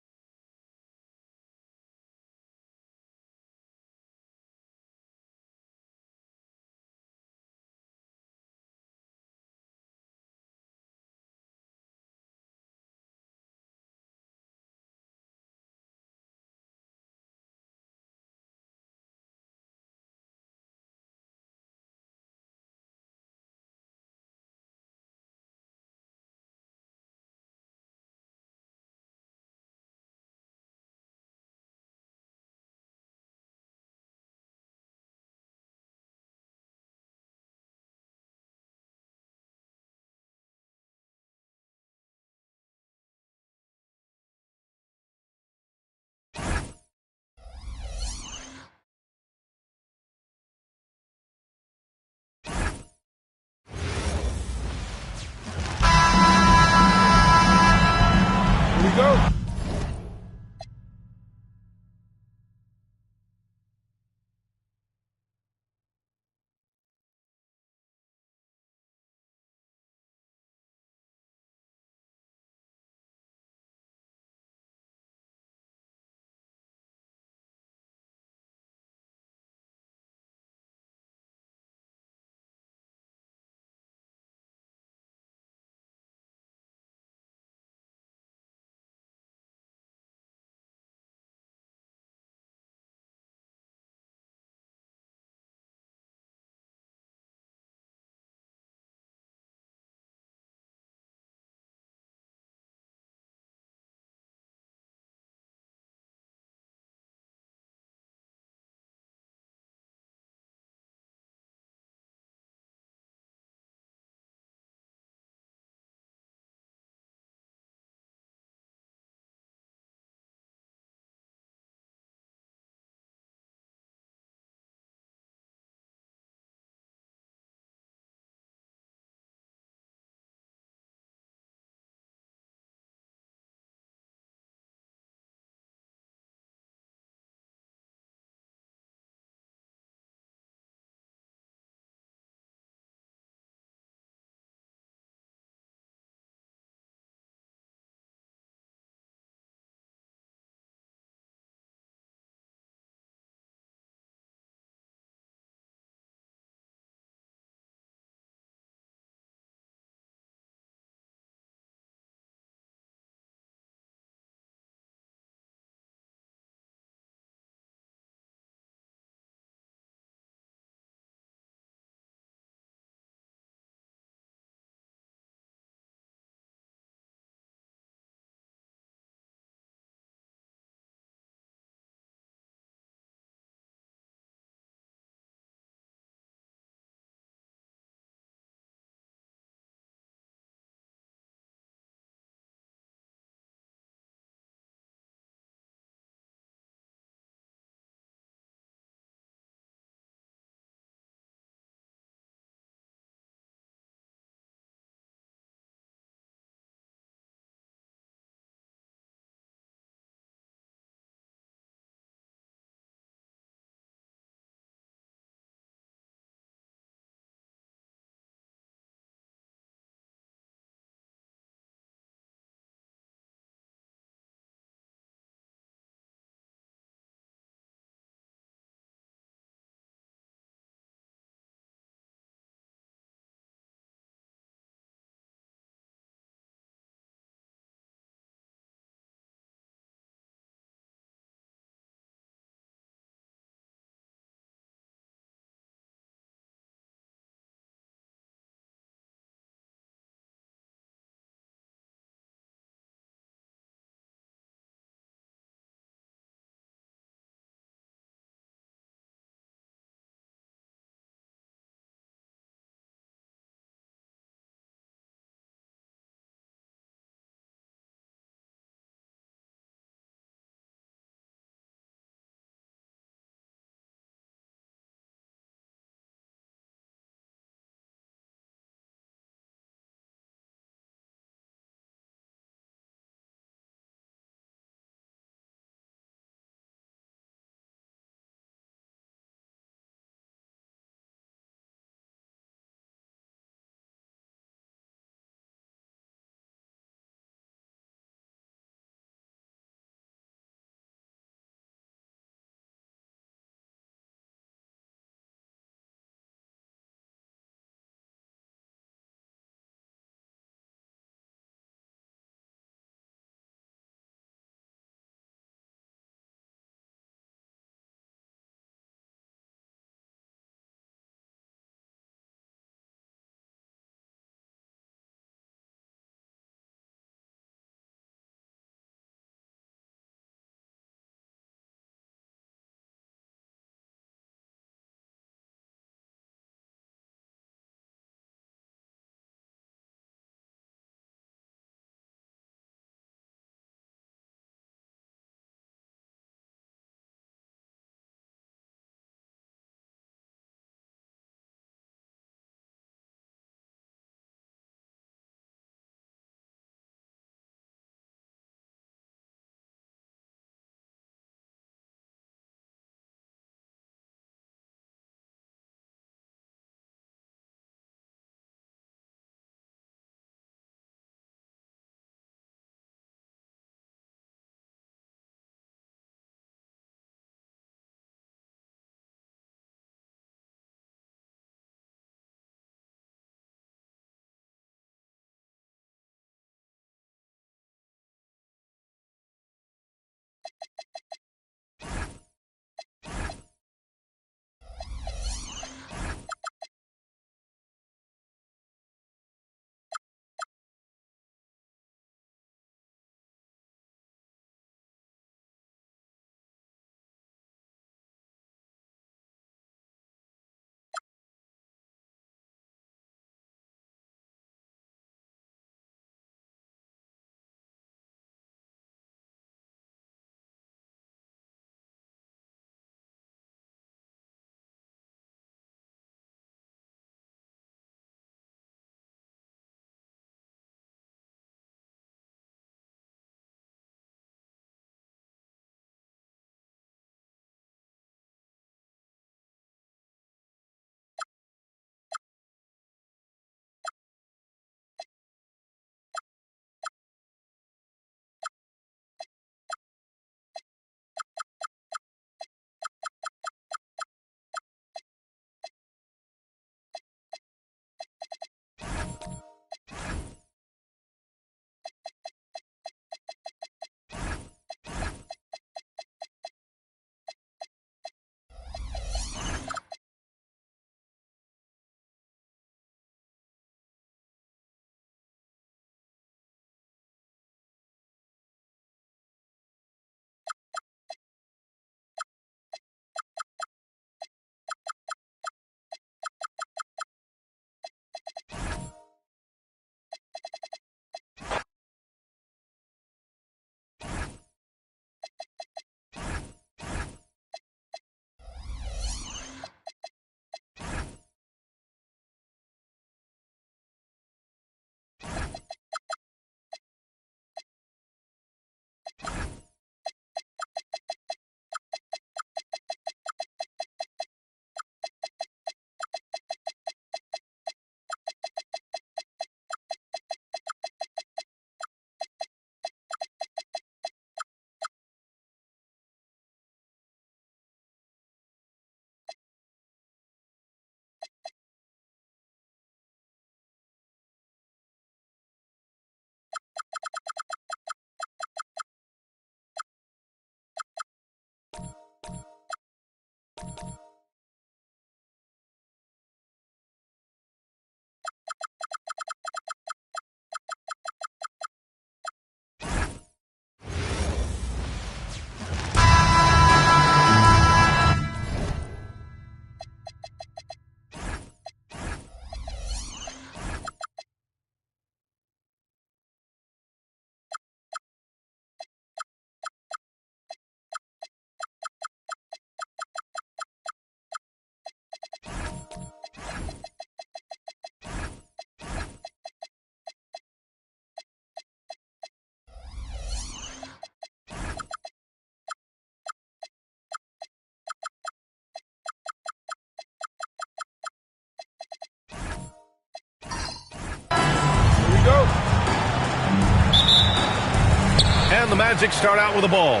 And the Magic start out with a ball.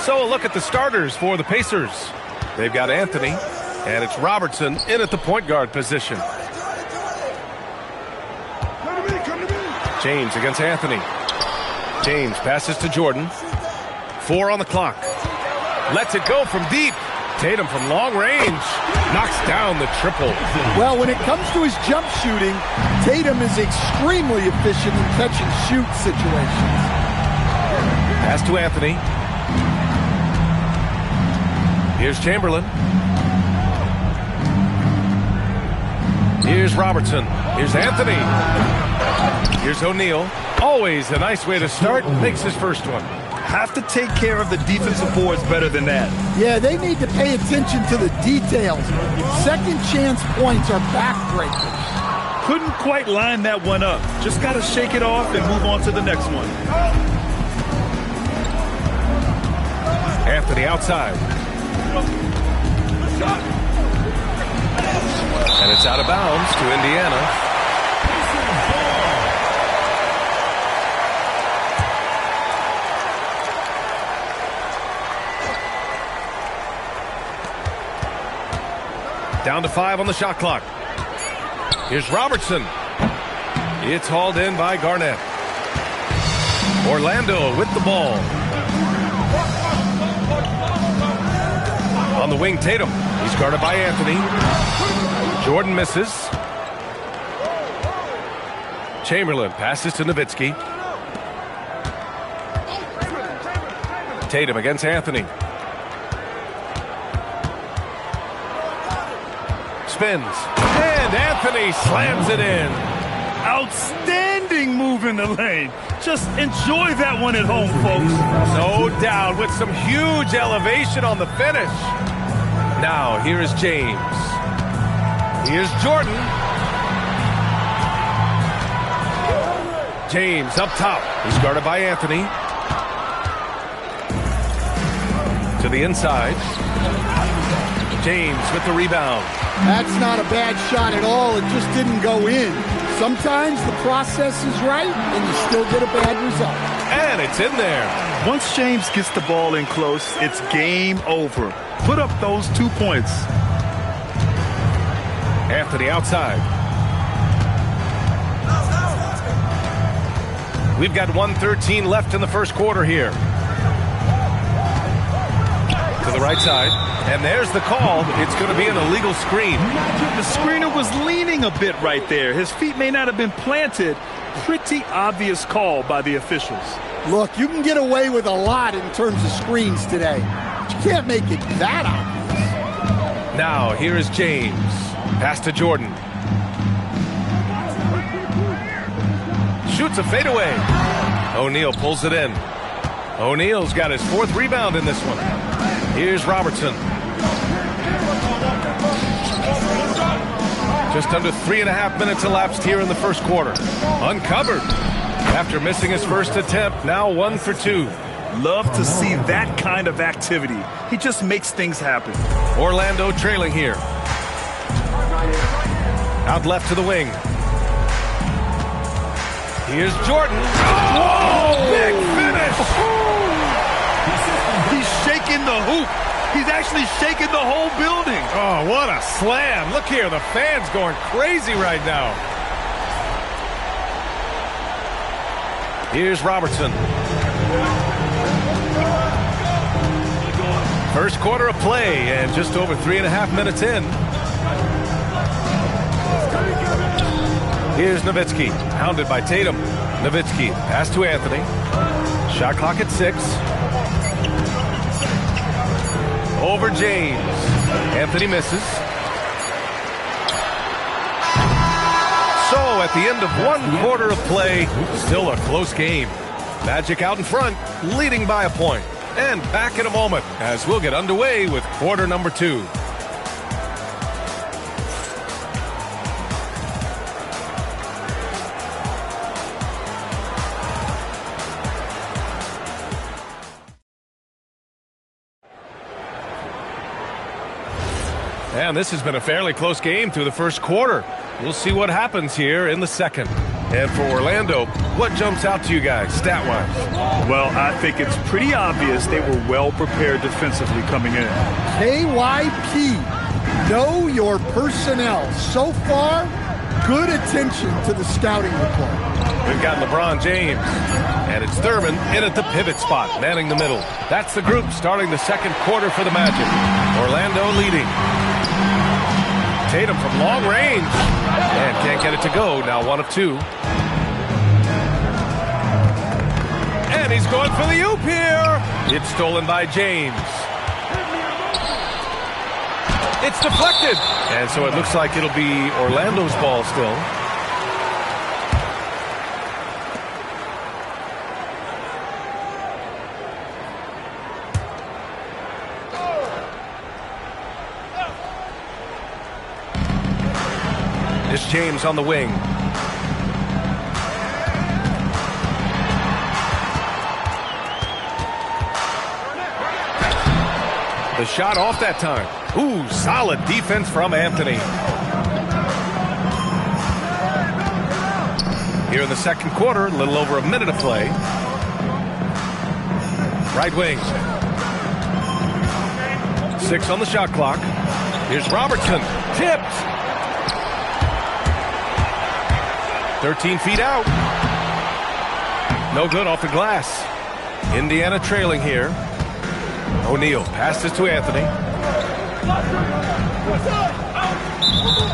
So a look at the starters for the Pacers. They've got Anthony, and it's Robertson in at the point guard position. James against Anthony. James passes to Jordan. 4 on the clock. Lets it go from deep. Tatum from long range knocks down the triple. Well, when it comes to his jump shooting, Tatum is extremely efficient in catch and shoot situations. Pass to Anthony. Here's Chamberlain. Here's Robertson. Here's Anthony. Here's O'Neal. Always a nice way to start. Makes his first one. Have to take care of the defensive boards better than that. Yeah, they need to pay attention to the details. Second chance points are backbreakers. Couldn't quite line that one up. Just got to shake it off and move on to the next one. Anthony outside. And it's out of bounds to Indiana. Down to 5 on the shot clock. Here's Robertson. It's hauled in by Garnett. Orlando with the ball. On the wing, Tatum. He's guarded by Anthony. Jordan misses. Chamberlain passes to Nowitzki. Tatum against Anthony. Spins. And Anthony slams it in. Outstanding move in the lane. Just enjoy that one at home, folks. No doubt, with some huge elevation on the finish. Now, here is James. Here's Jordan. James up top. He's guarded by Anthony. To the inside. James with the rebound. That's not a bad shot at all. It just didn't go in. Sometimes the process is right, and you still get a bad result. And it's in there. Once James gets the ball in close, it's game over. Put up those 2 points. Anthony outside. We've got 1:13 left in the first quarter here. To the right side. And there's the call. It's going to be an illegal screen. The screener was leaning a bit right there. His feet may not have been planted. Pretty obvious call by the officials. Look, you can get away with a lot in terms of screens today. But you can't make it that obvious. Now, here is James. Pass to Jordan. Shoots a fadeaway. O'Neal pulls it in. O'Neal's got his 4th rebound in this one. Here's Robertson. To Just under 3.5 minutes elapsed here in the first quarter. Uncovered. After missing his first attempt, now 1 for 2. Love to see that kind of activity. He just makes things happen. Orlando trailing here. Out left to the wing. Here's Jordan. Oh, big finish! He's shaking the hoop. He's actually shaking the whole building. Oh, what a slam. Look here, the fans going crazy right now. Here's Robertson. First quarter of play, and just over 3.5 minutes in. Here's Nowitzki, hounded by Tatum. Nowitzki, pass to Anthony. Shot clock at 6. Over James. Anthony misses. So at the end of 1 quarter of play, still a close game. Magic out in front, leading by a point. And back in a moment as we'll get underway with quarter number 2. And this has been a fairly close game through the first quarter. We'll see what happens here in the second. And for Orlando, what jumps out to you guys, stat-wise? Well, I think it's pretty obvious they were well prepared defensively coming in. KYP, know your personnel. So far, good attention to the scouting report. We've got LeBron James, and it's Thurman in at the pivot spot, manning the middle. That's the group starting the second quarter for the Magic. Orlando leading. Tatum from long range, and can't get it to go. Now 1 of 2. And he's going for the oop here. It's stolen by James. It's deflected. And so it looks like it'll be Orlando's ball still. It's James on the wing. The shot off that time. Ooh, solid defense from Anthony. Here in the second quarter, a little over a minute of play. Right wing. 6 on the shot clock. Here's Robertson. Tipped. 13 feet out. No good off the glass. Indiana trailing here. O'Neal passes to Anthony.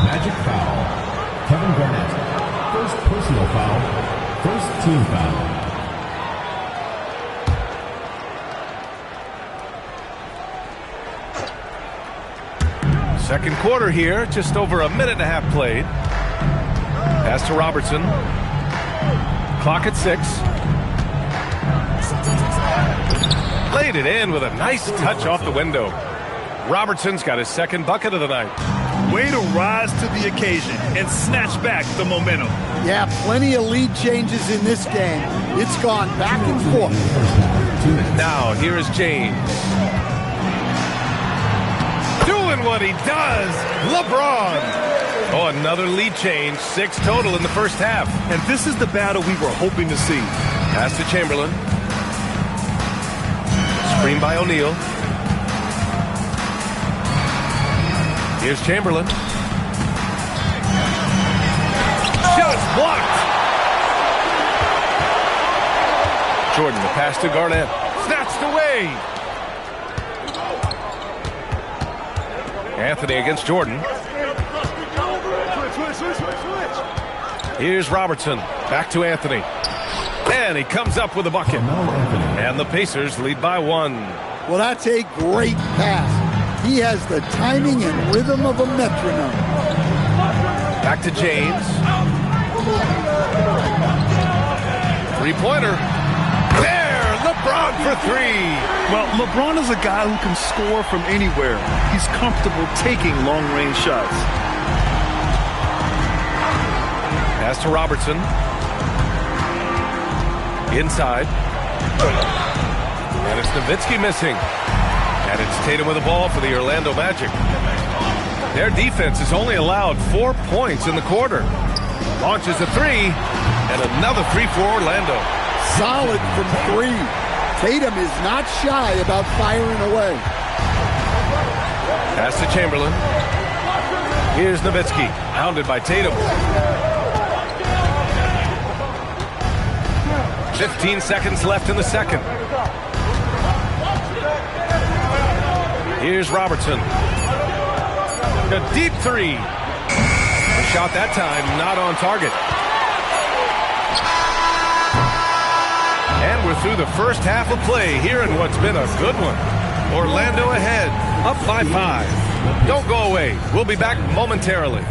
Magic foul. Kevin Garnett. First personal foul. First team foul. Second quarter here. Just over a minute and a half played. Pass to Robertson. Clock at 6. Laid it in with a nice touch off the window. Robertson's got his second bucket of the night. Way to rise to the occasion and snatch back the momentum. Yeah, plenty of lead changes in this game. It's gone back and forth. Now, here is James. Doing what he does. LeBron. Oh, another lead change. 6 total in the first half. And this is the battle we were hoping to see. Pass to Chamberlain. Screen by O'Neal. Here's Chamberlain. Shot's blocked. Jordan, the pass to Garnett. Snatched away. Anthony against Jordan. Here's Robertson. Back to Anthony. And he comes up with a bucket. And the Pacers lead by 1. Well, that's a great pass. He has the timing and rhythm of a metronome. Back to James. 3-pointer. There, LeBron for 3. Well, LeBron is a guy who can score from anywhere. He's comfortable taking long-range shots. Pass to Robertson. Inside. And it's Nowitzki missing. And it's Tatum with the ball for the Orlando Magic. Their defense has only allowed 4 points in the quarter. Launches a three, and another three for Orlando. Solid from three. Tatum is not shy about firing away. Pass to Chamberlain. Here's Nowitzki, hounded by Tatum. 15 seconds left in the second. Here's Robertson. A deep three. The shot that time not on target. And we're through the first half of play here in what's been a good one. Orlando ahead, up by 5. Don't go away. We'll be back momentarily.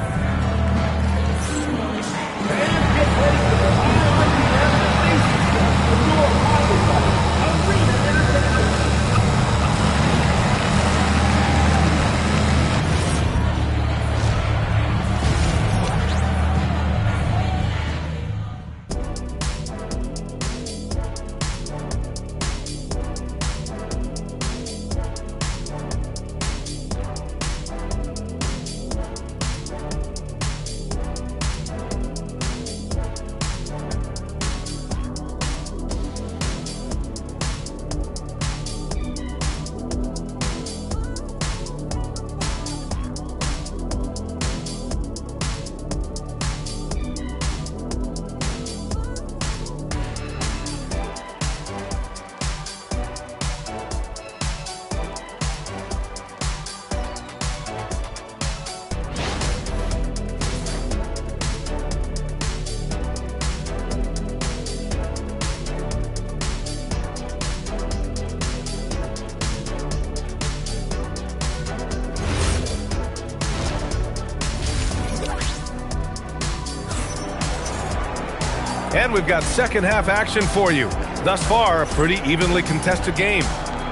And we've got second half action for you. Thus far, a pretty evenly contested game.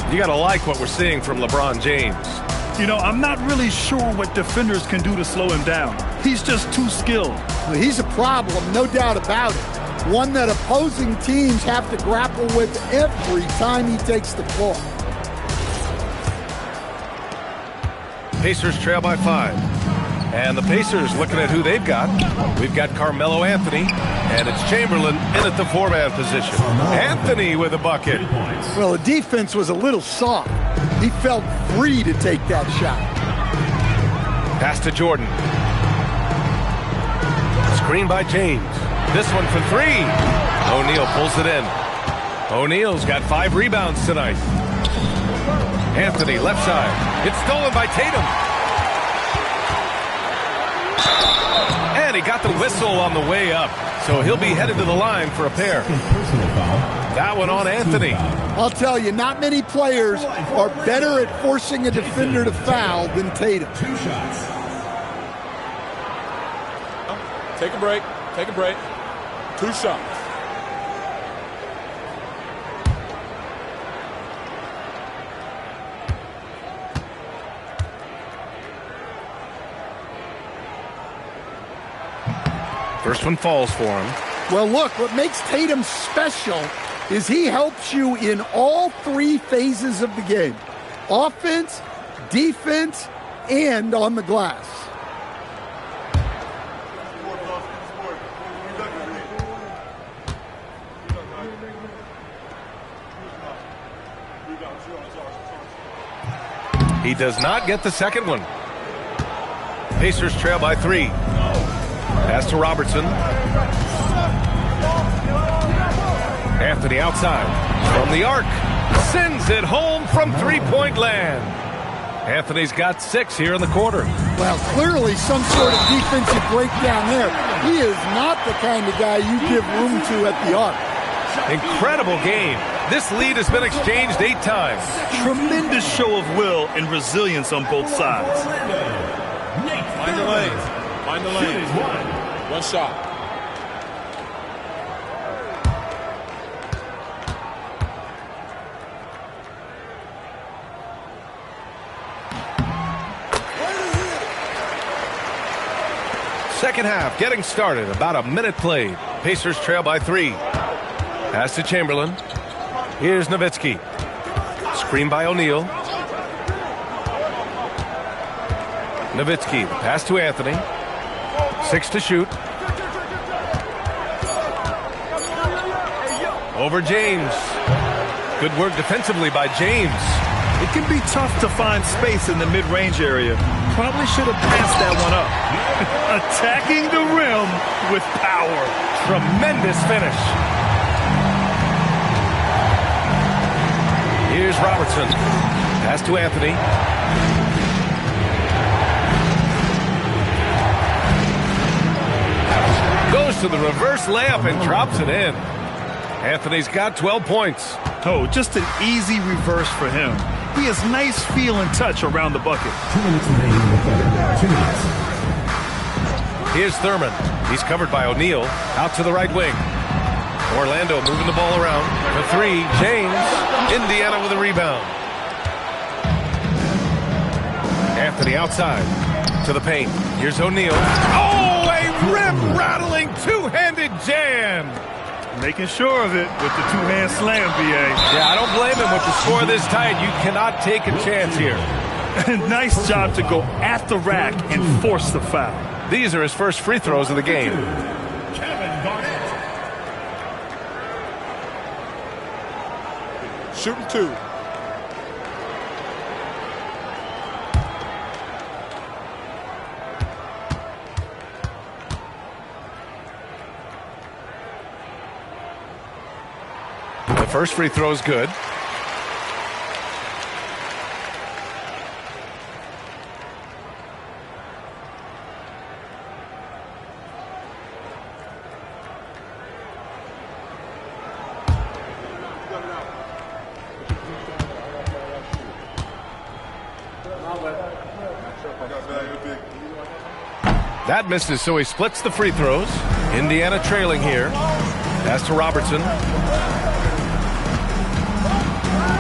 You got to like what we're seeing from LeBron James. You know, I'm not really sure what defenders can do to slow him down. He's just too skilled. Well, he's a problem, no doubt about it. One that opposing teams have to grapple with every time he takes the floor. Pacers trail by 5. And the Pacers looking at who they've got. We've got Carmelo Anthony, and it's Chamberlain in at the 4-man position. Anthony with a bucket. Well, the defense was a little soft. He felt free to take that shot. Pass to Jordan. Screen by James. This one for 3. O'Neal pulls it in. O'Neal's got 5 rebounds tonight. Anthony, left side. It's stolen by Tatum. And he got the whistle on the way up, so he'll be headed to the line for a pair. That one on Anthony. I'll tell you, not many players are better at forcing a defender to foul than Tatum. 2 shots. Take a break. Take a break. 2 shots. First one falls for him. Well, look, what makes Tatum special is he helps you in all 3 phases of the game. Offense, defense, and on the glass. He does not get the second one. Pacers trail by 3. Pass to Robertson. Anthony outside. From the arc. Sends it home from three-point land. Anthony's got 6 here in the quarter. Well, clearly some sort of defensive breakdown there. He is not the kind of guy you give room to at the arc. Incredible game. This lead has been exchanged 8 times. Tremendous show of will and resilience on both sides. Find the lanes. Find the lanes. 1 shot. Second half getting started. About a minute played. Pacers trail by 3. Pass to Chamberlain. Here's Nowitzki. Screen by O'Neal. Nowitzki. The pass to Anthony. 6 to shoot. Over James. Good work defensively by James. It can be tough to find space in the mid-range area. Probably should have passed that one up. Attacking the rim with power. Tremendous finish. Here's Robertson. Pass to Anthony. Goes to the reverse layup and drops it in. Anthony's got 12 points. Oh, just an easy reverse for him. He has nice feel and touch around the bucket. 2 minutes remaining in the third. 2 minutes. Here's Thurman. He's covered by O'Neal. Out to the right wing. Orlando moving the ball around. For 3, James. Indiana with a rebound. Anthony outside. To the paint. Here's O'Neal. Oh, a rim-rattling two-handed jam. Making sure of it with the two-hand slam, B.A. Yeah, I don't blame him with the score this tight. You cannot take a chance here. Nice job to go at the rack and force the foul. These are his first free throws of the game. Kevin Garnett. Shooting 2. The first free throw is good. That misses, so he splits the free throws. Indiana trailing here. Pass to Robertson.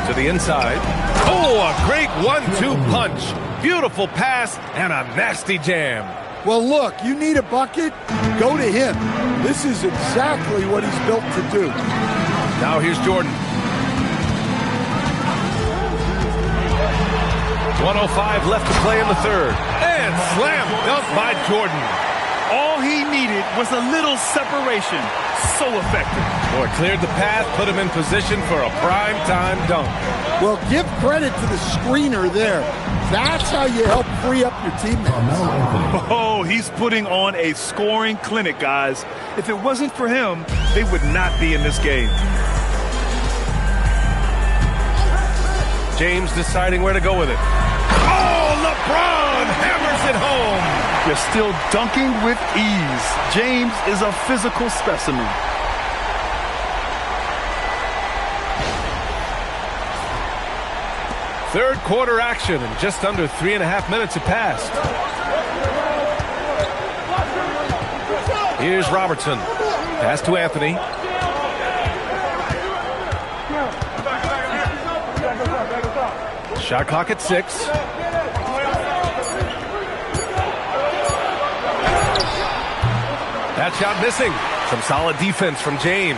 To the inside. Oh, a great 1-2 punch. Beautiful pass and a nasty jam. Well, look, you need a bucket, go to him. This is exactly what he's built to do. Now here's Jordan. 1:05 left to play in the third. And slam dunk by Jordan. All he needed was a little separation. So effective. Boy, cleared the path, put him in position for a prime-time dunk. Well, give credit to the screener there. That's how you help free up your teammates. Oh, he's putting on a scoring clinic, guys. If it wasn't for him, they would not be in this game. James deciding where to go with it. Oh, LeBron hammers it home. They're still dunking with ease. James is a physical specimen. Third quarter action, and just under 3.5 minutes have passed. Here's Robertson. Pass to Anthony. Shot clock at 6. That shot missing. Some solid defense from James.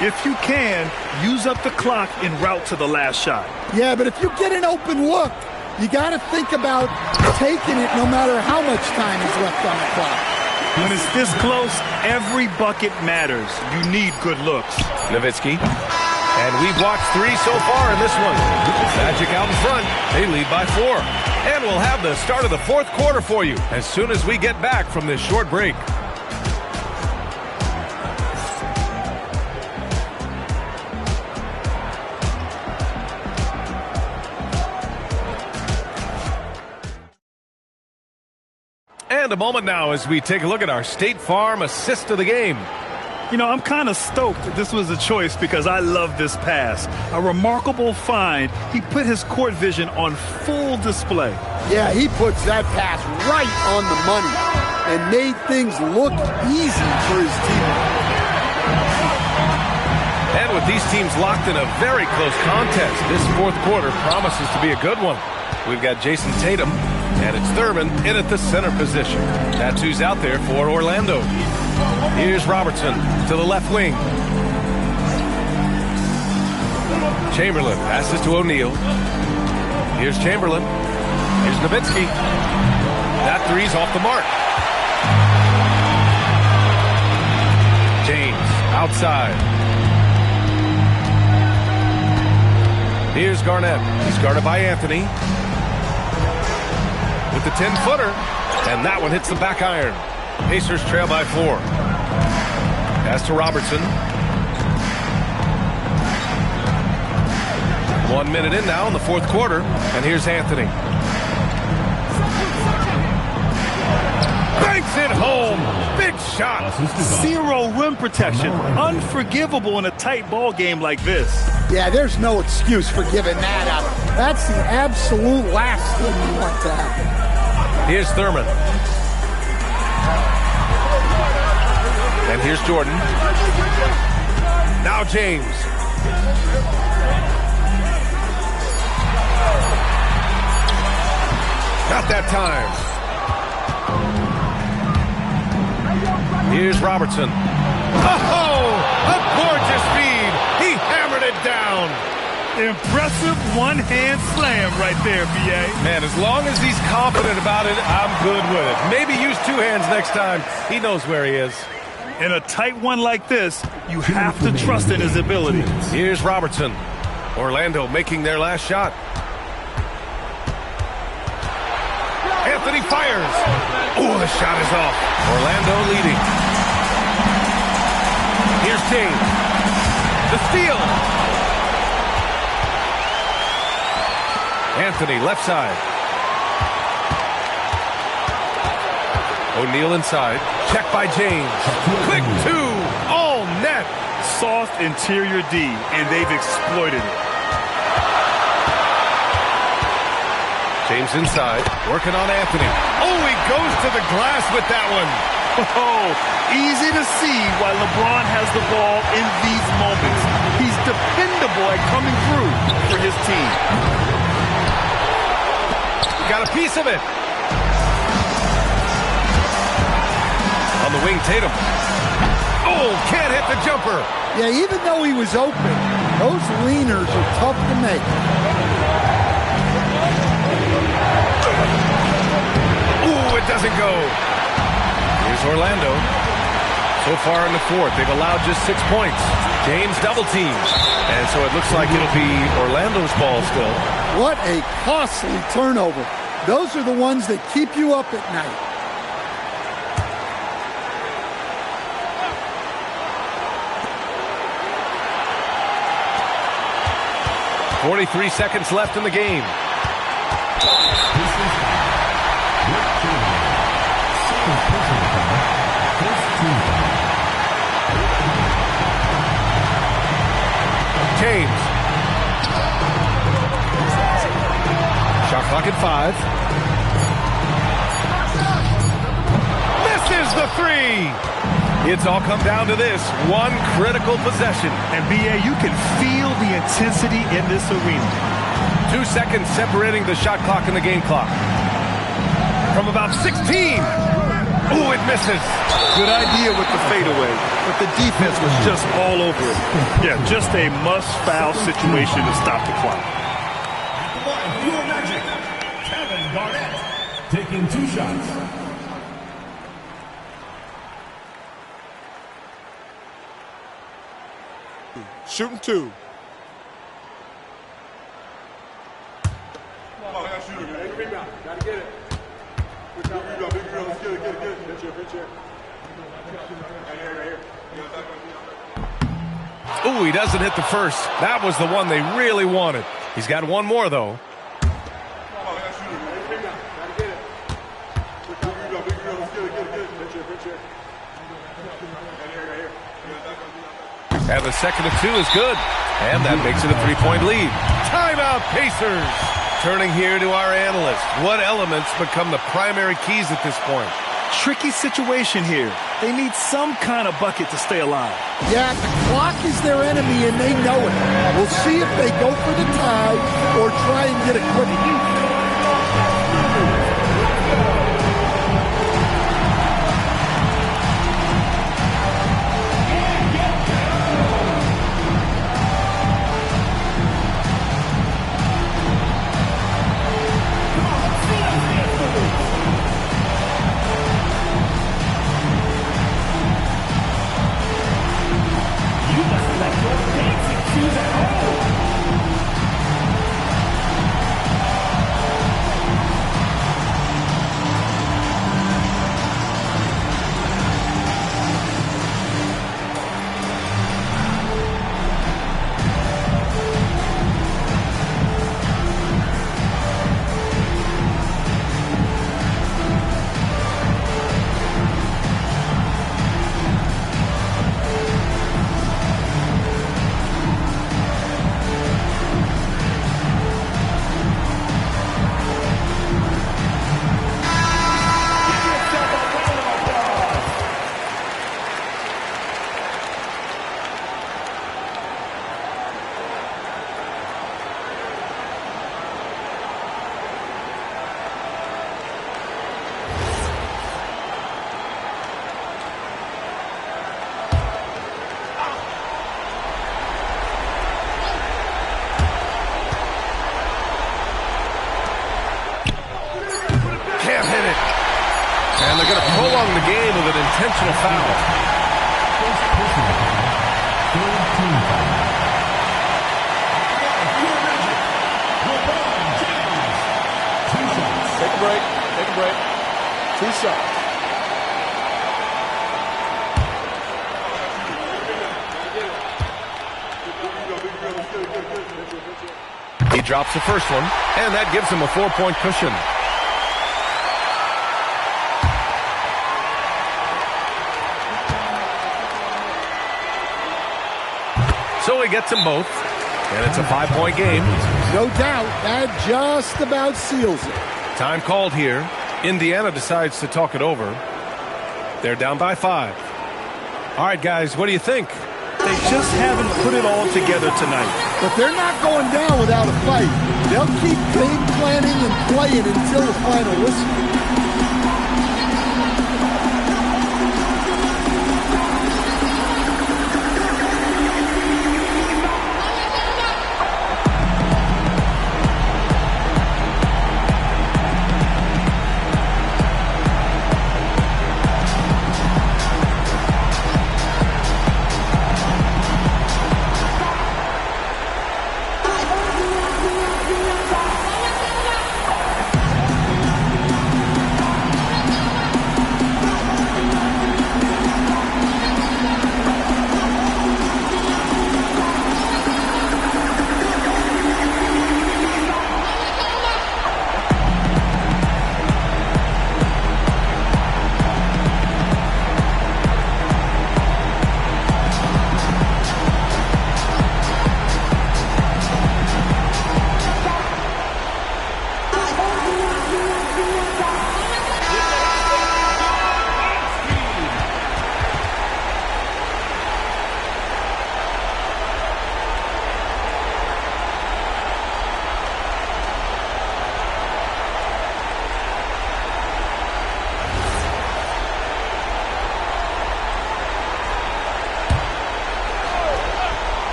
If you can, use up the clock en route to the last shot. Yeah, but if you get an open look, you got to think about taking it no matter how much time is left on the clock. When it's this close, every bucket matters. You need good looks. Nowitzki. And we've watched 3 so far in this one. Magic out in front. They lead by 4. And we'll have the start of the fourth quarter for you as soon as we get back from this short break. And a moment now as we take a look at our State Farm assist of the game. You know, I'm kind of stoked that this was a choice because I love this pass. A remarkable find. He put his court vision on full display. Yeah, he puts that pass right on the money and made things look easy for his team. And with these teams locked in a very close contest, this fourth quarter promises to be a good one. We've got Jason Tatum And it's Thurman in at the center position. That's who's out there for Orlando. Here's Robertson to the left wing. Chamberlain passes to O'Neal. Here's Chamberlain. Here's Nowitzki. That three's off the mark. James outside. Here's Garnett. He's guarded by Anthony. With the 10-footer. And that one hits the back iron. Pacers trail by 4. Pass to Robertson. 1 minute in now in the fourth quarter. And here's Anthony. Banks it home. Big shot. Zero rim protection. Unforgivable in a tight ball game like this. Yeah, there's no excuse for giving that up. That's the absolute last thing you want to happen. Here's Thurman. And here's Jordan. Now James. Not that time. Here's Robertson. Oh, a gorgeous feed. He hammered it down. Impressive one-hand slam right there, B.A. Man, as long as he's confident about it, I'm good with it. Maybe use 2 hands next time. He knows where he is. In a tight one like this, you have to trust in his ability. Here's Robertson. Orlando making their last shot. Anthony fires. Oh, the shot is off. Orlando leading. Here's James. The steal. Anthony left side. O'Neal inside. Check by James. Quick 2. All net. Soft interior D, and they've exploited it. James inside, working on Anthony. Oh, he goes to the glass with that one. Oh, easy to see why LeBron has the ball in these moments. He's dependable at coming through for his team. Got a piece of it. On the wing, Tatum. Oh, can't hit the jumper. Yeah, even though he was open, those leaners are tough to make. Ooh, it doesn't go. Here's Orlando. So far in the fourth, they've allowed just 6 points. James double teams. And so it looks like it'll be Orlando's ball still. What a costly turnover. Those are the ones that keep you up at night. .43 seconds left in the game. James. Shot clock at 5. Misses the 3. It's all come down to this one critical possession. And B.A., you can feel the intensity in this arena. 2 seconds separating the shot clock and the game clock. From about 16. Ooh, it misses. Good idea with the fadeaway, but the defense was just all over it. Yeah, just a must-foul situation to stop the clock. Your Magic, Kevin Garnett, taking 2 shots. Shooting 2. Gotta get it. Ooh, he doesn't hit the first. That was the one they really wanted. He's got one more, though. And the second of 2 is good. And that makes it a 3-point lead. Timeout, Pacers. Turning here to our analyst. What elements become the primary keys at this point? Tricky situation here. They need some kind of bucket to stay alive. Yeah, the clock is their enemy, and they know it. We'll see if they go for the tie or try and get a quick. intentional foul. Take a break. Take a break. 2 shots. He drops the first one, and that gives him a 4-point cushion. So he gets them both, and it's a 5-point game. No doubt, that just about seals it. Time called here. Indiana decides to talk it over. They're down by 5. All right, guys, what do you think? They just haven't put it all together tonight. But they're not going down without a fight. They'll keep game planning and playing until the final whistle.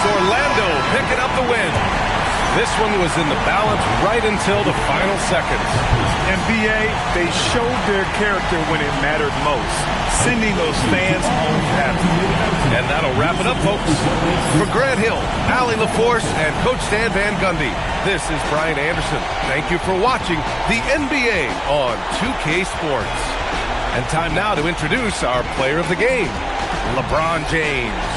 Orlando picking up the win. This one was in the balance right until the final seconds. NBA, they showed their character when it mattered most, sending those fans home happy. And that'll wrap it up, folks. For Grant Hill, Allie LaForce, and Coach Stan Van Gundy, this is Brian Anderson. Thank you for watching the NBA on 2K Sports. And time now to introduce our player of the game, LeBron James.